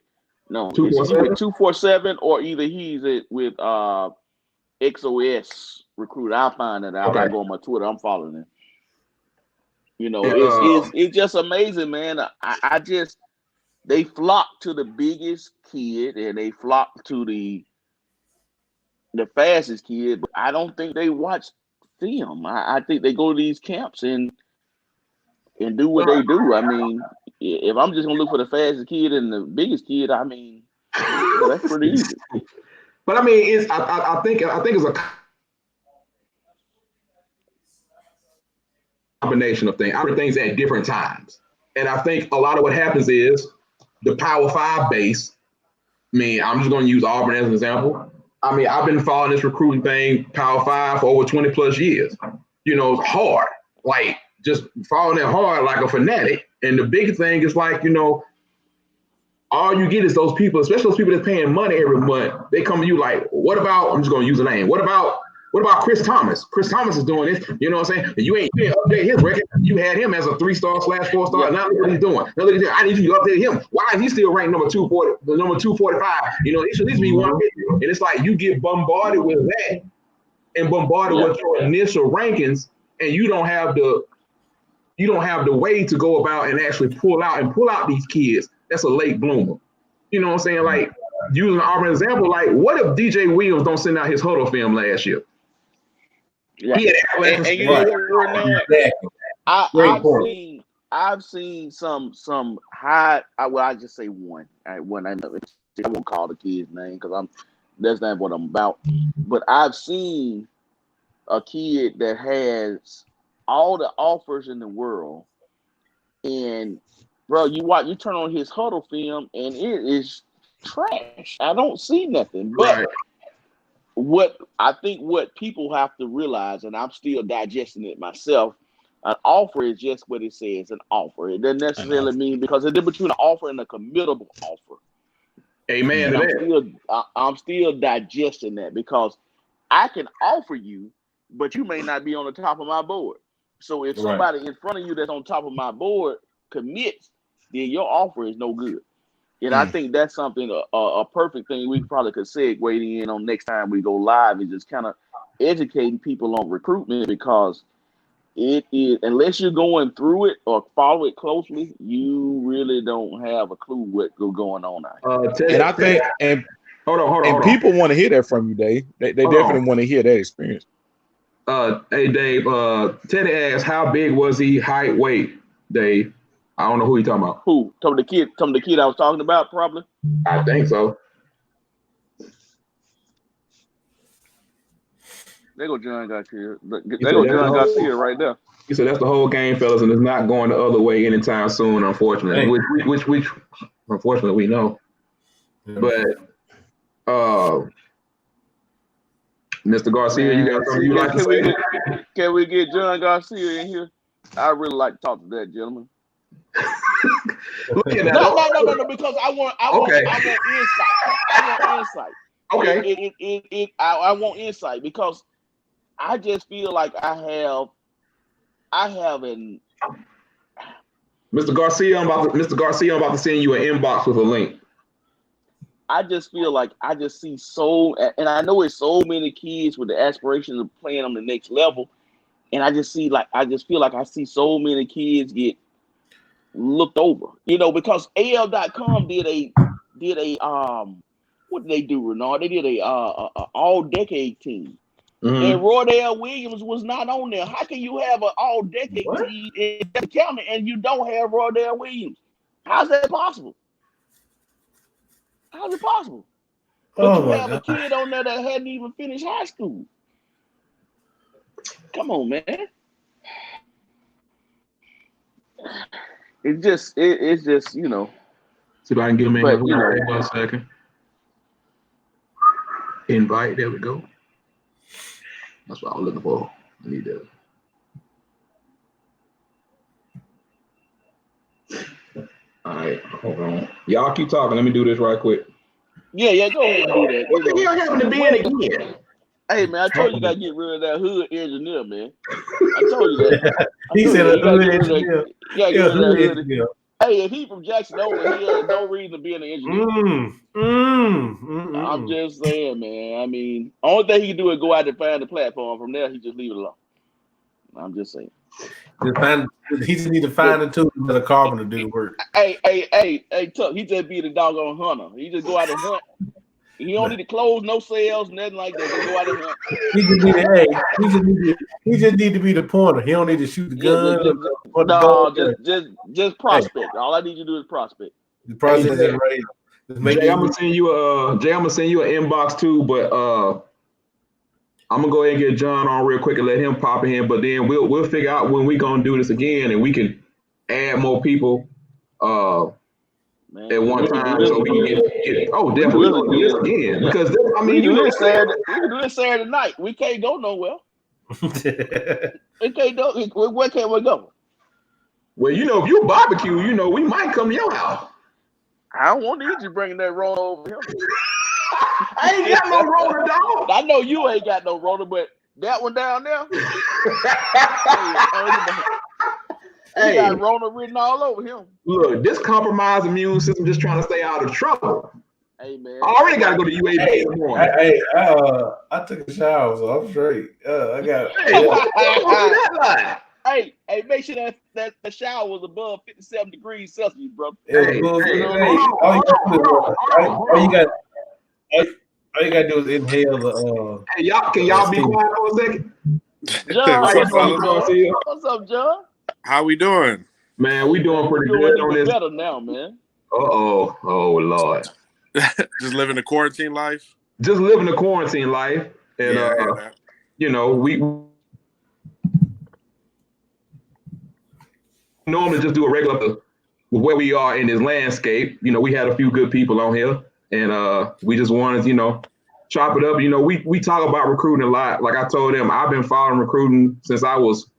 No, is he with 247 or either he's with XOS recruit. I'll find it out. Okay. I go on my Twitter. I'm following him. It's just amazing, man. They flock to the biggest kid and they flock to the fastest kid, but I don't think they watch film. I think they go to these camps and do what they do. I mean, if I'm just gonna look for the fastest kid and the biggest kid, I mean, that's pretty easy. But I mean, I think it's a combination of things at different times. And I think a lot of what happens is the Power 5 base. I mean, I'm just going to use Auburn as an example. I mean, I've been following this recruiting thing, Power 5, for over 20 plus years. Hard, like just following it hard like a fanatic. And the big thing is like, all you get is those people, especially those people that's paying money every month. They come to you like, what about, I'm just going to use a name. What about Chris Thomas? Chris Thomas is doing this. You know what I'm saying? You ain't update his record. You had him as a 3-star/4-star. Now look what he's doing. Now look at him. I need you to update him. Why is he still ranked number 245? He should at least be 150. And it's like you get bombarded with that and bombarded with your initial rankings, and you don't have the way to go about and actually pull out these kids. That's a late bloomer. You know what I'm saying? Like using an Auburn example, like what if DJ Williams don't send out his huddle film last year? Yeah. I've seen some high. I just say one. I won't call the kid's name because that's not what I'm about. But I've seen a kid that has all the offers in the world, and bro, you turn on his huddle film and it is trash. I don't see nothing. But what people have to realize, and I'm still digesting it myself, an offer is just what it says, an offer. It doesn't necessarily mean, because there's a difference between an offer and a committable offer. Amen. I'm still digesting that, because I can offer you, but you may not be on the top of my board. So if somebody in front of you that's on top of my board commits, then your offer is no good. And I think that's something, a perfect thing we probably could segue in on next time we go live, is just kind of educating people on recruitment, because it is, unless you're going through it or follow it closely, you really don't have a clue what's going on out here. And I think, hold on. People want to hear that from you, Dave. They definitely want to hear that experience. Hey, Dave, Teddy asked, how big was he, height, weight, Dave? I don't know who you talking about. Who? Tell the kid I was talking about, probably? I think so. There go John Garcia. There go John Garcia right there. He said that's the whole game, fellas, and it's not going the other way anytime soon, unfortunately. Which unfortunately we know. But Mr. Garcia, you got something you like to say? Can we get John Garcia in here? I really like to talk to that gentleman. Look at that. No, because I want insight. Okay. I want insight, because I just feel like I have Mr. Garcia, I'm about to send you an inbox with a link. I just feel like I just see and I know it's so many kids with the aspirations of playing on the next level, and I just feel like I see so many kids get looked over, because AL.com did a what did they do, Renard? They did a all-decade team. Mm-hmm. And Roydell Williams was not on there. How can you have an all-decade team in the county and you don't have Roydell Williams? How's that possible? How's it possible? But you have a kid on there that hadn't even finished high school. Come on, man. It's just, See if I can get him in here. 1 second. Invite. There we go. That's what I was looking for. I need that. All right, hold on. Y'all keep talking. Let me do this right quick. Yeah, go ahead and do that. What the hell happened to Ben again? Hey, man, I told you got to get rid of that hood engineer, man. I told you that. He said a hood engineer. Yeah, get rid of that hood engineer. Hey, if he from Jackson over here, no reason to be an engineer. I'm just saying, man. I mean, only thing he can do is go out and find the platform. From there, he just leave it alone. I'm just saying. He just need to find the tools that a carpenter do the work. Hey, Tuck. He just be the doggone hunter. He just go out and hunt. He don't need to close no sales, nothing like that. Just go out and hunt. He just need to be the pointer. He don't need to shoot the gun. Just prospect. All I need you to do is prospect. The process is right. Jay, I'm gonna send you an inbox too, but I'm gonna go ahead and get John on real quick and let him pop in. But then we'll figure out when we're gonna do this again, and we can add more people at one time, so we can get definitely do this again. Because I mean, we can do this Saturday night. We can't go nowhere. We can't go. Where can we go? Well, if you barbecue, we might come to your house. I don't want you bringing that roller over here. I ain't got no roller, dog. I know you ain't got no roller, but that one down there. He got Rona written all over him. Look, this compromised immune system just trying to stay out of trouble. Hey, man. I already got to go to UAB in the morning. I took a shower, so I'm straight. I got. Hey, make sure that the shower was above 57 degrees Celsius, bro. All you gotta do is inhale the. Hey, y'all, can y'all be quiet for a second? John, what's up, John? How we doing? Man, we doing pretty good on this. Better now, man. Oh Lord. Just living the quarantine life. Just living the quarantine life, and we normally just do a regular with where we are in this landscape. We had a few good people on here, and we just wanted, chop it up. We talk about recruiting a lot. Like I told them, I've been following recruiting since I was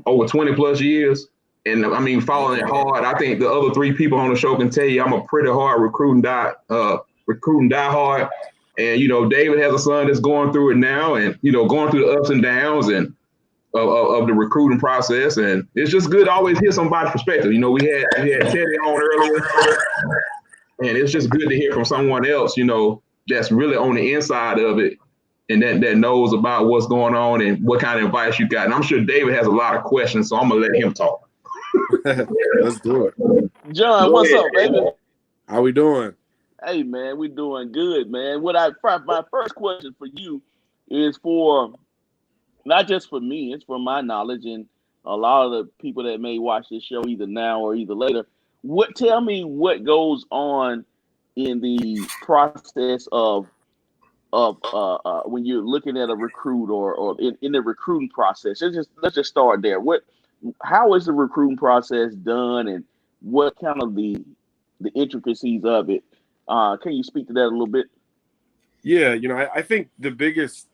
over 20 plus years. And I mean, following it hard. I think the other three people on the show can tell you I'm a pretty hard recruiting die hard. And, David has a son that's going through it now and, going through the ups and downs and of the recruiting process. And it's just good to always hear somebody's perspective. We had Teddy on earlier, and it's just good to hear from someone else, that's really on the inside of it and that knows about what's going on and what kind of advice you got. And I'm sure David has a lot of questions, so I'm going to let him talk. Let's do it. John, what's up, baby? How we doing? Hey, man, we doing good, man. My first question for you is for not just for me, it's for my knowledge and a lot of the people that may watch this show either now or either later. Tell me what goes on in the process of when you're looking at a recruit or in the recruiting process. Let's just start there. How is the recruiting process done, and what kind of the intricacies of it? Can you speak to that a little bit? Yeah, I think the biggest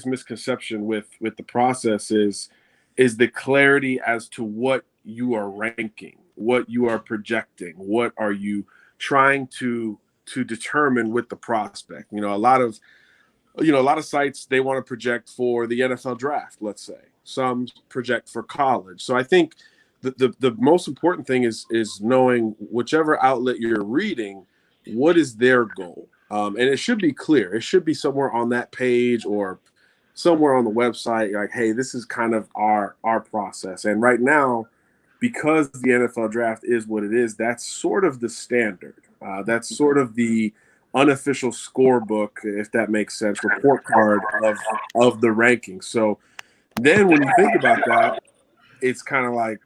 misconception with the process is the clarity as to what you are ranking, what you are projecting, what are you trying to determine with the prospect. A lot of sites, they want to project for the NFL draft, let's say. Some project for college. So I think the most important thing is knowing whichever outlet you're reading, what is their goal, and it should be clear. It should be somewhere on that page or somewhere on the website, like, hey, this is kind of our process. And right now, because the NFL draft is what it is, that's sort of the standard. That's sort of the unofficial scorebook, if that makes sense, report card of the rankings. So then when you think about that, it's kind of like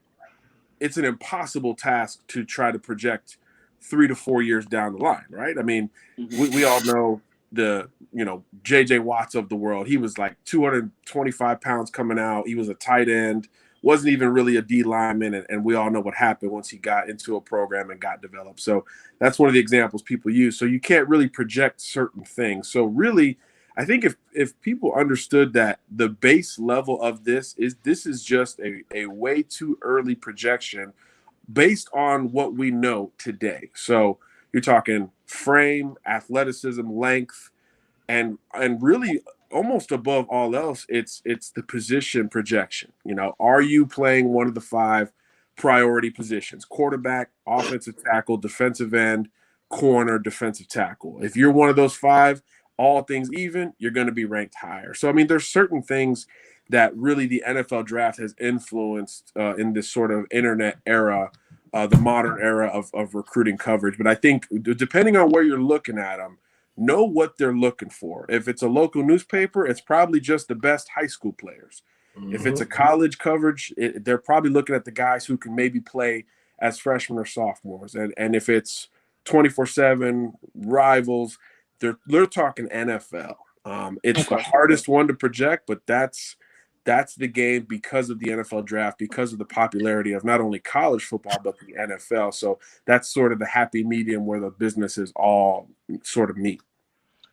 it's an impossible task to try to project 3 to 4 years down the line, right? I mean, we all know the, JJ Watts of the world. He was like 225 pounds coming out. He was a tight end, wasn't even really a D lineman. And we all know what happened once he got into a program and got developed. So that's one of the examples people use. So you can't really project certain things. So really, I think if people understood that the base level of this is just a way too early projection based on what we know today. So you're talking frame, athleticism, length, and really almost above all else, it's the position projection. Are you playing one of the 5 priority positions? Quarterback, offensive tackle, defensive end, corner, defensive tackle. If you're one of those 5, all things even, you're going to be ranked higher. So, I mean, there's certain things that really the NFL draft has influenced in this sort of internet era, the modern era of recruiting coverage. But I think depending on where you're looking at them, know what they're looking for. If it's a local newspaper, it's probably just the best high school players. If it's a college coverage, they're probably looking at the guys who can maybe play as freshmen or sophomores. And if it's 24/7 rivals, they're talking NFL. It's the hardest one to project, but that's the game because of the NFL draft, because of the popularity of not only college football, but the NFL. So that's sort of the happy medium where the businesses all sort of meet.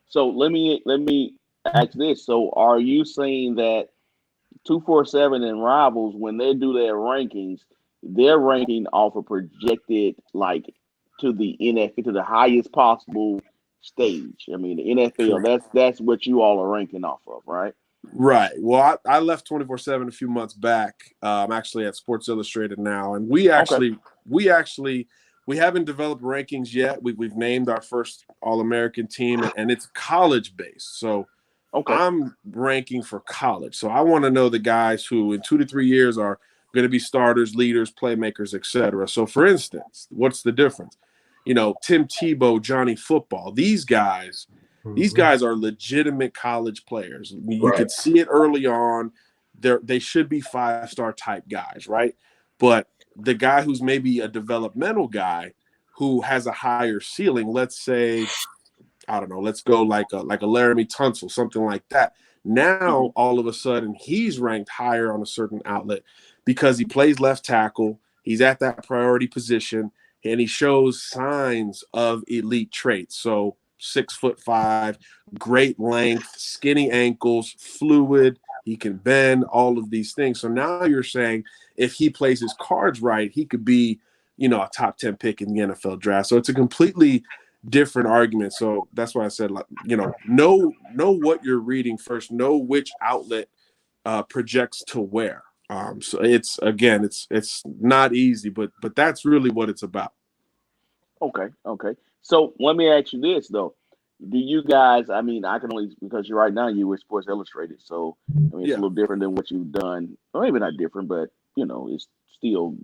So let me ask this. So are you saying that 247 and Rivals, when they do their rankings, they're ranking off of projected like to the NFL, to the highest possible stage? I mean, the NFL, that's what you all are ranking off of, right? Right. Well, I left 24/7 a few months back. I'm actually at Sports Illustrated now, and we haven't developed rankings yet. We've named our first All-American team, and it's college based. So I'm ranking for college. So I want to know the guys who in 2 to 3 years are going to be starters, leaders, playmakers, etc. So for instance, what's the difference? Tim Tebow, Johnny Football, these guys are legitimate college players. You could see it early on. They should be 5-star type guys, right? But the guy who's maybe a developmental guy who has a higher ceiling, let's say, I don't know, let's go like a Laramie Tunsil, something like that. Now, all of a sudden, he's ranked higher on a certain outlet because he plays left tackle. He's at that priority position, and he shows signs of elite traits. So 6'5", great length, skinny ankles, fluid. He can bend, all of these things. So now you're saying if he plays his cards right, he could be, a top 10 pick in the NFL draft. So it's a completely different argument. So that's why I said, know what you're reading first. Know which outlet projects to where. So it's not easy, but that's really what it's about. Okay. So let me ask you this though: do you guys? I mean, I can only because you're right now you with Sports Illustrated, so I mean it's a little different than what you've done. Or maybe not different, but it's still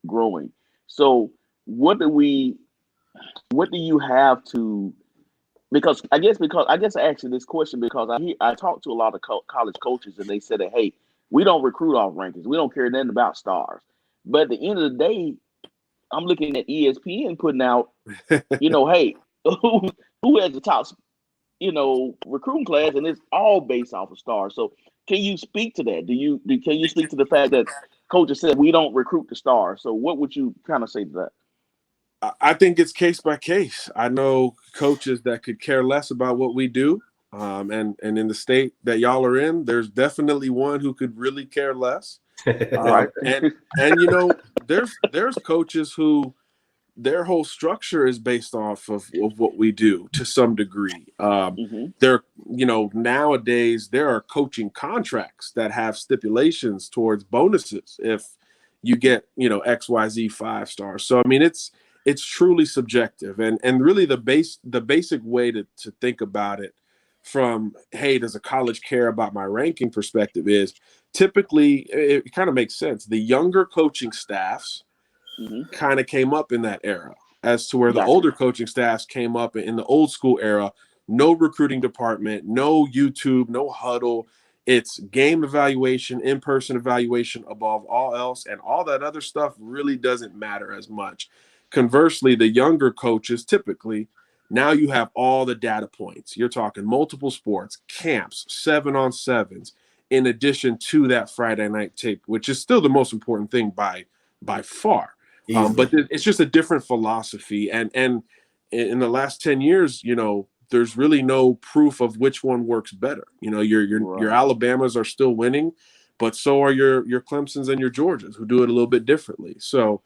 growing. So what do you have to? Because I guess I asked you this question because I talked to a lot of college coaches and they said that, hey, we don't recruit off rankings. We don't care nothing about stars. But at the end of the day, I'm looking at ESPN putting out, hey, who has the top, recruiting class, and it's all based off of stars. So can you speak to that? Can you speak to the fact that coaches said we don't recruit the stars? So what would you kind of say to that? I think it's case by case. I know coaches that could care less about what we do. And in the state that y'all are in, there's definitely one who could really care less. Right. And there's coaches who their whole structure is based off of what we do to some degree. Nowadays there are coaching contracts that have stipulations towards bonuses you get, XYZ 5 stars. So I mean, it's truly subjective, and really the basic way to think about it from, hey, does a college care about my ranking perspective, is typically it kind of makes sense. The younger coaching staffs kind of came up in that era, as to where the older coaching staffs came up in the old school era. No recruiting department, no YouTube, no huddle. It's game evaluation, in-person evaluation above all else, and all that other stuff really doesn't matter as much. Conversely, the younger coaches, typically, now you have all the data points. You're talking multiple sports, camps, 7-on-7s, in addition to that Friday night tape, which is still the most important thing by far. But it's just a different philosophy. And in the last 10 years, there's really no proof of which one works better. Your Alabamas are still winning, but so are your Clemsons and your Georgias, who do it a little bit differently. So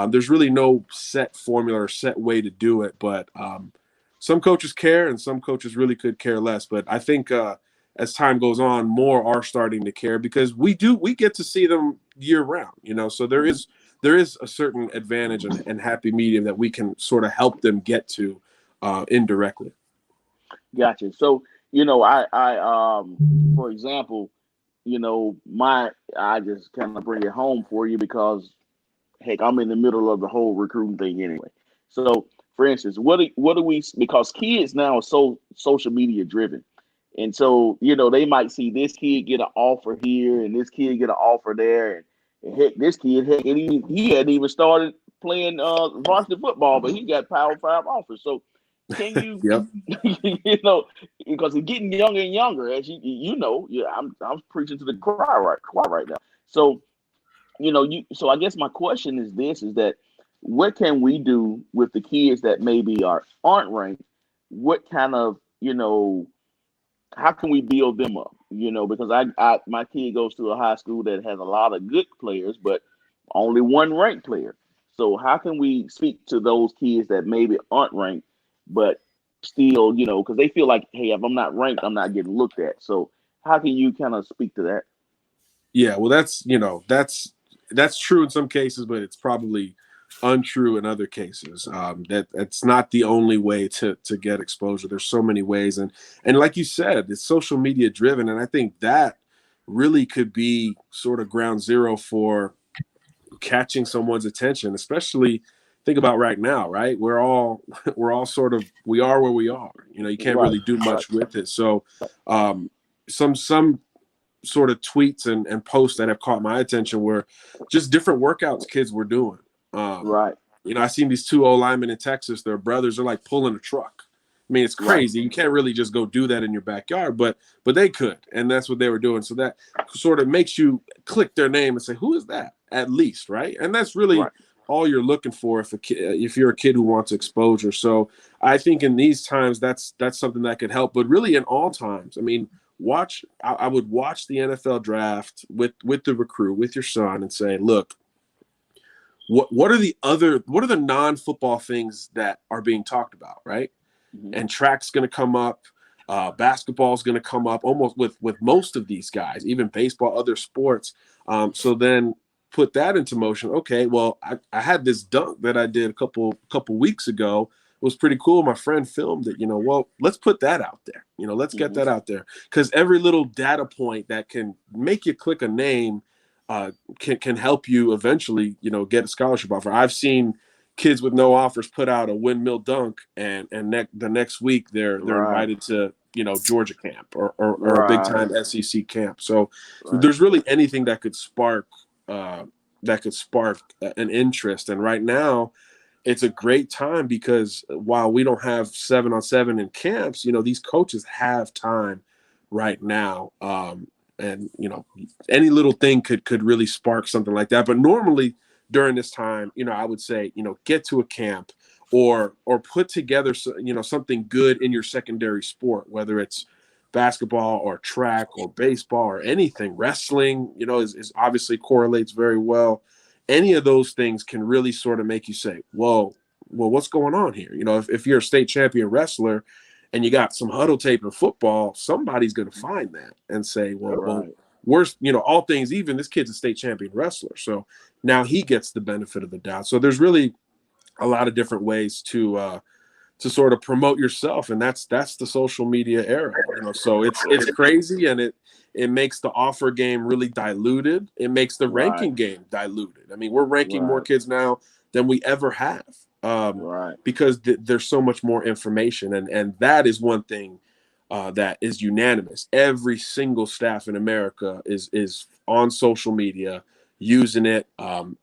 there's really no set formula or set way to do it. But some coaches care, and some coaches really could care less. But I think as time goes on, more are starting to care, because we get to see them year round. So there is a certain advantage and happy medium that we can sort of help them get to indirectly. Gotcha. So, I for example, I just kind of bring it home for you because, heck, I'm in the middle of the whole recruiting thing anyway. So, for instance, what do we, because kids now are so social media driven. And so, they might see this kid get an offer here and this kid get an offer there. And heck, this kid, he hadn't even started playing varsity football, but he got Power 5 offers. So, can you, because he's getting younger and younger, as I'm preaching to the choir right now. So, so I guess my question is is what can we do with the kids that maybe aren't ranked? What kind of, how can we build them up? Because my kid goes to a high school that has a lot of good players, but only one ranked player. So how can we speak to those kids that maybe aren't ranked, but still, because they feel like, hey, if I'm not ranked, I'm not getting looked at. So how can you kind of speak to that? Yeah, well, that's true in some cases, but it's probably untrue in other cases. That's not the only way to get exposure. There's so many ways, and like you said, it's social media driven, and I think that really could be sort of ground zero for catching someone's attention, especially. Think about right now, right? We're all sort of, we are where we are. You can't really do much with it. So some sort of tweets and posts that have caught my attention were just different workouts kids were doing. I seen these 2 old linemen in Texas, their brothers are like pulling a truck. I mean, it's crazy. You can't really just go do that in your backyard, but they could. And that's what they were doing. So that sort of makes you click their name and say, who is that? At least, right? And that's really all you're looking for if you're a kid who wants exposure. So I think in these times, that's something that could help. But really in all times, I mean, I would watch the NFL draft with the recruit, with your son, and say, look, what are the non-football things that are being talked about, right? And track's going to come up, basketball is going to come up almost with most of these guys, even baseball, other sports. So then put that into motion. Okay, well, I had this dunk that I did a couple weeks ago. It was pretty cool. My friend filmed it. Well, let's put that out there. Let's get that out there, because every little data point that can make you click a name can help you eventually, get a scholarship offer. I've seen kids with no offers put out a windmill dunk, and the next week they're invited to Georgia camp or a big time SEC camp. So there's really anything that could spark an interest. And right now, it's a great time because while we don't have 7-on-7 in camps, these coaches have time right now. And any little thing could really spark something like that. But normally during this time, I would say, get to a camp or put together, something good in your secondary sport, whether it's basketball or track or baseball or anything. Wrestling, is obviously correlates very well. Any of those things can really sort of make you say, whoa, well, what's going on here? If you're a state champion wrestler and you got some huddle tape in football, somebody's going to find that and say, well, worst, all things even, this kid's a state champion wrestler. So now he gets the benefit of the doubt. So there's really a lot of different ways to sort of promote yourself, and that's the social media era. So it's crazy, and it makes the offer game really diluted. It makes the ranking game diluted. I mean, we're ranking more kids now than we ever have, because there's so much more information, and that is one thing that is unanimous. Every single staff in America is on social media, using it,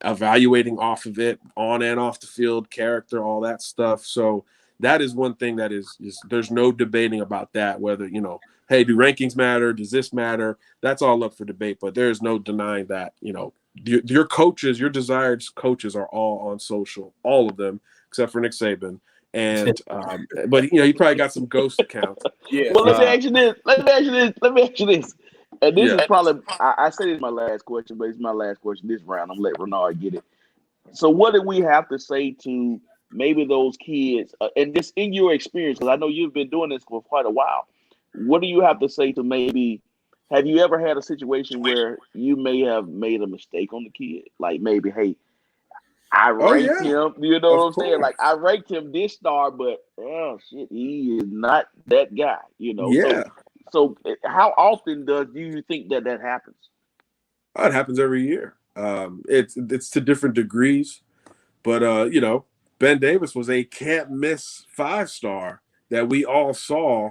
evaluating off of it, on and off the field, character, all that stuff. So that is one thing that is there's no debating about that, whether, hey, do rankings matter? Does this matter? That's all up for debate, but there's no denying that, your coaches, your desired coaches are all on social, all of them, except for Nick Saban. And, but, he probably got some ghost accounts. Yeah. Well, let me ask you this. And this is probably, I say this is my last question, but it's my last question this round. I'm going to let Renard get it. So what do we have to say to maybe those kids, and this in your experience, because I know you've been doing this for quite a while, what do you have to say to maybe, have you ever had a situation where you may have made a mistake on the kid? Like maybe, hey, I ranked him, you know what I'm saying? Like I ranked him this star, but he is not that guy, Yeah. So how often do you think that happens? It happens every year. It's to different degrees, but Ben Davis was a can't miss 5-star that we all saw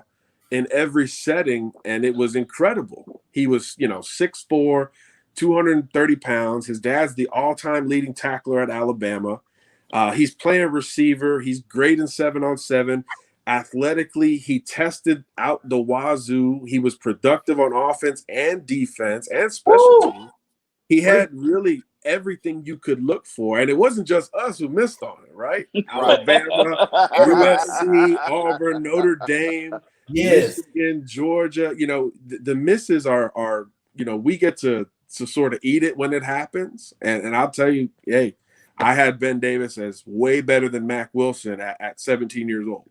in every setting, and it was incredible. He was 6'4", 230 pounds. His dad's the all-time leading tackler at Alabama. He's playing receiver. He's great in 7-on-7. Athletically, he tested out the wazoo. He was productive on offense and defense and special teams. He had really everything you could look for, and it wasn't just us who missed on it, right? Alabama, USC, Auburn, Notre Dame, Michigan, Georgia. The misses are we get to sort of eat it when it happens, and I'll tell you, hey, I had Ben Davis as way better than Mac Wilson at 17 years old.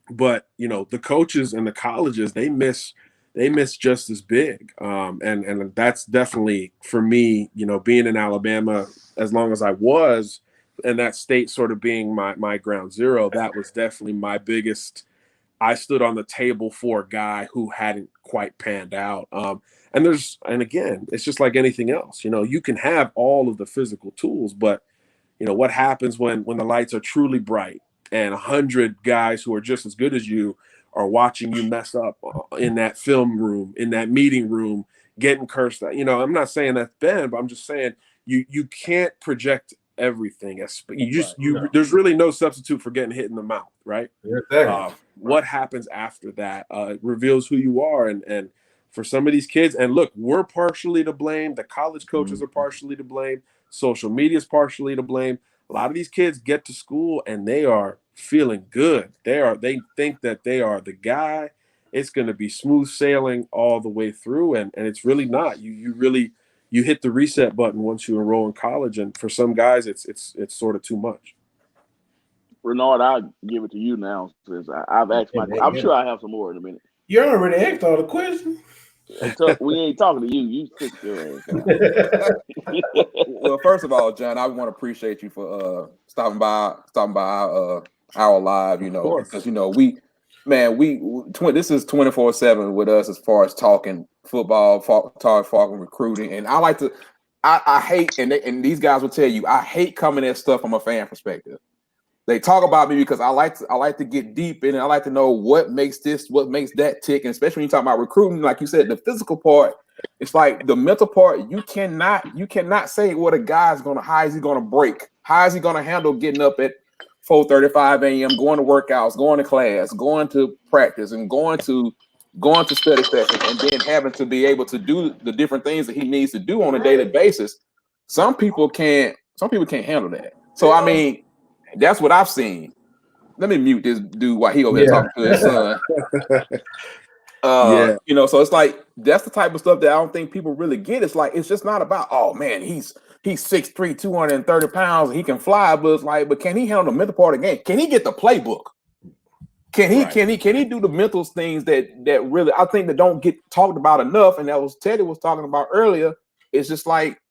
But the coaches and the colleges, they miss just as big. And that's definitely, for me, being in Alabama as long as I was, and that state sort of being my ground zero, that was definitely my biggest. I stood on the table for a guy who hadn't quite panned out. And again, it's just like anything else. You can have all of the physical tools, but what happens when the lights are truly bright and 100 guys who are just as good as you are watching you mess up in that film room, in that meeting room, getting cursed at. I'm not saying that's Ben, but I'm just saying you can't project everything. There's really no substitute for getting hit in the mouth, right? What happens after that reveals who you are, and for some of these kids, and look, we're partially to blame. The college coaches are partially to blame. Social media is partially to blame. A lot of these kids get to school and they are feeling good. They think that they are the guy. It's going to be smooth sailing all the way through, and it's really not. You hit the reset button once you enroll in college, and for some guys, it's sort of too much. Renard, I'll give it to you now since I've asked my. I'm sure I have some more in a minute. You already asked all the questions. We ain't talking to you. You sit your ass. Well, first of all, John, I want to appreciate you for stopping by our live. Because we this is 24/7 with us as far as talking football, talking recruiting, and I hate, and these guys will tell you, I hate coming at stuff from a fan perspective. They talk about me because I like to get deep in it. I like to know what makes that tick, and especially when you talk about recruiting, like you said, the physical part. It's like the mental part. You cannot say what a guy's how is he gonna break? How is he gonna handle getting up at 4:35 a.m., going to workouts, going to class, going to practice, and going to study sessions, and then having to be able to do the different things that he needs to do on a daily basis. Some people can't handle that. So I mean, that's what I've seen. Let me mute this dude while he over here talking to his son. So it's like that's the type of stuff that I don't think people really get. It's like it's just not about, oh man, he's 6'3", 230 pounds, and he can fly, but it's like, but can he handle the mental part of the game? Can he get the playbook? Can he do the mental things that really I think that don't get talked about enough? And that was Teddy was talking about earlier. It's just like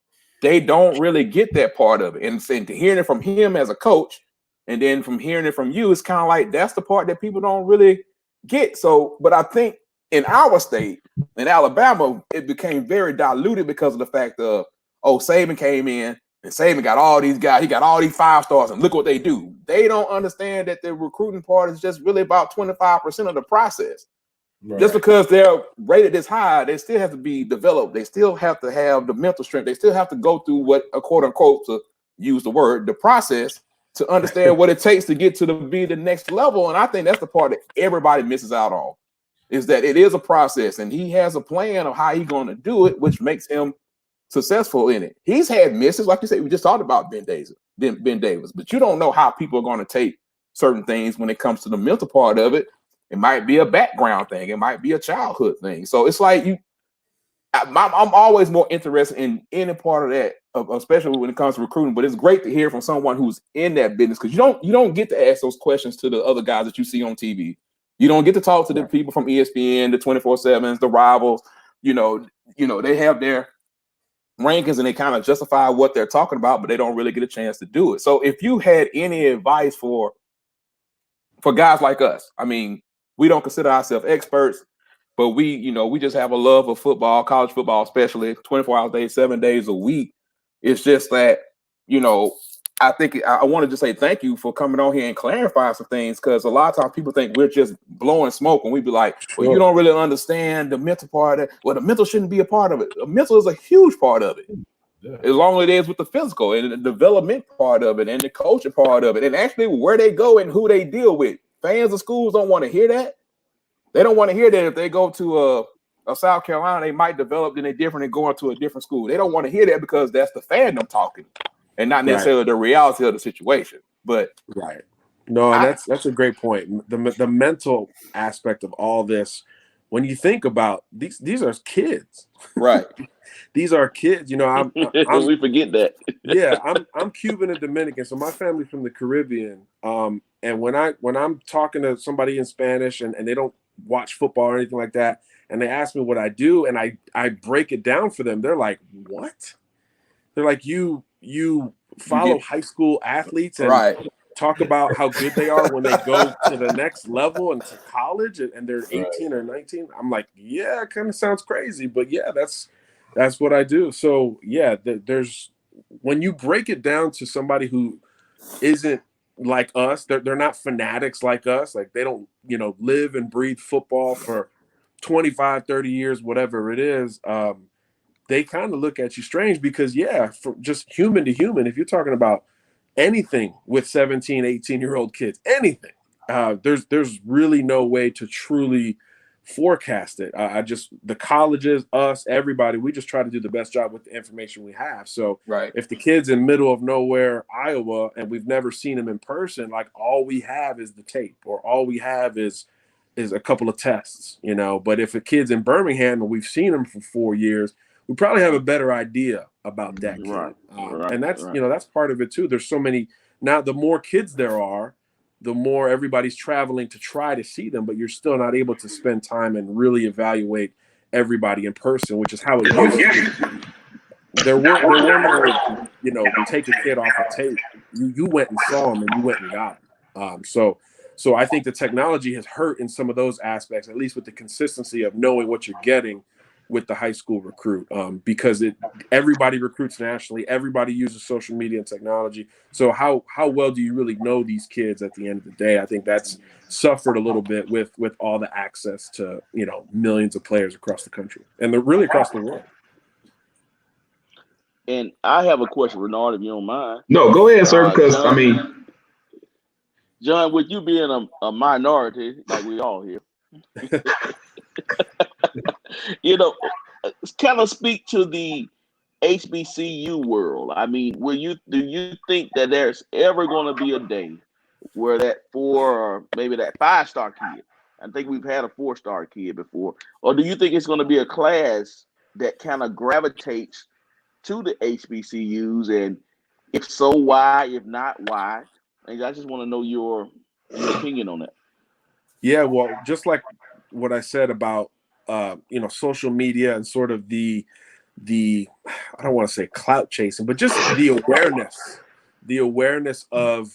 they don't really get that part of it. And hearing it from him as a coach, and then from hearing it from you, it's kind of like that's the part that people don't really get. So, but I think in our state, in Alabama, it became very diluted because of the fact of, Saban came in and Saban got all these guys, he got all these 5 stars, and look what they do. They don't understand that the recruiting part is just really about 25% of the process. Right. Just because they're rated this high, they still have to be developed. They still have to have the mental strength. They still have to go through what a quote unquote, to use the word, the process to understand what it takes to get to be the next level. And I think that's the part that everybody misses out on, is that it is a process, and he has a plan of how he's going to do it, which makes him successful in it. He's had misses, like you said. We just talked about Ben Davis, but you don't know how people are going to take certain things when it comes to the mental part of it. It might be a background thing. It might be a childhood thing. So it's like I'm always more interested in any part of that, especially when it comes to recruiting. But it's great to hear from someone who's in that business, because you don't get to ask those questions to the other guys that you see on TV. You don't get to talk to the people from ESPN, the 24/7s, the rivals. You know, they have their rankings and they kind of justify what they're talking about, but they don't really get a chance to do it. So if you had any advice for guys like us, I mean, we don't consider ourselves experts, but we just have a love of football, college football, especially 24 hours a day, 7 days a week. It's just that, I think I wanted to say thank you for coming on here and clarifying some things, because a lot of times people think we're just blowing smoke, and we'd be like, well, you don't really understand the mental part of it. Well, the mental shouldn't be a part of it. The mental is a huge part of it. Yeah. As long as it is with the physical and the development part of it and the coaching part of it, and actually where they go and who they deal with. Fans of schools don't want to hear that. They don't want to hear that if they go to a South Carolina, they might develop, then they're different and going to a different school. They don't want to hear that because that's the fandom talking, and not necessarily the reality of the situation. But no, and that's a great point. The mental aspect of all this, when you think about these are kids, right? These are kids. I'm we forget that. Yeah, I'm Cuban and Dominican, so my family's from the Caribbean. And when I'm talking to somebody in Spanish and they don't watch football or anything like that, and they ask me what I do, and I break it down for them, they're like, "What?" They're like, "You follow high school athletes and talk about how good they are when they go to the next level and to college, and they're 18 or 19." I'm like, "Yeah, it kind of sounds crazy, but yeah, that's what I do." So yeah, there's when you break it down to somebody who isn't like us, they're not fanatics like us, like they don't live and breathe football for 25, 30 years, whatever it is. They kind of look at you strange, because for just human to human, if you're talking about anything with 17, 18-year-old kids, anything, there's really no way to truly forecast it. The colleges, us, everybody, we just try to do the best job with the information we have. So if the kid's in middle of nowhere, Iowa, and we've never seen him in person, like all we have is the tape, or all we have is a couple of tests, But if a kid's in Birmingham and we've seen him for 4 years, we probably have a better idea about that kid. And that's that's part of it too. There's so many now. The more kids there are, the more everybody's traveling to try to see them, but you're still not able to spend time and really evaluate everybody in person, which is how it used to be. There weren't no, take a kid off a tape. You went and saw him, and you went and got him. So I think the technology has hurt in some of those aspects, at least with the consistency of knowing what you're getting with the high school recruit, because everybody recruits nationally. Everybody uses social media and technology. So how well do you really know these kids at the end of the day? I think that's suffered a little bit with all the access to millions of players across the country, and they're really across the world. And I have a question, Renard, if you don't mind. No, go ahead, sir. Because John, with you being a minority, like we all here, kind of speak to the HBCU world. I mean, do you think that there's ever going to be a day where that 4 or maybe that 5-star kid, I think we've had a 4-star kid before, or do you think it's going to be a class that kind of gravitates to the HBCUs? And if so, why? If not, why? And I just want to know your opinion on that. Yeah, well, just like what I said about social media and sort of the I don't want to say clout chasing, but just the awareness of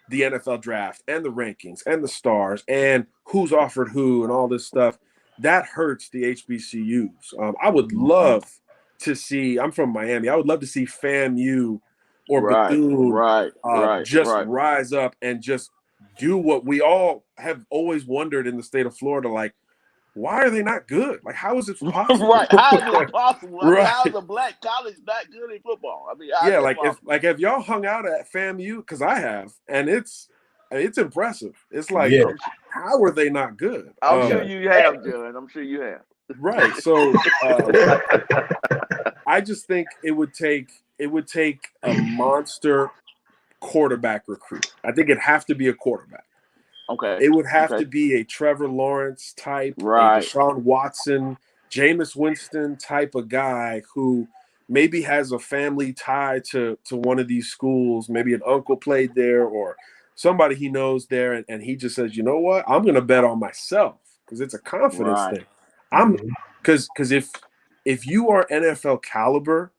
the NFL draft and the rankings and the stars and who's offered who and all this stuff, that hurts the HBCUs. I would love to see, I'm from Miami, I would love to see FAMU or Bethune rise up and just do what we all have always wondered in the state of Florida. Like, why are they not good? Like, how is it possible? Right. How is it possible? I mean, Right. how is a black college not good in football? I mean, Yeah, if y'all hung out at FAMU, because I have, and it's impressive. It's like, how are they not good? I'm sure you have, John. I'm sure you have. Right. So I just think it would take a monster quarterback recruit. I think it'd have to be a quarterback. Okay. It would have to be a Trevor Lawrence type, right. a Deshaun Watson, Jameis Winston type of guy who maybe has a family tie to one of these schools. Maybe an uncle played there or somebody he knows there. And he just says, you know what? I'm going to bet on myself because it's a confidence thing. Because if you are NFL caliber,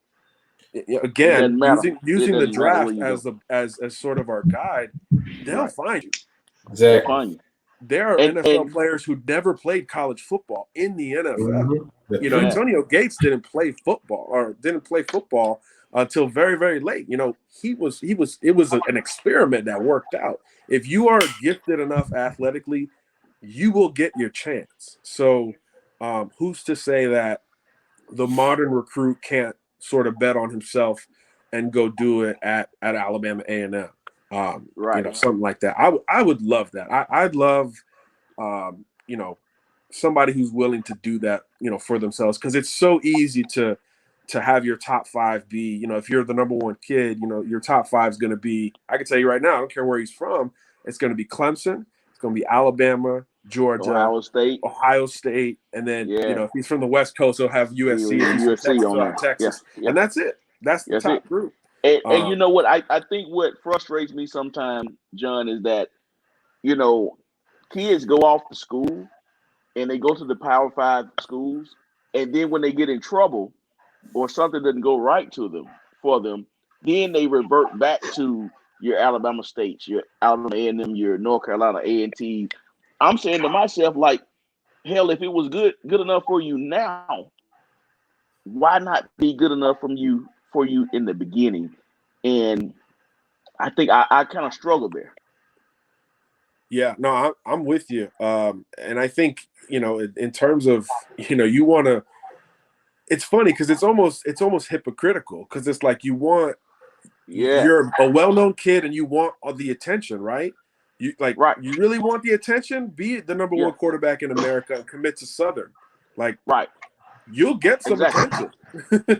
again, using the draft as sort of our guide, they'll find you. Exactly. There are NFL players who never played college football in the NFL. Antonio Gates didn't play football until very, very late. It was an experiment that worked out. If you are gifted enough athletically, you will get your chance. So who's to say that the modern recruit can't sort of bet on himself and go do it at Alabama A&M? Something like that. I would love that. I'd love, somebody who's willing to do that, for themselves, because it's so easy to have your top five be, if you're the number one kid, your top five is going to be, I can tell you right now, I don't care where he's from, it's going to be Clemson, it's going to be Alabama, Georgia, Ohio State, and then if he's from the West Coast, he'll have USC, Texas, and that's it. That's the top group. And you know what? I think what frustrates me sometimes, John, is that, kids go off to school and they go to the Power 5 schools, and then when they get in trouble or something doesn't go right for them, then they revert back to your Alabama States, your Alabama A&M, your North Carolina A&T. I'm saying to myself, like, hell, if it was good enough for you now, why not be good enough for you in the beginning? And I think I kind of struggle there. Yeah, no, I'm with you. And I think, in terms of, you want to, it's funny because it's almost hypocritical, because it's like you're a well-known kid and you want all the attention, right? You really want the attention? Be the number one quarterback in America and commit to Southern. You'll get some attention.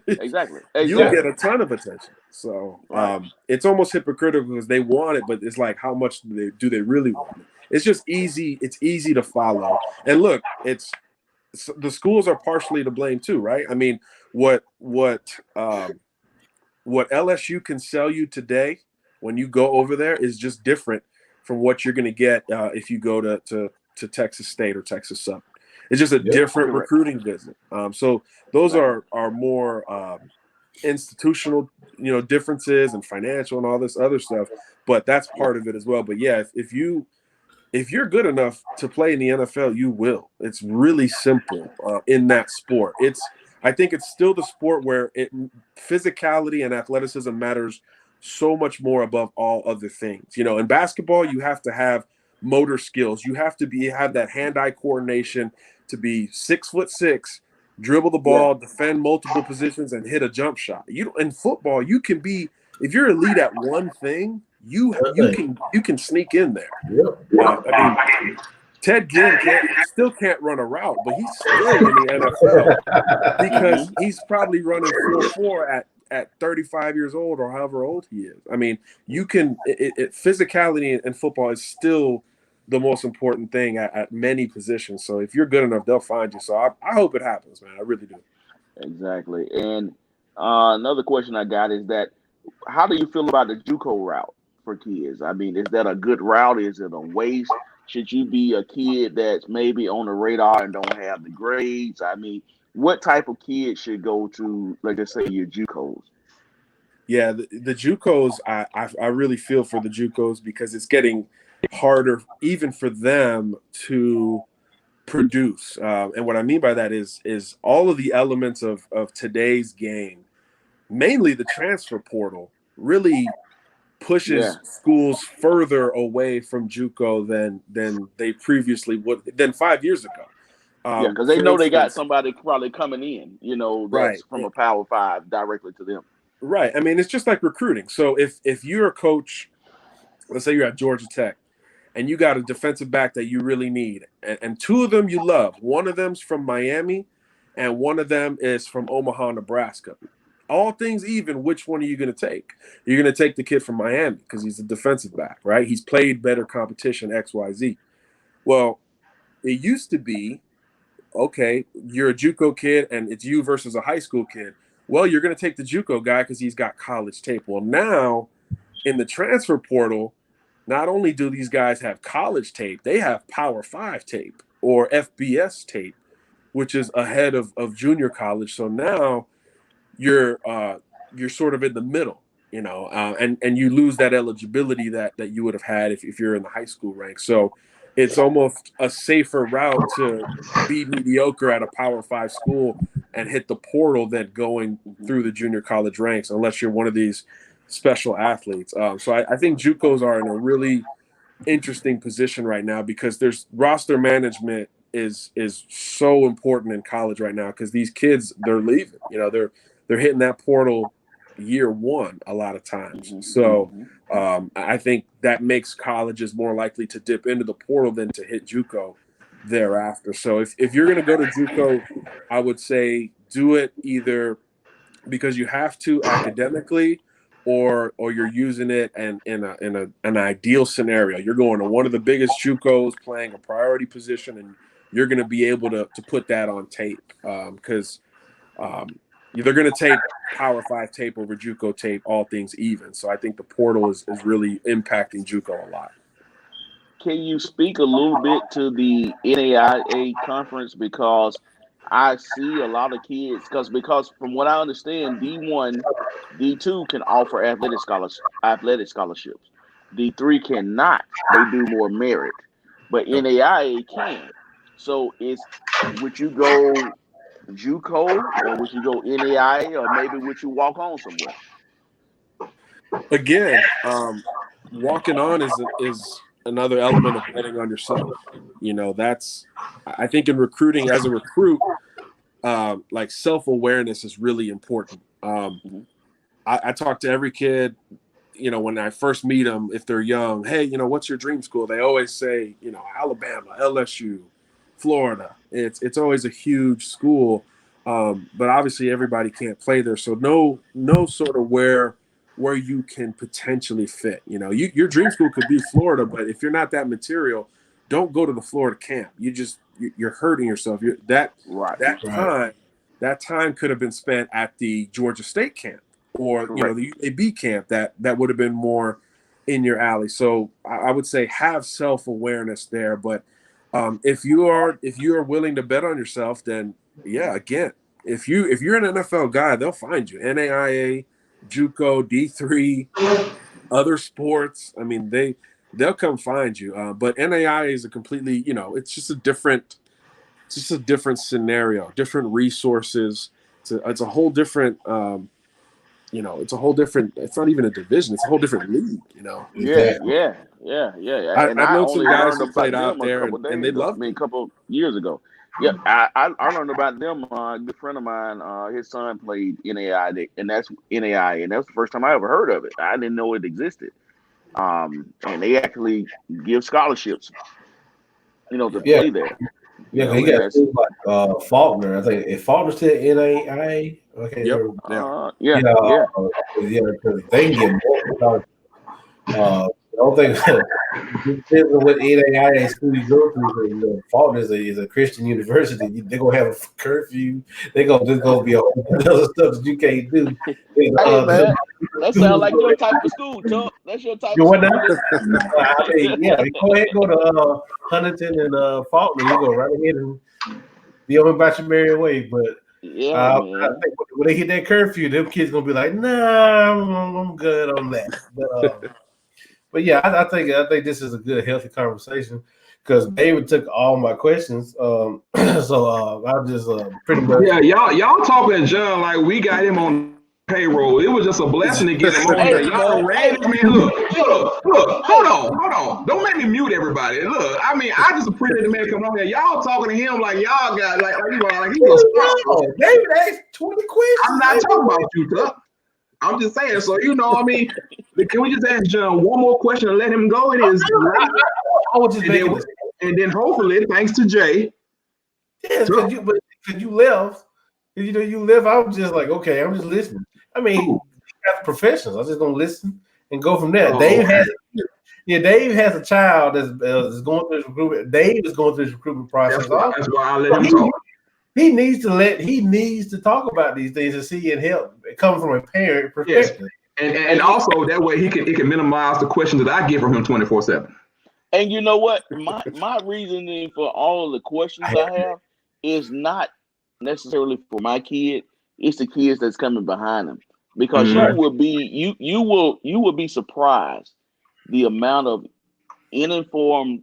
Exactly. You'll get a ton of attention. So it's almost hypocritical because they want it, but it's like, how much do they really want it? It's just easy. It's easy to follow. And look, the schools are partially to blame too, right? I mean, what LSU can sell you today when you go over there is just different from what you're going to get if you go to Texas State or Texas Southern. It's just a different recruiting visit. So those are more institutional, differences and financial and all this other stuff. But that's part of it as well. But yeah, if you're good enough to play in the NFL, you will. It's really simple in that sport. I think it's still the sport where physicality and athleticism matters so much more above all other things. In basketball, you have to have motor skills. You have to have that hand-eye coordination to be 6'6", dribble the ball, defend multiple positions, and hit a jump shot. In football, you can be, if you're elite at one thing, you can sneak in there. I mean, Ted Ginn still can't run a route, but he's still in the NFL because he's probably running 4.4 at 35 years old or however old he is. I mean, physicality in football is still the most important thing at many positions. So if you're good enough, they'll find you. So I hope it happens, man. I really do. Exactly. And another question I got is that, how do you feel about the JUCO route for kids? I mean, is that a good route? Is it a waste? Should you be a kid that's maybe on the radar and don't have the grades? I mean, what type of kid should go to, like I say, your JUCOs? Yeah, the JUCOs, I really feel for the JUCOs because it's getting harder even for them to produce. And what I mean by that is all of the elements of today's game, mainly the transfer portal, really pushes schools further away from JUCO than they previously would than 5 years ago. Because they For know they got instance, somebody probably coming in, that's right, from a Power 5 directly to them. right. I mean, it's just like recruiting. So if you're a coach, let's say you're at Georgia Tech, and you got a defensive back that you really need, and two of them you love. One of them's from Miami, and one of them is from Omaha, Nebraska. All things even, which one are you going to take? You're going to take the kid from Miami because he's a defensive back, right? He's played better competition, XYZ. Well, it used to be, okay, you're a JUCO kid and it's you versus a high school kid. Well, you're going to take the JUCO guy because he's got college tape. Well, now in the transfer portal, not only do these guys have college tape, they have Power 5 tape or FBS tape, which is ahead of junior college. So now you're sort of in the middle, and you lose that eligibility that you would have had if you're in the high school ranks. So it's almost a safer route to be mediocre at a Power 5 school and hit the portal than going through the junior college ranks, unless you're one of these special athletes. So I think JUCOs are in a really interesting position right now because there's roster management is so important in college right now because these kids, they're leaving. They're hitting that portal year one a lot of times. So I think that makes colleges more likely to dip into the portal than to hit JUCO thereafter. So if you're going to go to JUCO, I would say do it either because you have to academically or you're using it in an ideal scenario. You're going to one of the biggest JUCOs playing a priority position, and you're going to be able to put that on tape because they're going to take Power 5 tape over JUCO tape, all things even. So I think the portal is really impacting JUCO a lot. Can you speak a little bit to the NAIA conference? Because I see a lot of kids, because from what I understand, D1, D2 can offer athletic scholarships. D3 cannot. They do more merit. But NAIA can. So would you go JUCO or would you go NAIA, or maybe would you walk on somewhere? Again, walking on is another element of betting on yourself. That's, I think in recruiting, as a recruit, like self-awareness is really important. I talk to every kid, when I first meet them, if they're young, hey, what's your dream school? They always say, Alabama, LSU, Florida. It's always a huge school, but obviously everybody can't play there. So no sort of where you can potentially fit. Your dream school could be Florida, but if you're not that material, don't go to the Florida camp. You're hurting yourself. That time could have been spent at the Georgia State camp or the UAB camp. That would have been more in your alley. So I would say have self-awareness there. But if you are willing to bet on yourself, then again, if you're an NFL guy, they'll find you. NAIA, JUCO, D3, other sports. I mean, they'll come find you. But NAIA is a completely, it's just a different scenario, different resources. It's a whole different, it's not even a division. It's a whole different league, Yeah. I know some guys who played out there and they loved me a couple years ago. Yeah, I learned about them. A good friend of mine, his son played NAIA, and that's NAIA, and that was the first time I ever heard of it. I didn't know it existed. And they actually give scholarships, to play there. Yeah, he got schools like Faulkner. I think if Faulkner's to NAIA, okay. Yep. Because they can get more. don't think it depends on what NAIA school you go to. You know, Fulton is a Christian university. They're gonna have a curfew. There's gonna be a whole bunch of other stuff that you can't do. Hey man, that sounds like your type of school, Tuck. That's your type of what school. now? I mean, yeah, you go ahead and go to Huntington and Fulton, and you go right ahead and be on about your merry way. But Yeah, I think when they hit that curfew, them kids gonna be like, "Nah, I'm good on that." But yeah, I think this is a good, healthy conversation because David took all my questions. So I'll just pretty much. Yeah, y'all talking to John like we got him on payroll. It was just a blessing to get him on here. Y'all ready? I mean, look, hold on. Don't make me mute everybody. Look, I mean, I just appreciate the man coming on here. Y'all talking to him like y'all got like he was. David asked 20 questions. I'm not talking about you, Tuck. I'm just saying. So I mean, can we just ask John one more question and let him go? It is. I was just making this. And then hopefully, thanks to Jay. Yes, because you left. You left. I was just like, okay, I'm just listening. I mean, as professionals, I just gonna listen and go from there. Dave has a child that's going through his recruitment. Dave is going through his recruitment process. That's why I let him talk. He needs to talk about these things and see and help. It comes from a parent perspective. Yes. And also that way he can minimize the questions that I get from him 24/7. And you know what? My reasoning for all of the questions I have is not necessarily for my kid. It's the kids that's coming behind them. Because you will be surprised the amount of uninformed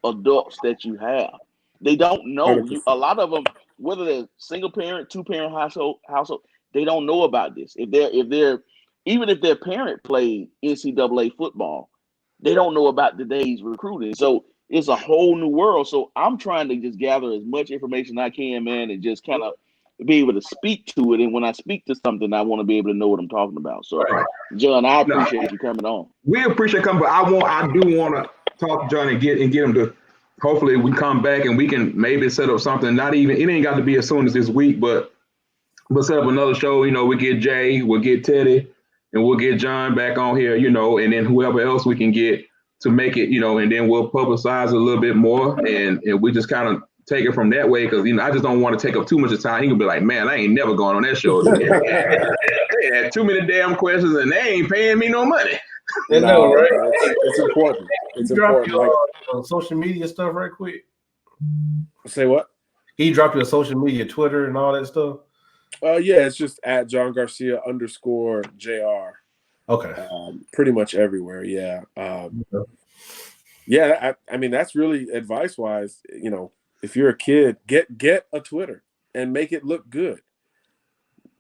adults that you have. They don't know. A lot of them, whether they're single parent, 2-parent household, they don't know about this. Even if their parent played NCAA football, they don't know about today's recruiting. So it's a whole new world. So I'm trying to just gather as much information I can, man, and just kind of be able to speak to it. And when I speak to something, I want to be able to know what I'm talking about. So, John, I appreciate you coming on. We appreciate coming, but I do want to talk to John and get him to. Hopefully, we come back and we can maybe set up something. It ain't got to be as soon as this week, but we'll set up another show. We get Jay, we'll get Teddy, and we'll get John back on here. And then whoever else we can get to make it. And then we'll publicize a little bit more, and we just kind of take it from that way, because I just don't want to take up too much of time. He can be like, man, I ain't never going on that show. They had too many damn questions and they ain't paying me no money. No, right? It's important. It's important. Your social media stuff right quick. Say what? He dropped your social media, Twitter and all that stuff. Yeah, it's just at John Garcia _JR. Okay. Pretty much everywhere. Yeah. Yeah. I mean, that's really advice wise. If you're a kid, get a Twitter and make it look good.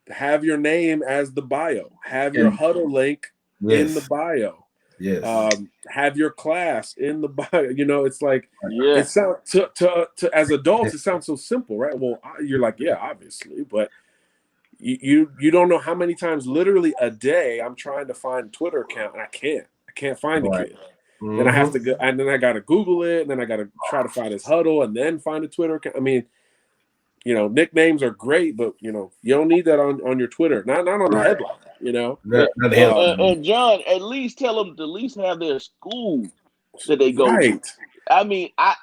Have your name as the bio. Have your huddle link in the bio. Yes. Have your class in the bio. It's like it sounds to as adults, it sounds so simple, right? Well, you're like, yeah, obviously, but you don't know how many times, literally a day, I'm trying to find a Twitter account and I can't find the kid. Then I have to go, and then I got to Google it, and then I got to try to find his huddle, and then find a Twitter account. I mean, nicknames are great, but you don't need that on your Twitter. Not on the headline. And John, at least tell them to at least have their school that they go to. I mean, I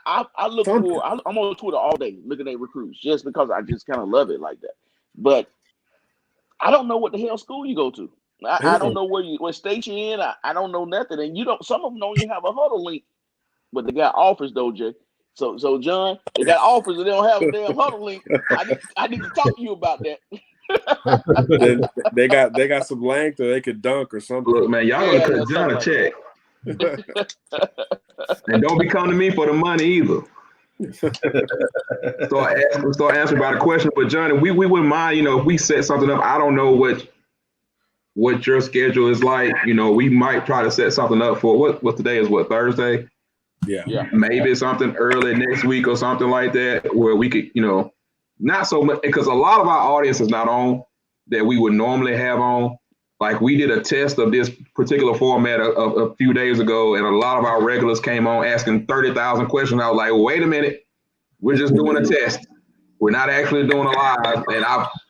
look for. I'm on Twitter all day looking at recruits just because I just kind of love it like that. But I don't know what the hell school you go to. I don't know what state you're in. I don't know nothing, and some of them don't even have a huddle link, but they got offers though, Jay. So John, they got offers and they don't have a damn huddle link. I need to talk to you about that. they got some length, or they could dunk or something. Look, man, y'all gonna cut John a check, and don't be coming to me for the money either. Start answering about a question, but Johnny, we wouldn't mind, if we set something up. I don't know what your schedule is like. We might try to set something up for what today is, Thursday? Yeah. Maybe something early next week or something like that, where we could, not so much, because a lot of our audience is not on that we would normally have on. Like, we did a test of this particular format a few days ago, and a lot of our regulars came on asking 30,000 questions. I was like, wait a minute, we're just doing a test. We're not actually doing a live. And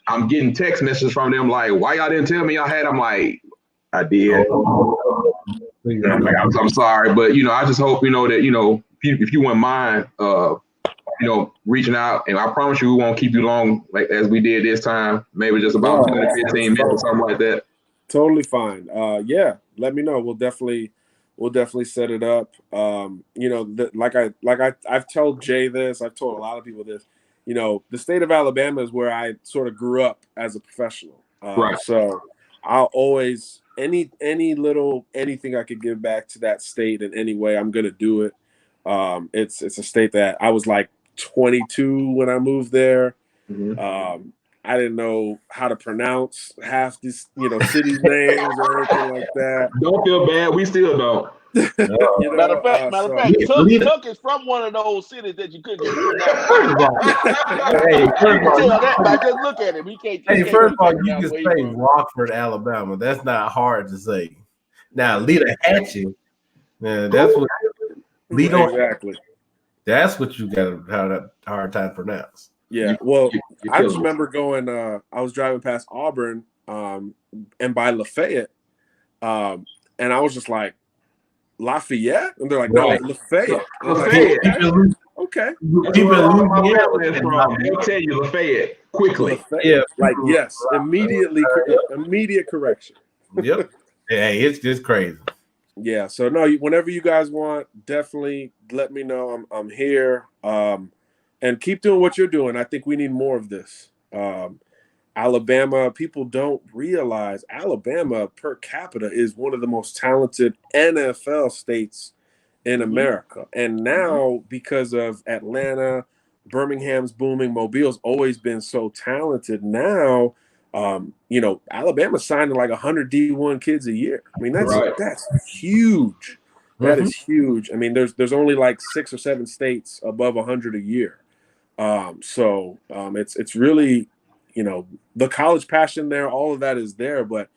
I'm getting text messages from them like, why y'all didn't tell me y'all had? I'm like, I did. I'm sorry, but I just hope that if you wouldn't mind, reaching out, and I promise you we won't keep you long like as we did this time. Maybe just about 10 to 15 minutes or something like that. Totally fine. Yeah, let me know. We'll definitely set it up. I've told Jay this. I've told a lot of people this. The state of Alabama is where I sort of grew up as a professional. Right. So I'll always anything I could give back to that state in any way, I'm gonna do it. It's a state that I was like 22 when I moved there. Mm-hmm. I didn't know how to pronounce half these, cities' names or anything like that. Don't feel bad. We still don't. Matter of fact, Tuck is from one of those cities that you couldn't pronounce. Hey, You can tell that by just look at him. First of all, you can say Rockford, Alabama. That's not hard to say. Now, Leader-Hatchie, that's what exactly. That's what you got a hard time to pronounce. Yeah, well, I just remember going. I was driving past Auburn, and by Lafayette, and I was just like, Lafayette, and they're like, no, Lafayette. Lafayette. Okay. They'll tell you Lafayette quickly. Lafayette. Yeah, like yes, immediate correction. Yep. Hey, it's just crazy. Yeah. So no, whenever you guys want, definitely let me know. I'm here. And keep doing what you're doing. I think we need more of this. Alabama, people don't realize Alabama per capita is one of the most talented NFL states in America. And now, because of Atlanta, Birmingham's booming, Mobile's always been so talented. Now, Alabama's signing like 100 D1 kids a year. I mean, that's huge. That is huge. I mean, there's only like 6 or 7 states above 100 a year. So it's really, the college passion there, all of that is there. But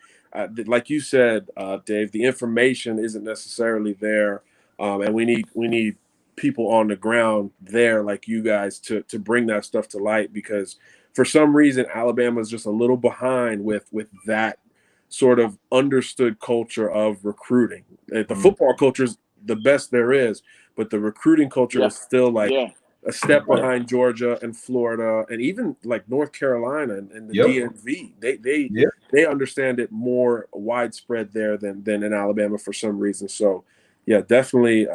like you said, Dave, the information isn't necessarily there. And we need people on the ground there like you guys to bring that stuff to light, because for some reason, Alabama is just a little behind with that sort of understood culture of recruiting. The football culture is the best there is, but the recruiting culture is still like a step behind Georgia and Florida and even like North Carolina and the DMV. They understand it more widespread there than in Alabama for some reason. So yeah, definitely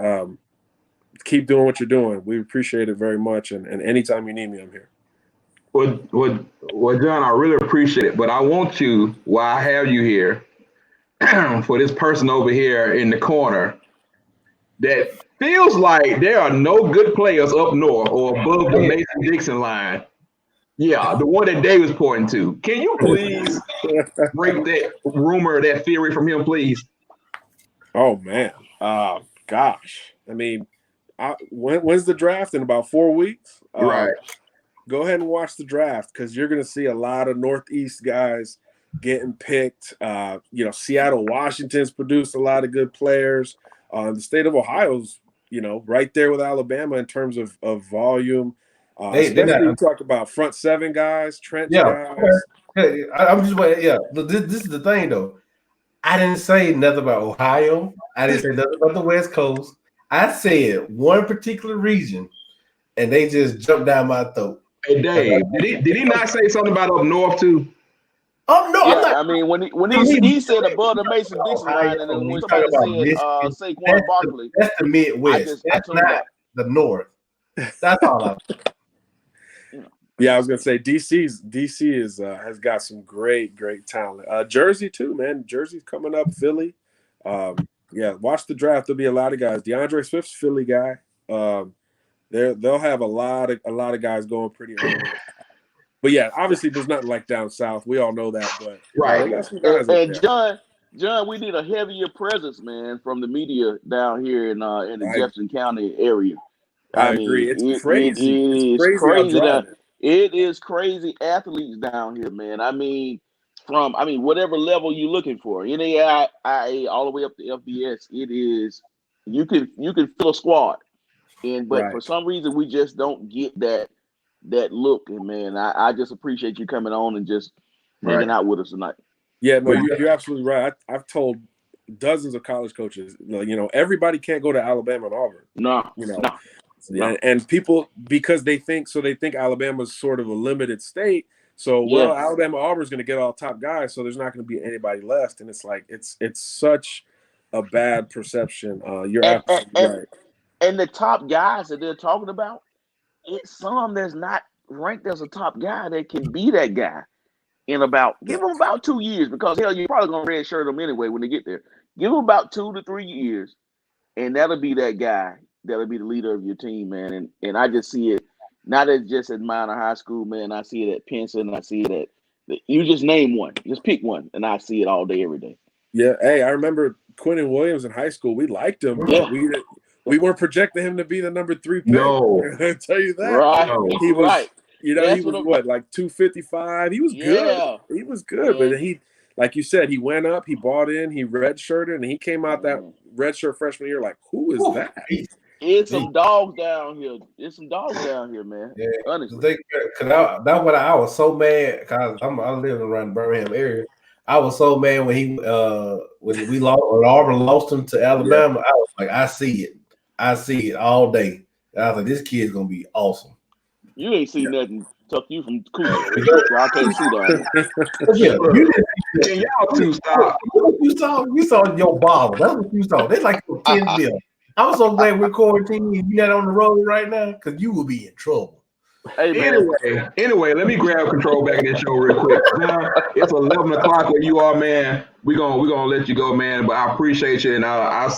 keep doing what you're doing. We appreciate it very much. And anytime you need me, I'm here. Well, John, I really appreciate it. But I want you, while I have you here, for this person over here in the corner that feels like there are no good players up north or above the Mason-Dixon line. Yeah, the one that Dave was pointing to. Can you please break that rumor, that theory from him, please? Oh, man. Gosh. I mean, when's the draft? In about 4 weeks? Right. Go ahead and watch the draft, because you're going to see a lot of Northeast guys getting picked. Seattle, Washington's produced a lot of good players. The state of Ohio's, right there with Alabama in terms of volume. You talk about front seven guys, trench guys. Hey, I'm just waiting. Yeah, this is the thing, though. I didn't say nothing about Ohio. I didn't say nothing about the West Coast. I said one particular region, and they just jumped down my throat. Hey, Dave, did he not say something about up north too? Oh no! Yeah, I mean, when he said above the Mason-Dixon line, and then when somebody said Saquon Barkley, that's the Midwest. That's not the North. That's all. Yeah, I was gonna say DC has got some great talent. Jersey too, man. Jersey's coming up. Philly. Watch the draft. There'll be a lot of guys. DeAndre Swift's Philly guy. They'll have a lot of guys going pretty early. But yeah, obviously there's nothing like down south. We all know that. But right. And John, we need a heavier presence, man, from the media down here in the Jefferson County area. I agree. It's crazy. It's crazy. It is crazy athletes down here, man. I mean, whatever level you're looking for, NAIA, all the way up to FBS, it is you can fill a squad. But for some reason we just don't get that look. And man, I just appreciate you coming on and just hanging out with us tonight. Yeah, no, you're absolutely right. I've told dozens of college coaches. Everybody can't go to Alabama and Auburn. No. And people, because they think Alabama's sort of a limited state. So, Alabama Auburn's going to get all top guys, so there's not going to be anybody left. And it's like it's such a bad perception. You're absolutely right. And the top guys that they're talking about, it's some that's not ranked as a top guy that can be that guy in give them about 2 years, because hell, you're probably going to redshirt them anyway when they get there. Give them about 2 to 3 years, and that'll be that guy. That'll be the leader of your team, man. And I just see it, not as just at Minor High School, man. I see it at Pinson. I see it at, you just name one. Just pick one, and I see it all day, every day. Yeah, hey, I remember Quentin Williams in high school. We liked him. Yeah. We weren't projecting him to be the number 3 pick. No. I tell you that. Right. He was, right. He was like 255. He was good. He was good, but he, like you said, he went up, he bought in, he redshirted, and he came out that redshirt freshman year like, who is that? It's some dogs down here. Man. Yeah. Honestly. That's what I was so mad, because I live around the Birmingham area. I was so mad when Auburn lost him to Alabama. I was like, I see it all day. I was like, this kid's gonna be awesome. You ain't seen nothing tuck you from cool. I can't see that. Y'all two stop. You saw your bottle. That's what you saw. They like 10 bill. I'm so glad we're quarantined. You're not on the road right now, because you will be in trouble. Hey, anyway, let me grab control back of this show real quick. Now, it's 11 o'clock where you are, man. We're gonna let you go, man. But I appreciate you, and I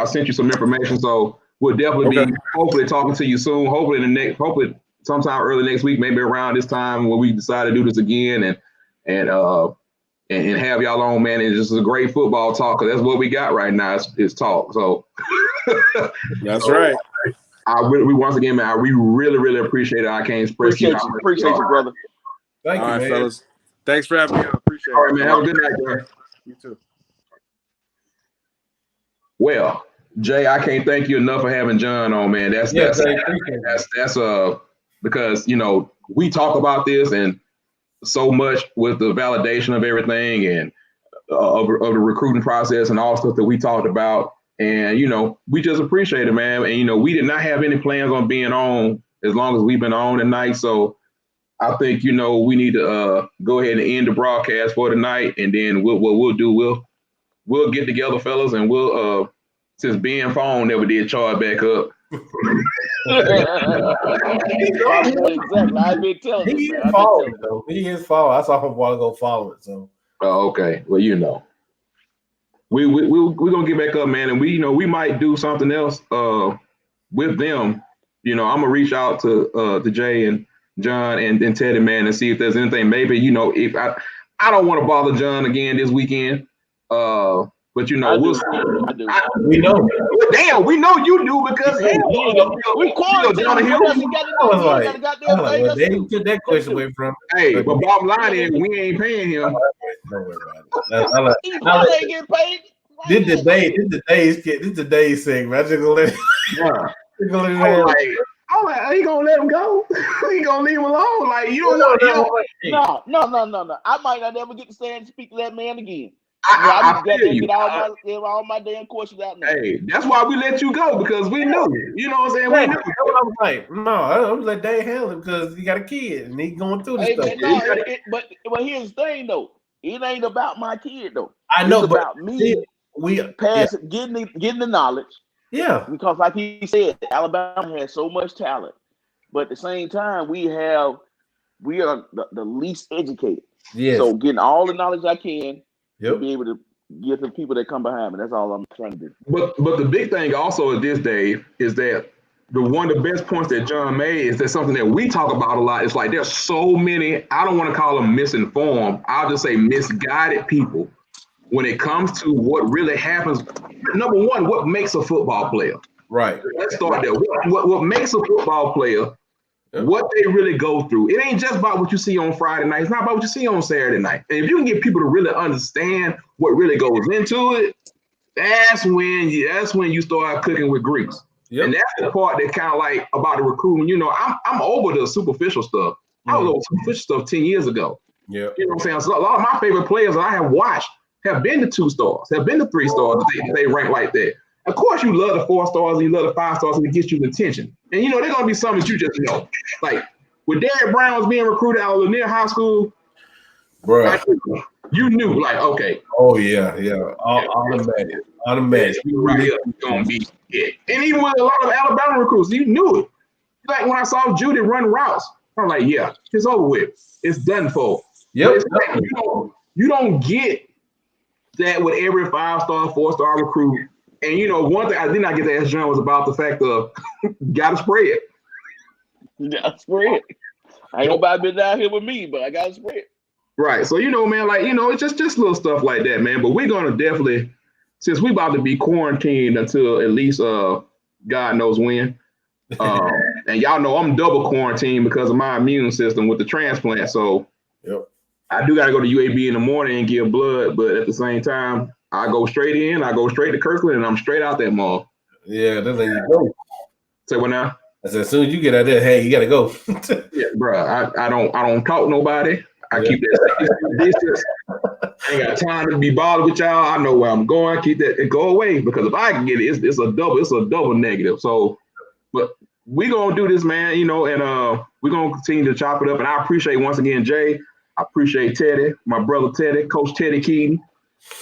sent you some information, so we'll definitely be hopefully talking to you soon. Hopefully sometime early next week, maybe around this time when we decide to do this again, and have y'all on, man. It's just a great football talk, because that's what we got right now. It's talk. So that's right. Once again, man, we really, really appreciate it. I can't express appreciate you, brother. Thank you, man. Fellas. Thanks for having me. I appreciate it. All right, man. Have a good night, man. You too. Well, Jay, I can't thank you enough for having John on, man. That's because we talk about this and so much with the validation of everything and of the recruiting process and all stuff that we talked about. And, we just appreciate it, man. And, we did not have any plans on being on as long as we've been on tonight. So I think, we need to go ahead and end the broadcast for tonight. And then we'll get together, fellas, and we'll, since being phone never did charge back up. Exactly. I've been telling you. He is following. I saw him a while ago following. So. Oh, okay. Well, we're gonna get back up, man, and we might do something else with them. I'm gonna reach out to Jay and John and Teddy, man, and see if there's anything. Maybe if I don't want to bother John again this weekend, but we'll see. We know. Damn, we know you do, because we quarantined. They didn't get that question away from. Hey, but bottom line is we ain't paying him. Don't worry about it. He ain't getting paid. This is the day's segment. I just gonna let it. He gonna let him go? He gonna leave him alone? Like, you don't know? No. I might not ever get to stand and speak to that man again. I just got to get all my damn questions out now. Hey, that's why we let you go, because we knew. You know what I'm saying? We knew. That's what I was like. No, I'm let Dave handle it, because he got a kid and he's going through this stuff. Man, but here's the thing, though. It ain't about my kid, though. I know, it's about me. Getting the knowledge. Yeah. Because like he said, Alabama has so much talent, but at the same time, we are the least educated. Yes. So getting all the knowledge I can. To be able to get the people that come behind me. That's all I'm trying to do. But the big thing also at this day is that one of the best points that John made is that something that we talk about a lot. It's like there's so many, I don't want to call them misinformed, I'll just say misguided people when it comes to what really happens. Number one, what makes a football player? Right. Let's start there. What makes a football player? What they really go through. It ain't just about what you see on Friday night. It's not about what you see on Saturday night. And if you can get people to really understand what really goes into it, that's when you start cooking with grease. Yep. And that's the part that kind of like about the recruiting. I'm over the superficial stuff. I was over superficial stuff 10 years ago. Yeah. You know what I'm saying? So a lot of my favorite players that I have watched have been the 2 stars, have been the 3 stars that they rank like that. Of course, you love the 4 stars and you love the 5 stars and it gets you the attention. And you know, they're gonna be something that you just know. Like when Derrick Brown was being recruited out of Lanier High School, bro, you knew, like, okay. Oh yeah. Automatic. Right here, gonna be it. And even with a lot of Alabama recruits, you knew it. Like when I saw Judy run routes, I'm like, yeah, it's over with. It's done for. Yep. Like, you don't get that with every 5-star, 4-star recruit. And you know, one thing I did not get to ask John was about the fact of gotta spread. Gotta spread. I ain't nobody been down here with me, but I gotta spread. Right. So you know, man, like, you know, it's just little stuff like that, man. But we're gonna definitely, since we about to be quarantined until at least God knows when. And y'all know I'm double quarantined because of my immune system with the transplant. So yep. I do got to go to UAB in the morning and give blood, but at the same time, I go straight in. I go straight to Kirkland, and I'm straight out that mall. Yeah, that's how you go. Say what now? I said, as soon as you get out there, hey, you got to go. Yeah, bro. I don't talk nobody. I keep that distance. I ain't got time to be bothered with y'all. I know where I'm going. Keep that and go away, because if I can get it, it's a double negative. So, but we gonna do this, man. You know, and we're gonna continue to chop it up. And I appreciate once again, Jay. I appreciate Teddy, my brother Teddy, Coach Teddy Keaton.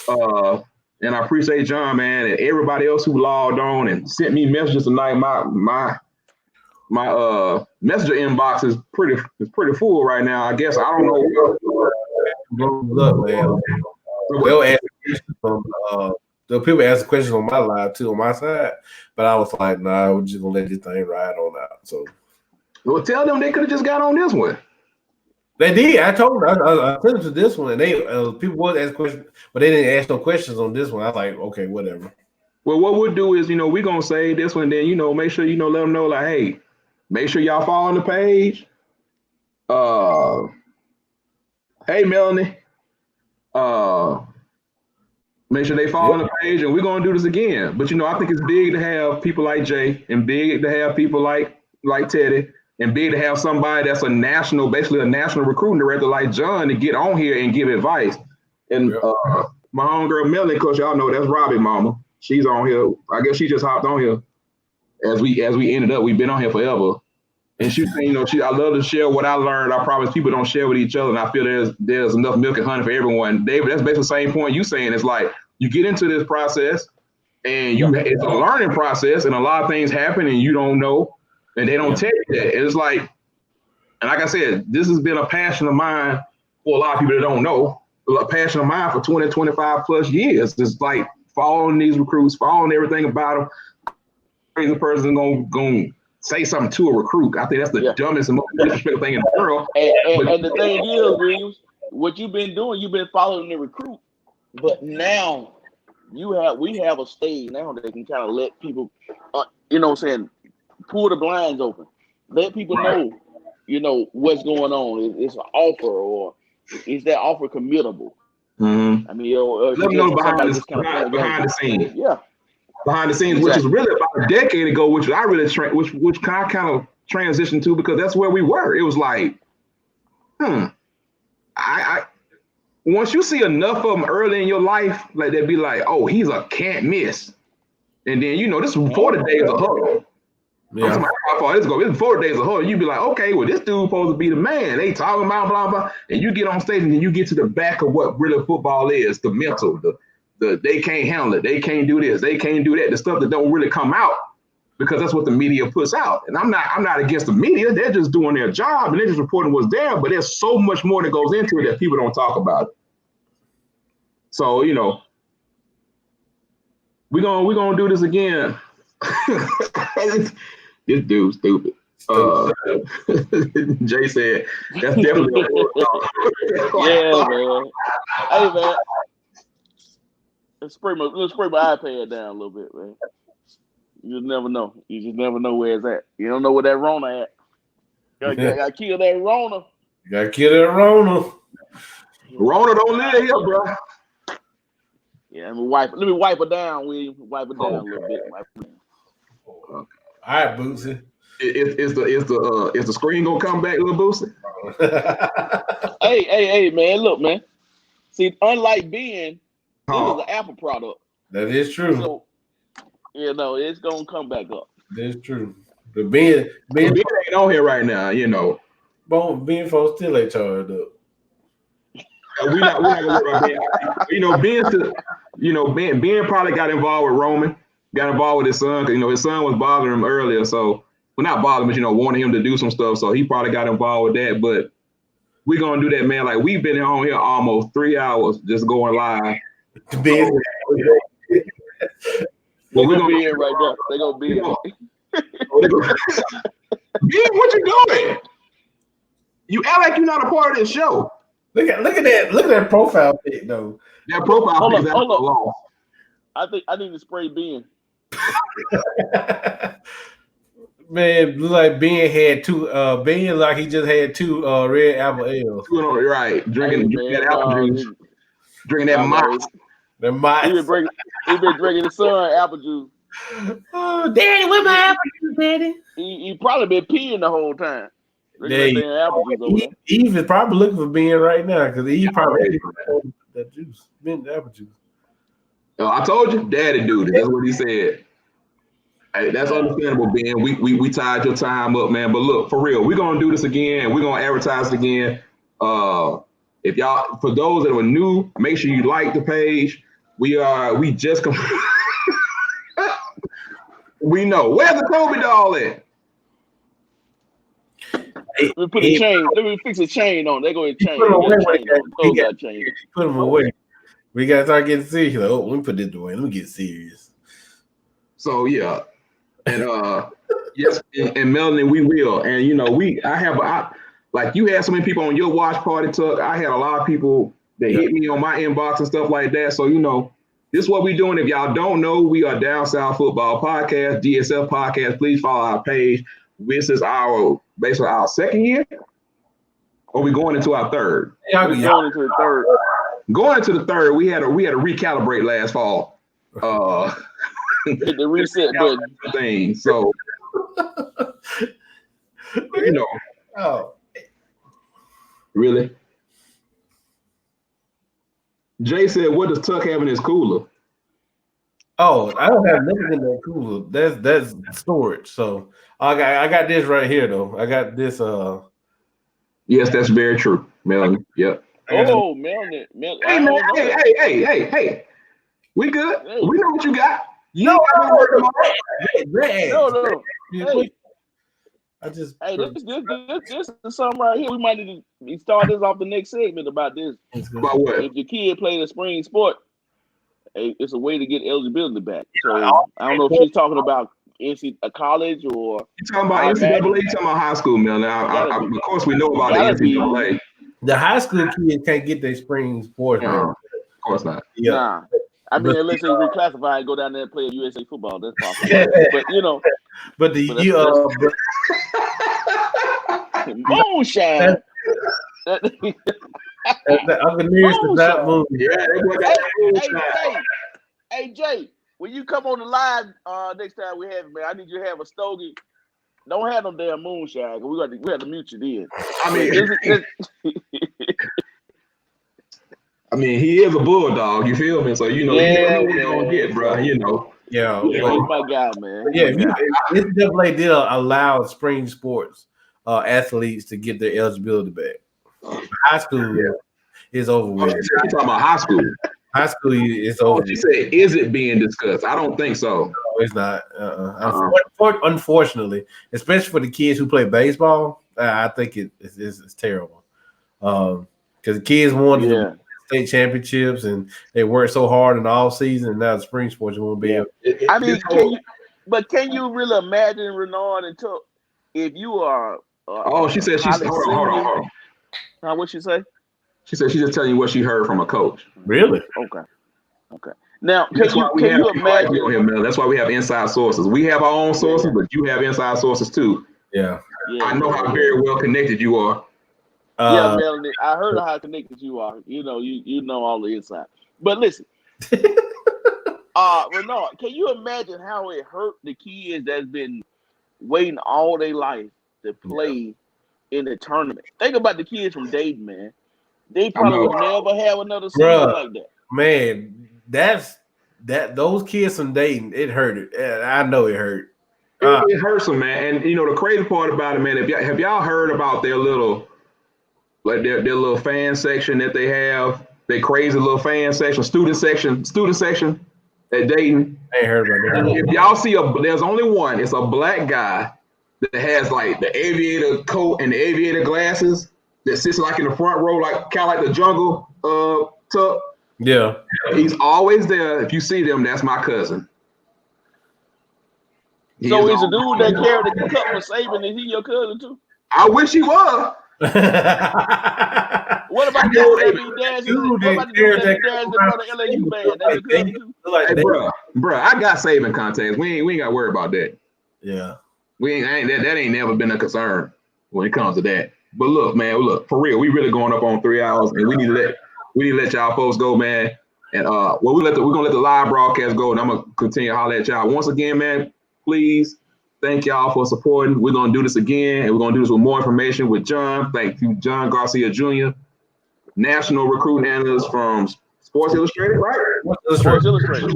And I appreciate John, man, and everybody else who logged on and sent me messages tonight. My messenger inbox is pretty full right now. I guess I don't know. Look, man. They'll ask questions on the people ask questions on my live too, on my side. But I was like, nah, we're just gonna let this thing ride on out. So, well, tell them they could have just got on this one. They did. I told them. I sent them to this one, and they people would ask questions, but they didn't ask no questions on this one. I was like, okay, whatever. Well, what we'll do is, you know, we're gonna say this one, then, you know, make sure, you know, let them know, like, hey, make sure y'all follow on the page. Hey, Melanie. Make sure they follow on the page, and we're gonna do this again. But you know, I think it's big to have people like Jay, and big to have people like Teddy, and big to have somebody that's basically a national recruiting director like John to get on here and give advice. And my homegirl Melanie, of course, y'all know that's Robbie mama. She's on here. I guess she just hopped on here as we ended up. We've been on here forever. And she saying, you know, I love to share what I learned. I promise people don't share with each other, and I feel there's enough milk and honey for everyone. David, that's basically the same point you saying. It's like you get into this process, and it's a learning process, and a lot of things happen, and you don't know, and they don't tell you that. It's like, and like I said, this has been a passion of mine for a lot of people that don't know. A passion of mine for 20, 25 plus years. It's like following these recruits, following everything about them. Crazy person gonna say something to a recruit. I think that's the dumbest and most disrespectful thing in the world. And the thing is, Williams, what you've been doing, you've been following the recruit, but now we have a stage now that can kind of let people, you know what I'm saying, pull the blinds open, let people know, you know, what's going on. It's an offer, or is that offer committable? Mm-hmm. I mean, you know, let them know behind the scenes. Yeah. Behind the scenes, which is really about a decade ago, which I really which kind of transitioned to, because that's where we were. It was like, I once you see enough of them early in your life, like they'd be like, oh, he's a can't miss, and then, you know, this is before the days of huddle. Yeah. This is before the days of huddle. You'd be like, okay, well, this dude supposed to be the man. They talking about blah blah, and you get on stage and then you get to the back of what really football is, the mental, they can't handle it. They can't do this. They can't do that. The stuff that don't really come out, because that's what the media puts out. And I'm not against the media. They're just doing their job and they're just reporting what's there. But there's so much more that goes into it that people don't talk about it. So, you know, we're gonna do this again. This dude's stupid. Jay said that's definitely yeah, man. Hey, man. Let's spray my iPad down a little bit, man. You just never know. You just never know where it's at. You don't know where that Rona at. Gotta kill that Rona. You gotta kill that Rona. Rona don't live here, bro. Yeah, let me wipe her down, William. Wipe her down a little bit. All right, Bootsy. Is the screen gonna come back, little Bootsy? Hey, man. Look, man. See, unlike Ben, is an Apple product. That is true. So, it's gonna come back up. That's true. But Ben ain't on here right now, Ben folks still ain't charged up. We're not gonna worry about Ben. Ben probably got involved with Roman, got involved with his son, because his son was bothering him earlier. So, well, not bothering him, but wanting him to do some stuff. So he probably got involved with that. But we're gonna do that, man. Like, we've been on here almost 3 hours just going live. Ben, Well, we're gonna be in right now. They're gonna be in. Ben, what you doing? You act like you're not a part of this show. Look at that profile pic though. That profile pic is out hold of law. I think I need to spray Ben. Man, look like Ben had two. Ben like he just had two red apple ales. Right, drinking that apple juice, drinking that malt. The malt. He been drinking the sun apple juice. Oh, Daddy, where my apple juice, Daddy? He probably been peeing the whole time. Eve is probably looking for Ben right now because he probably that juice, Ben apple juice. I told you, Daddy dude. That's what he said. Hey, that's understandable, Ben. We tied your time up, man. But look, for real, we're gonna do this again. We're gonna advertise it again. If y'all, for those that are new, make sure you like the page. We just we know where's the Kobe doll at? Let me put a chain. Let me fix a chain on. They're going to chain. Put them away. We gotta start getting serious. Like, let me put this away. Let me get serious. So yeah, and yes, and Melanie, we will. And like you had so many people on your watch party, Tuck. I had a lot of people that hit me on my inbox and stuff like that. So this is what we're doing. If y'all don't know, we are Down South Football Podcast, Dsf Podcast. Please follow our page. This is basically our second year, or we going into our third? Yeah, we're going into the third. Going into the third, we had to recalibrate last fall. Hit the reset button thing. So Oh, really? Jay said, "What does Tuck have in his cooler?" Oh, I don't have nothing in that cooler. That's storage. So I got this right here though. I got this. Yes, that's very true, Melanie. Yep. Oh, Melanie. Hey, man. Hey. We good. Hey. We know what you got. No. Hey. This is something right here. We might need to start this off the next segment about this. About what? If your kid played a spring sport, it's a way to get eligibility back. So I don't know if she's talking about a college or you talking about NCAA. You talking about high school, man. Of course, we know about the NCAA. The high school kids can't get their spring sports. No, of course not. Yeah. Nah. I mean, unless they reclassify and go down there and play USA football, that's possible. But moonshine. I'm the nearest to that movie. Hey, Jay, when you come on the live next time we have it, man, I need you to have a stogie. Don't have no damn moonshine. We have to mute you then. I mean, he is a bulldog. You feel me? So you know what he's gonna get, bro. He's my guy, man. NCAA did allow spring sports athletes to get their eligibility back. High school is over with. You're talking about high school. High school is over. She said, "Is it being discussed?" I don't think so. No, it's not. Unfortunately, especially for the kids who play baseball, I think it's terrible. Because the kids wanted to state championships and they worked so hard in the off season, and now the spring sports won't be able. I mean, can you really imagine Renard and Tuck if you are? She said she's hold on. What'd she say? She said she's just telling you what she heard from a coach. Really? Okay. Now, can you imagine? That's why we have inside sources. We have our own sources, but you have inside sources too. Yeah. I know how very well connected you are. Melanie, I heard how connected you are. You know all the inside. But listen, Renard, can you imagine how it hurt the kids that's been waiting all their life to play in the tournament? Think about the kids from Dayton, man. They probably will never have another season like that. Man, those kids from Dayton, it hurt it. I know it hurt. It hurts them, man. And the crazy part about it, man, have y'all heard about their little fan section that they have? Their crazy little fan section, student section at Dayton. I ain't heard about that. If y'all see there's only one. It's a black guy that has like the aviator coat and the aviator glasses that sits like in the front row, like kind of like the jungle tuck. Yeah. He's always there. If you see them, that's my cousin. So is the dude that carried the cup for Saban, is he your cousin too? I wish he was. What about the dude that be dancing? What about the dude that be dancing for the LSU band? That's your cousin too? Hey, bro, I got Saban contacts. We ain't got to worry about that. Yeah. That ain't never been a concern when it comes to that. But look, for real, we really going up on 3 hours, and we need to let y'all folks go, man. And we're gonna let the live broadcast go, and I'm gonna continue to holler at y'all once again, man. Please, thank y'all for supporting. We're gonna do this again, and we're gonna do this with more information with John. Thank you, John Garcia Jr., national recruiting analyst from Sports Illustrated, right? Sports Illustrated.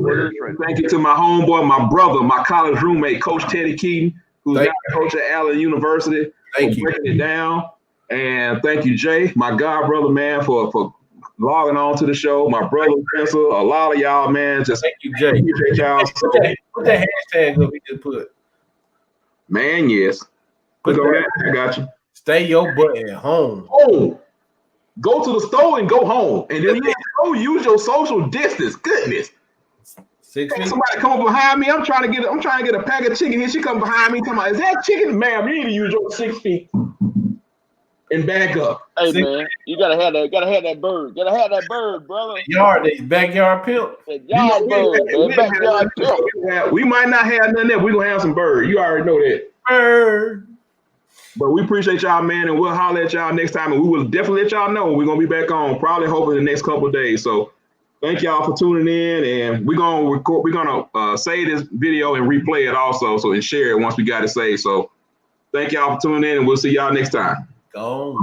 Thank you to my homeboy, my brother, my college roommate, Coach Teddy Keaton, who's now coach at Allen University. Thank you for breaking it down. And thank you, Jay, my god brother, man, for logging on to the show. My brother Spencer, a lot of y'all, man. Just thank you, Jay. Appreciate y'all. Put that hashtag up we just put. Man, yes. Click on that. I got you. Stay your butt at home. Oh, go to the store and go home. And then use your social distance. Goodness. 6 feet. Somebody come up behind me. I'm trying to get a pack of chicken here. She come behind me talking about, is that chicken? Ma'am, you need to use your 6 feet. And back up. Hey man, you gotta have that bird. Gotta have that bird, brother. Backyard pimp. Backyard pimp. We might not have nothing there. We're gonna have some bird. You already know that. Bird. But we appreciate y'all, man, and we'll holler at y'all next time. And we will definitely let y'all know we're gonna be back on, probably hoping the next couple of days. So thank y'all for tuning in, and we're gonna save this video and replay it also, and share it once we got it saved. So thank y'all for tuning in, and we'll see y'all next time. Go.